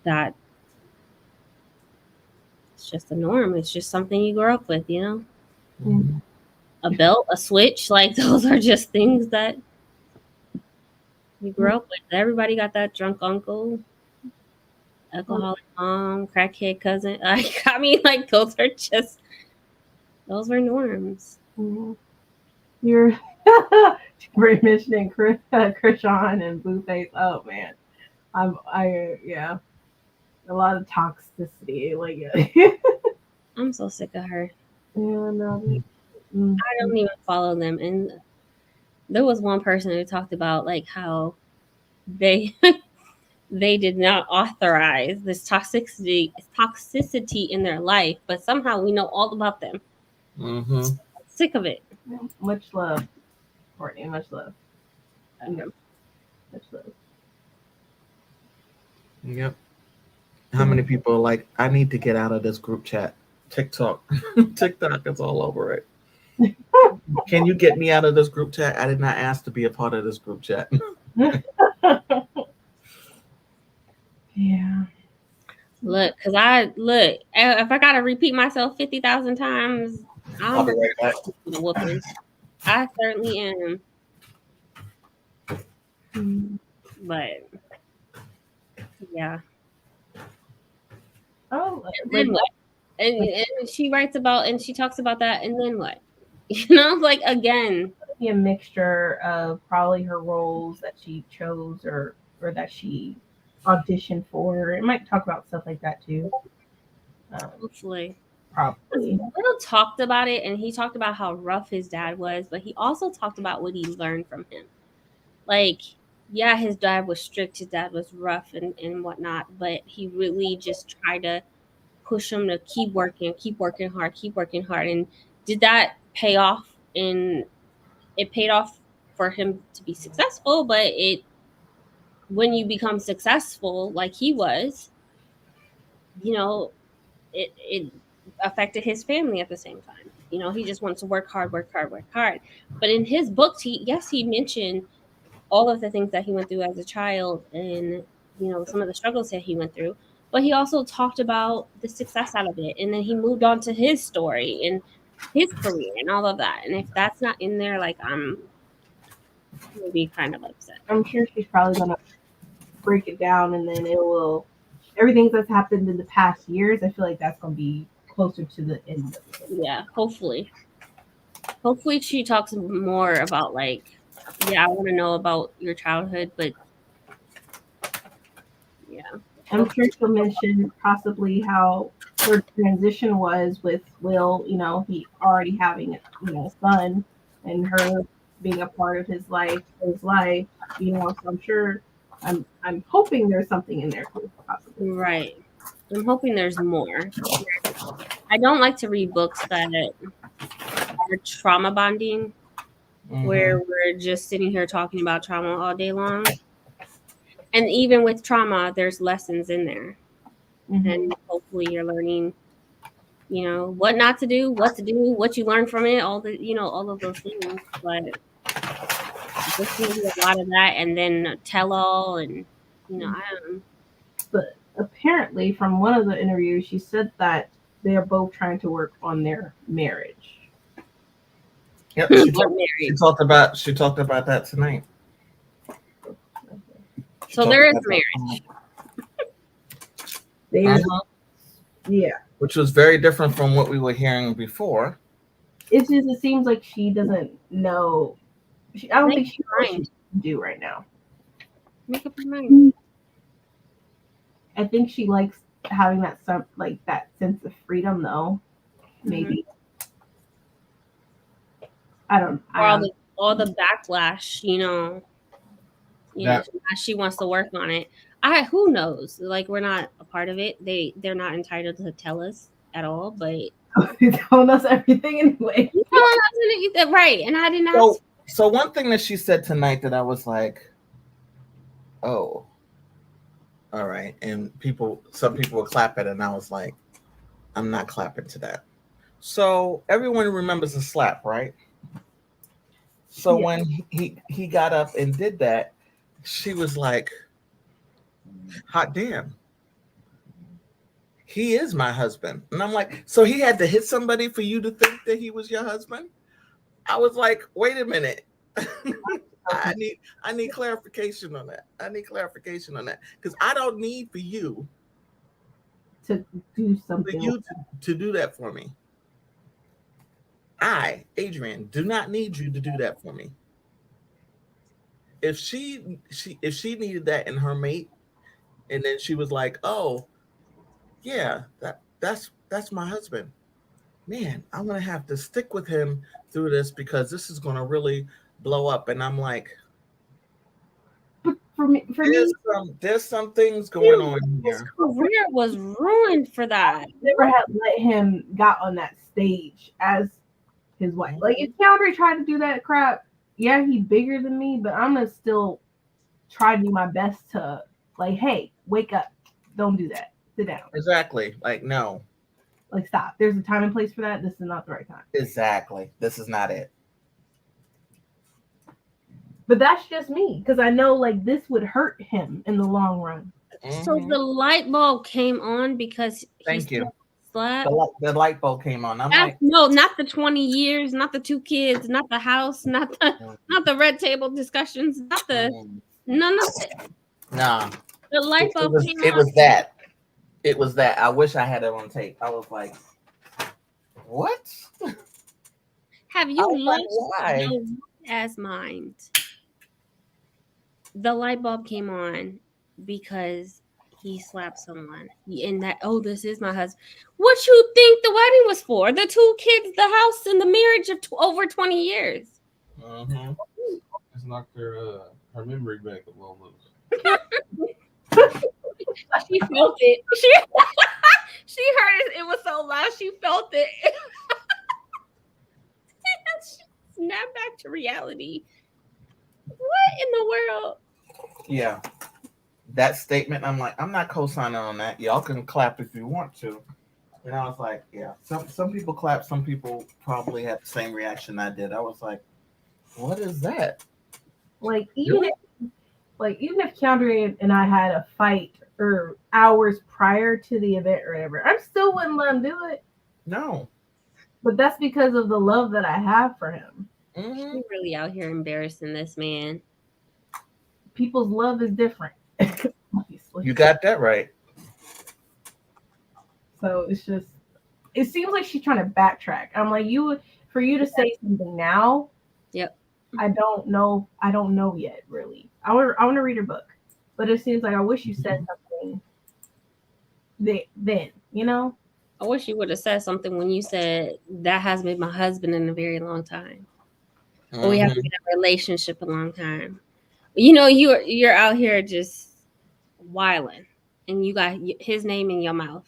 that, it's just the norm. It's just something you grow up with, A belt, a switch, like those are just things that you grew up with. Everybody got that drunk uncle. alcoholic mom, crackhead cousin. I mean, like those were norms. Mm-hmm. You're mentioning Krishan and Blueface. Oh man, yeah, a lot of toxicity. Like, yeah, I'm so sick of her. no, I don't even follow them. And there was one person who talked about like how they they did not authorize this toxicity in their life, but somehow we know all about them. Mm-hmm. Sick of it. much love, Courtney. Much love. Much love. Yep. How many people are like, I need to get out of this group chat? TikTok. TikTok is all over it. Can you get me out of this group chat? I did not ask to be a part of this group chat. Yeah. Look, if I gotta repeat myself 50,000 times, I'll be right back. The whooping. I certainly am. But yeah. Oh, and then what? And she writes about and she talks about that, and then what? You know, like again. Be a mixture of probably her roles that she chose or that she auditioned for. It might talk about stuff like that too. Hopefully. Probably. Will talked about it, and he talked about how rough his dad was, but he also talked about what he learned from him. Like, yeah, his dad was strict, his dad was rough and whatnot, but he really just tried to push him to keep working hard. And did that pay off? And it paid off for him to be successful, but when you become successful like he was, you know, it affected his family at the same time. You know, he just wants to work hard. But in his books, he mentioned all of the things that he went through as a child and, you know, some of the struggles that he went through. But he also talked about the success out of it. And then he moved on to his story and his career and all of that. And if that's not in there, like, I'm going to be kind of upset. I'm sure she's probably going to break it down, and then it will, everything that's happened in the past years, I feel like that's going to be closer to the end of it. Yeah, hopefully she talks more about like, yeah, I want to know about your childhood, but yeah, I'm sure she'll mention possibly how her transition was with Will, you know, he already having, you know, a son, and her being a part of his life, you know, so I'm sure, I'm hoping there's something in there too, possibly. Right. I'm hoping there's more. I don't like to read books that are trauma bonding, where we're just sitting here talking about trauma all day long. And even with trauma, there's lessons in there. And hopefully you're learning, you know, what not to do, what to do, what you learn from it, all of those things. But just a lot of that, and then tell all, and you know, I don't know. But apparently, from one of the interviews, she said that they are both trying to work on their marriage. Yep, she talked about that tonight. So there is marriage. Yeah. Which was very different from what we were hearing before. It seems like she doesn't know. I don't think she knows what she can do right now. Make up your mind. I think she likes having that sense of freedom, though. Maybe. I don't. All the backlash, you know, she wants to work on it. Who knows? Like, we're not a part of it. They're not entitled to tell us at all, but they're telling us everything anyway. Right, and I didn't ask. So one thing that she said tonight that I was like, oh, all right. And some people were clapping, and I was like, I'm not clapping to that. So everyone remembers the slap, right? So when he got up and did that, she was like, hot damn. He is my husband. And I'm like, so he had to hit somebody for you to think that he was your husband? I was like, wait a minute. I need clarification on that. Because I don't need for you to do For something. you to do that for me. I, Adrian, do not need you to do that for me. If she needed that in her mate, and then she was like, "Oh, yeah, that's my husband." Man, I'm gonna have to stick with him through this because this is gonna really blow up. And I'm like, But for me, there's some things going on His here. career was ruined for that. never had let him got on that stage as his wife. Like if Keandre tried to do that crap, yeah, he's bigger than me, but I'm gonna still try to do my best to like, hey, wake up, don't do that, sit down, Exactly. Like, no. like stop. There's a time and place for that. This is not the right time. Exactly. This is not it. But that's just me because I know like this would hurt him in the long run. So the light bulb came on because Thank you. slept. The light bulb came on. I'm like, no, not the 20 years, not the 2 kids, not the house, not the red table discussions, not the none of it. Nah. The light bulb came on. It was that. It was that. I wish I had it on tape. I was like, what? Have you lost why? your as mind? The light bulb came on because he slapped someone. And that, oh, this is my husband. What you think the wedding was for? The 2 kids, the house, and the marriage of over 20 years. Mm-hmm. It's knocked her memory back a little. She felt it. She heard it. It was so loud. She felt it. She snapped back to reality. What in the world? Yeah. That statement, I'm like, I'm not co-signing on that. Y'all can clap if you want to. And I was like, yeah. Some people clap. Some people probably had the same reaction I did. I was like, what is that? Like even if Keandre and I had a fight or hours prior to the event or whatever, I still wouldn't let him do it. No. But that's because of the love that I have for him. Mm-hmm. You're really out here embarrassing this man. People's love is different. Obviously. You got that right. So it's just, it seems like she's trying to backtrack. I'm like, for you to say something now. Yep. I don't know yet, really. I want to read her book, but it seems like I wish you said something. Then, you know. I wish you would have said something when you said that has been my husband in a very long time. Or we have been in a relationship a long time. You know, you're out here just wilding, and you got his name in your mouth.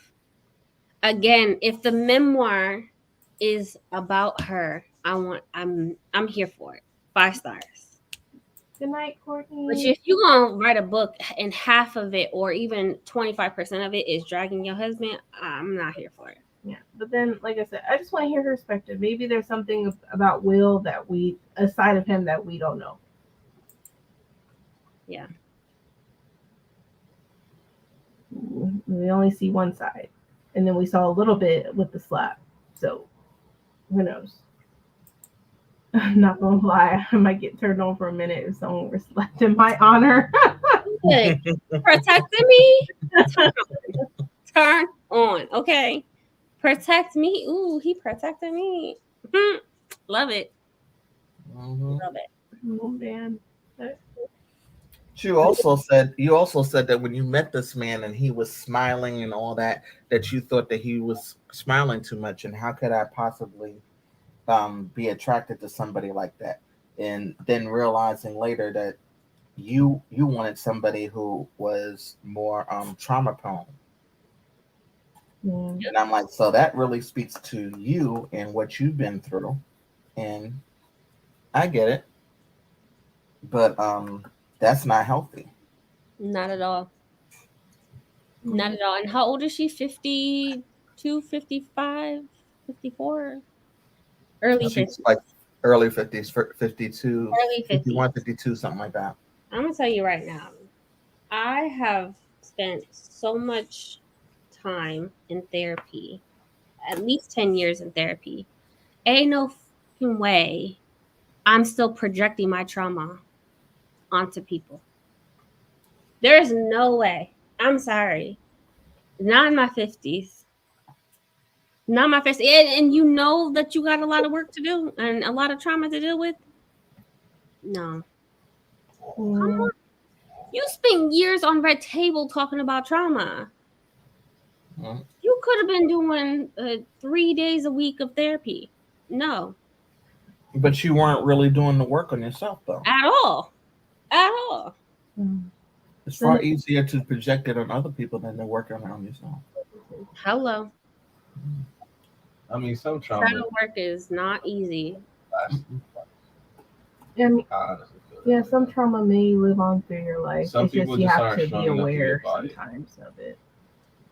Again, if the memoir is about her, I'm here for it. 5 stars. Good night, Courtney. But if you're gonna write a book and half of it, or even 25% of it, is dragging your husband, I'm not here for it. Yeah, but then, like I said, I just want to hear her perspective. Maybe there's something about Will that a side of him that we don't know. Yeah. We only see one side, and then we saw a little bit with the slap. So, who knows? I'm not gonna lie, I might get turned on for a minute if someone were slapped in my honor. Protecting me? Turn on, okay? Protect me. Ooh, he protected me. Love it. Mm-hmm. Love it. Oh man. You also said that when you met this man and he was smiling and all that you thought that he was smiling too much, and how could I possibly be attracted to somebody like that? And then realizing later that you wanted somebody who was more trauma prone. Yeah. And I'm like, so that really speaks to you and what you've been through, and I get it, but that's not healthy. Not at all. Not at all. And how old is she? 52, 55, 54? Early 50s. Like early 50s, 52, Early 50s. 51, 52, something like that. I'm going to tell you right now, I have spent so much time in therapy, at least 10 years in therapy. Ain't no fucking way I'm still projecting my trauma onto people. There's no way. I'm sorry. Not in my 50s. Not my 50s. And you know that you got a lot of work to do and a lot of trauma to deal with. No. Come on. You spent years on Red Table talking about trauma. You could have been doing 3 days a week of therapy. No. But you weren't really doing the work on yourself, though. At all. At all. It's far easier to project it on other people than to work around yourself. Hello. I mean, some trauma. Shadow work is not easy. Yeah, some trauma may live on through your life. Some it's just people you just have aren't to strong be enough to get aware by it. sometimes of it.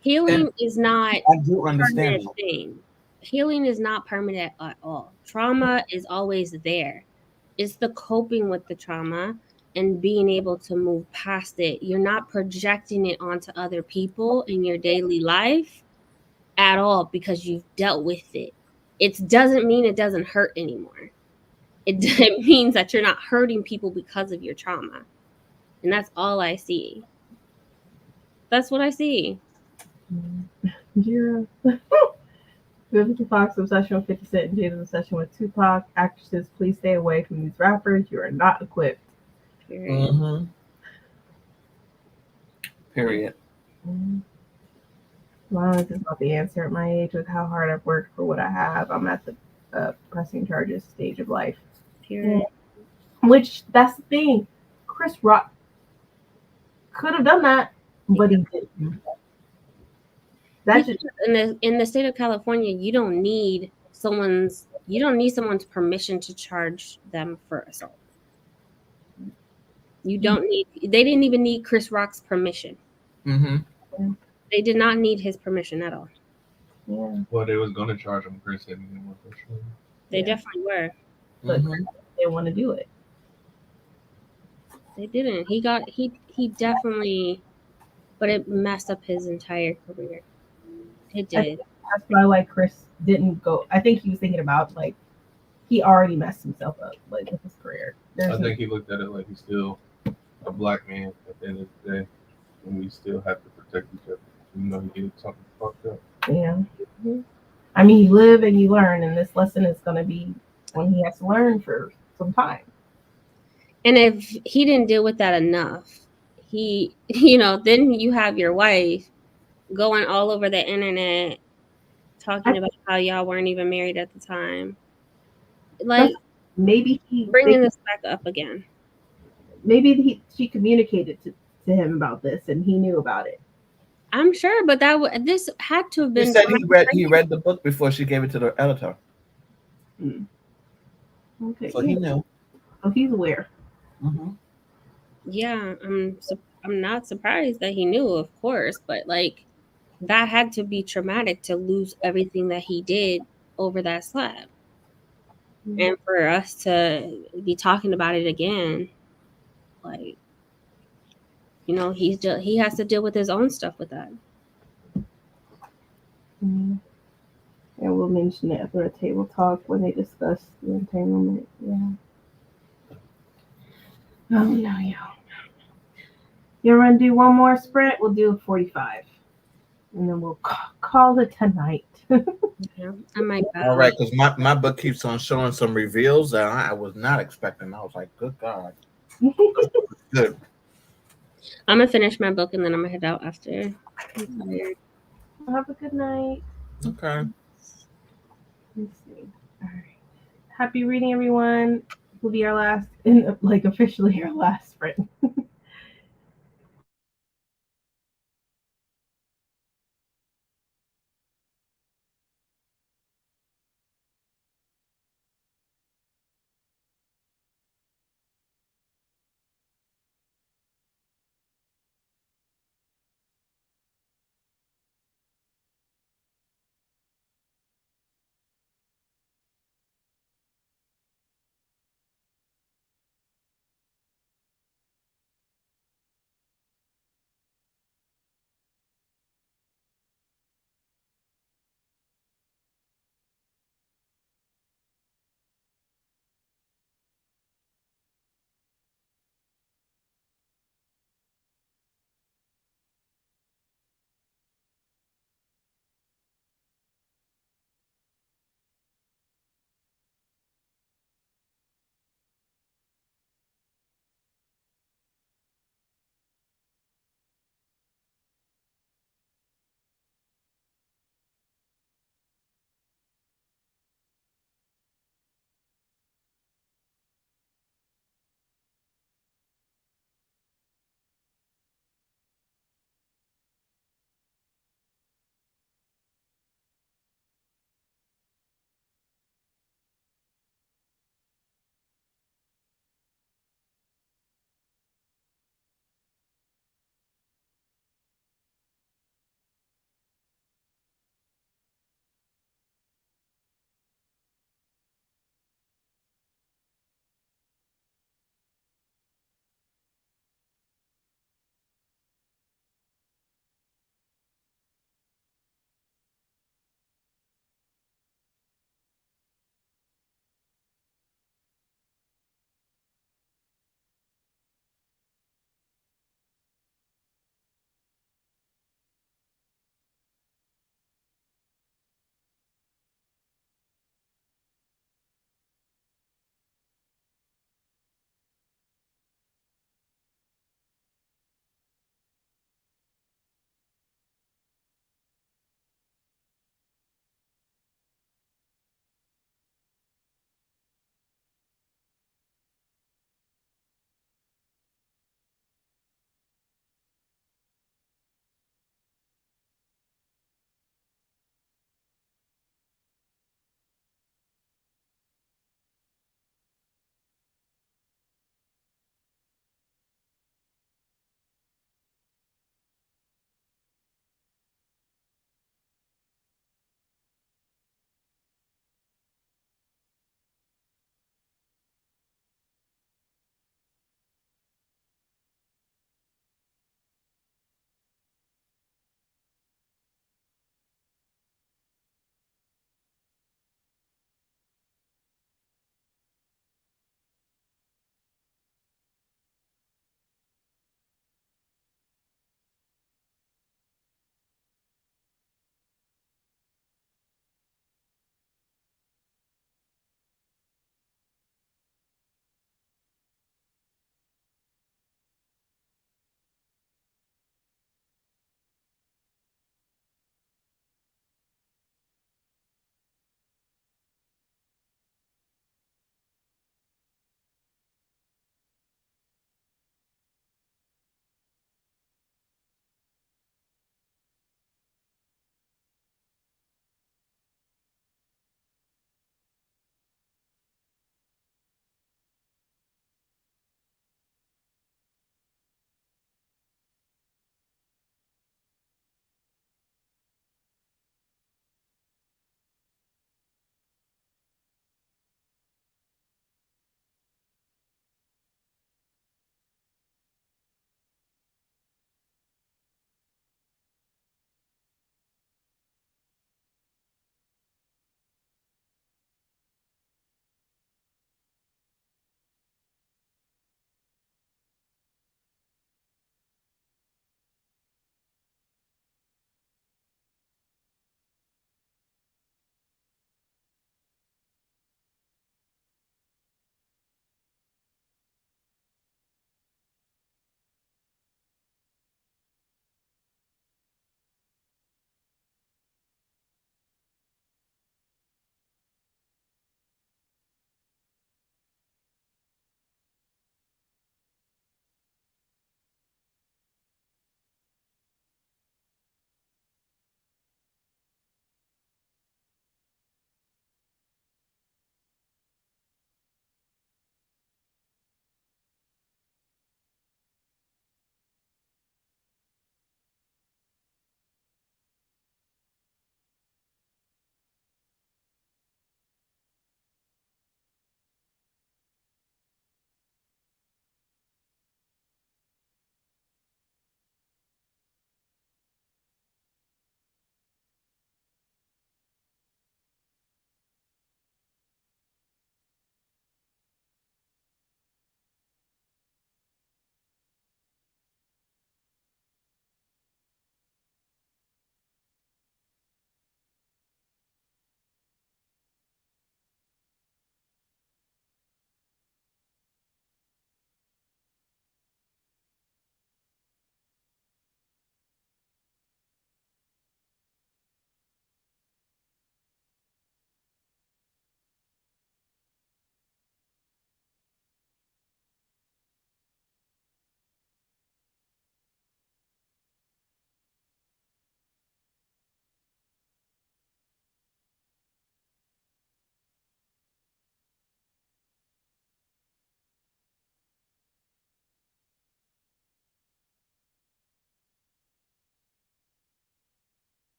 Healing is not I do understand permanent thing. Healing is not permanent at all. Trauma is always there. It's the coping with the trauma and being able to move past it. You're not projecting it onto other people in your daily life at all because you've dealt with it. It doesn't mean it doesn't hurt anymore. It means that you're not hurting people because of your trauma. And that's all I see. That's what I see. Jira. Vivica Fox obsession with 50 Cent and Jada's obsession with Tupac. Actresses, please stay away from these rappers. You are not equipped. Period. Period. Violence is not the answer at my age. With how hard I've worked for what I have, I'm at the pressing charges stage of life. Period. Which, that's the thing. Chris Rock could have done that, but he didn't. That's just, in the state of California, you don't need someone's permission to charge them for assault. You don't need. They didn't even need Chris Rock's permission. They did not need his permission at all. Yeah. Well, they was gonna charge him. Chris said they definitely were, but they want to do it. They didn't. He definitely, but it messed up his entire career. It did. That's why like Chris didn't go. I think he was thinking about like he already messed himself up like with his career. I think he looked at it like he's still a black man at the end of the day, and we still have to protect each other. Even though he did something fucked up. Yeah. I mean, you live and you learn, and this lesson is going to be when he has to learn for some time. And if he didn't deal with that enough, then you have your wife going all over the internet talking about how y'all weren't even married at the time. Like, maybe he bringing this back up again. Maybe she communicated to him about this, and he knew about it. I'm sure, but this had to have been. He said he read the book before she gave it to the editor. Okay, so he knew. So he's aware. Yeah, I'm not surprised that he knew, of course, but like that had to be traumatic to lose everything that he did over that slap. And for us to be talking about it again, like, he has to deal with his own stuff with that. And we'll mention it after a table talk when they discuss the entanglement. Yeah. Oh no, y'all. You want to do one more sprint? We'll do 45. And then we'll call it tonight. Yeah, I might. All right, because my book keeps on showing some reveals that I was not expecting. I was like, good God. Good. I'm going to finish my book and then I'm going to head out after. I'm tired. Have a good night. Okay. Let's see. All right. Happy reading, everyone. Will be our last, officially our last sprint.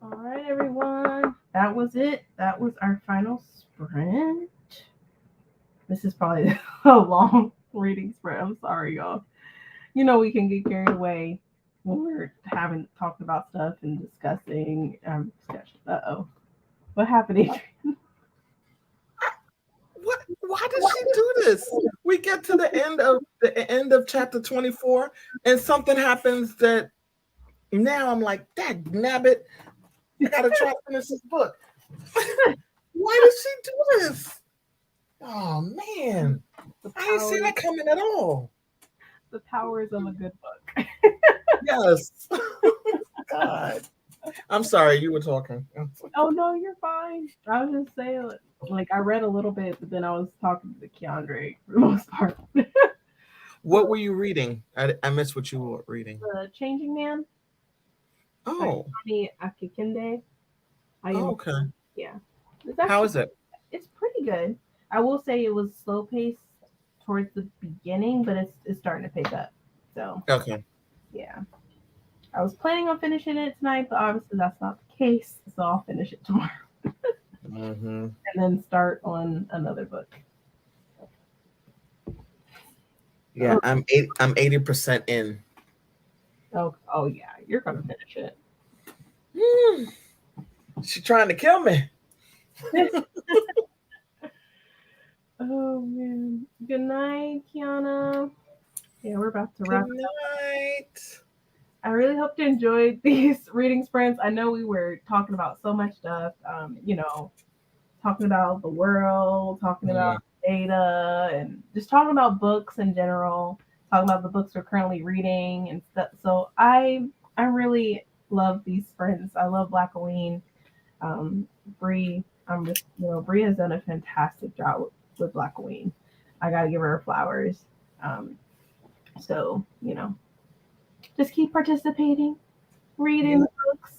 All right, everyone. That was it. That was our final sprint. This is probably a long reading sprint. I'm sorry, y'all. You know we can get carried away when we're having talking about stuff and discussing discussion. What happened, Adrian? What? Why did she do this? We get to the end of chapter 24, and something happens that now I'm like, Dad, nabbit, I gotta try to finish this book. Why did she do this? Oh man, I didn't see that coming at all. The powers of a good book. Yes. God. I'm sorry, you were talking. Oh no, you're fine. I was just saying, like I read a little bit, but then I was talking to Keandre for the most part. What were you reading? I missed what you were reading. The Changing Man. Oh. Akikinde. Okay. Yeah. How is it? It's pretty good. I will say it was slow paced towards the beginning, but it's starting to pick up. So Okay. yeah. I was planning on finishing it tonight, but obviously that's not the case. So I'll finish it tomorrow. And then start on another book. Yeah, I'm 80% in. Oh yeah, you're gonna finish it. She's trying to kill me. Oh man. Good night, Kiana. Yeah, we're about to wrap. Good night. I really hope you enjoyed these reading sprints. I know we were talking about so much stuff. Talking about the world, talking about data, and just talking about books in general. Talking about the books we're currently reading and stuff. So I really love these sprints. I love Blackoween. Bree, Bree has done a fantastic job with Blackoween. I gotta give her flowers. So just keep participating, reading the books.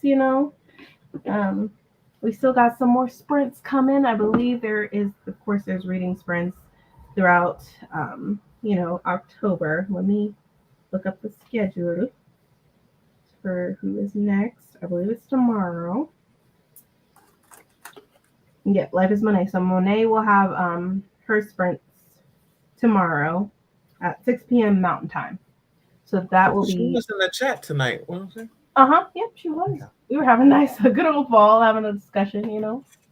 We still got some more sprints coming. I believe there's reading sprints throughout, October. Let me look up the schedule for who is next. I believe it's tomorrow. Yeah, Life is Monet. So Monet will have her sprints tomorrow at 6 p.m. Mountain Time. So that will be. She was in the chat tonight, wasn't she? Yep, she was. Yeah. We were having a good old ball, having a discussion,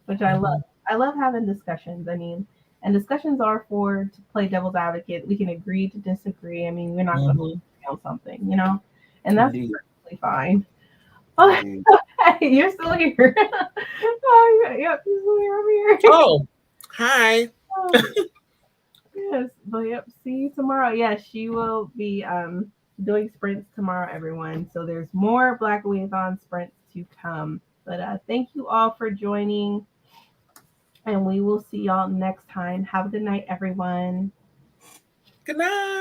which I love. I love having discussions. I mean, and discussions are to play devil's advocate. We can agree to disagree. I mean, we're not going to agree on something, and that's perfectly fine. Oh, hey, you're still here. Oh, yep, you're still here. I'm here. Oh, hi. Yes, but yep. See you tomorrow. Yeah, she will be doing sprints tomorrow, everyone. So there's more Blackoween sprints to come. But thank you all for joining, and we will see y'all next time. Have a good night, everyone. Good night.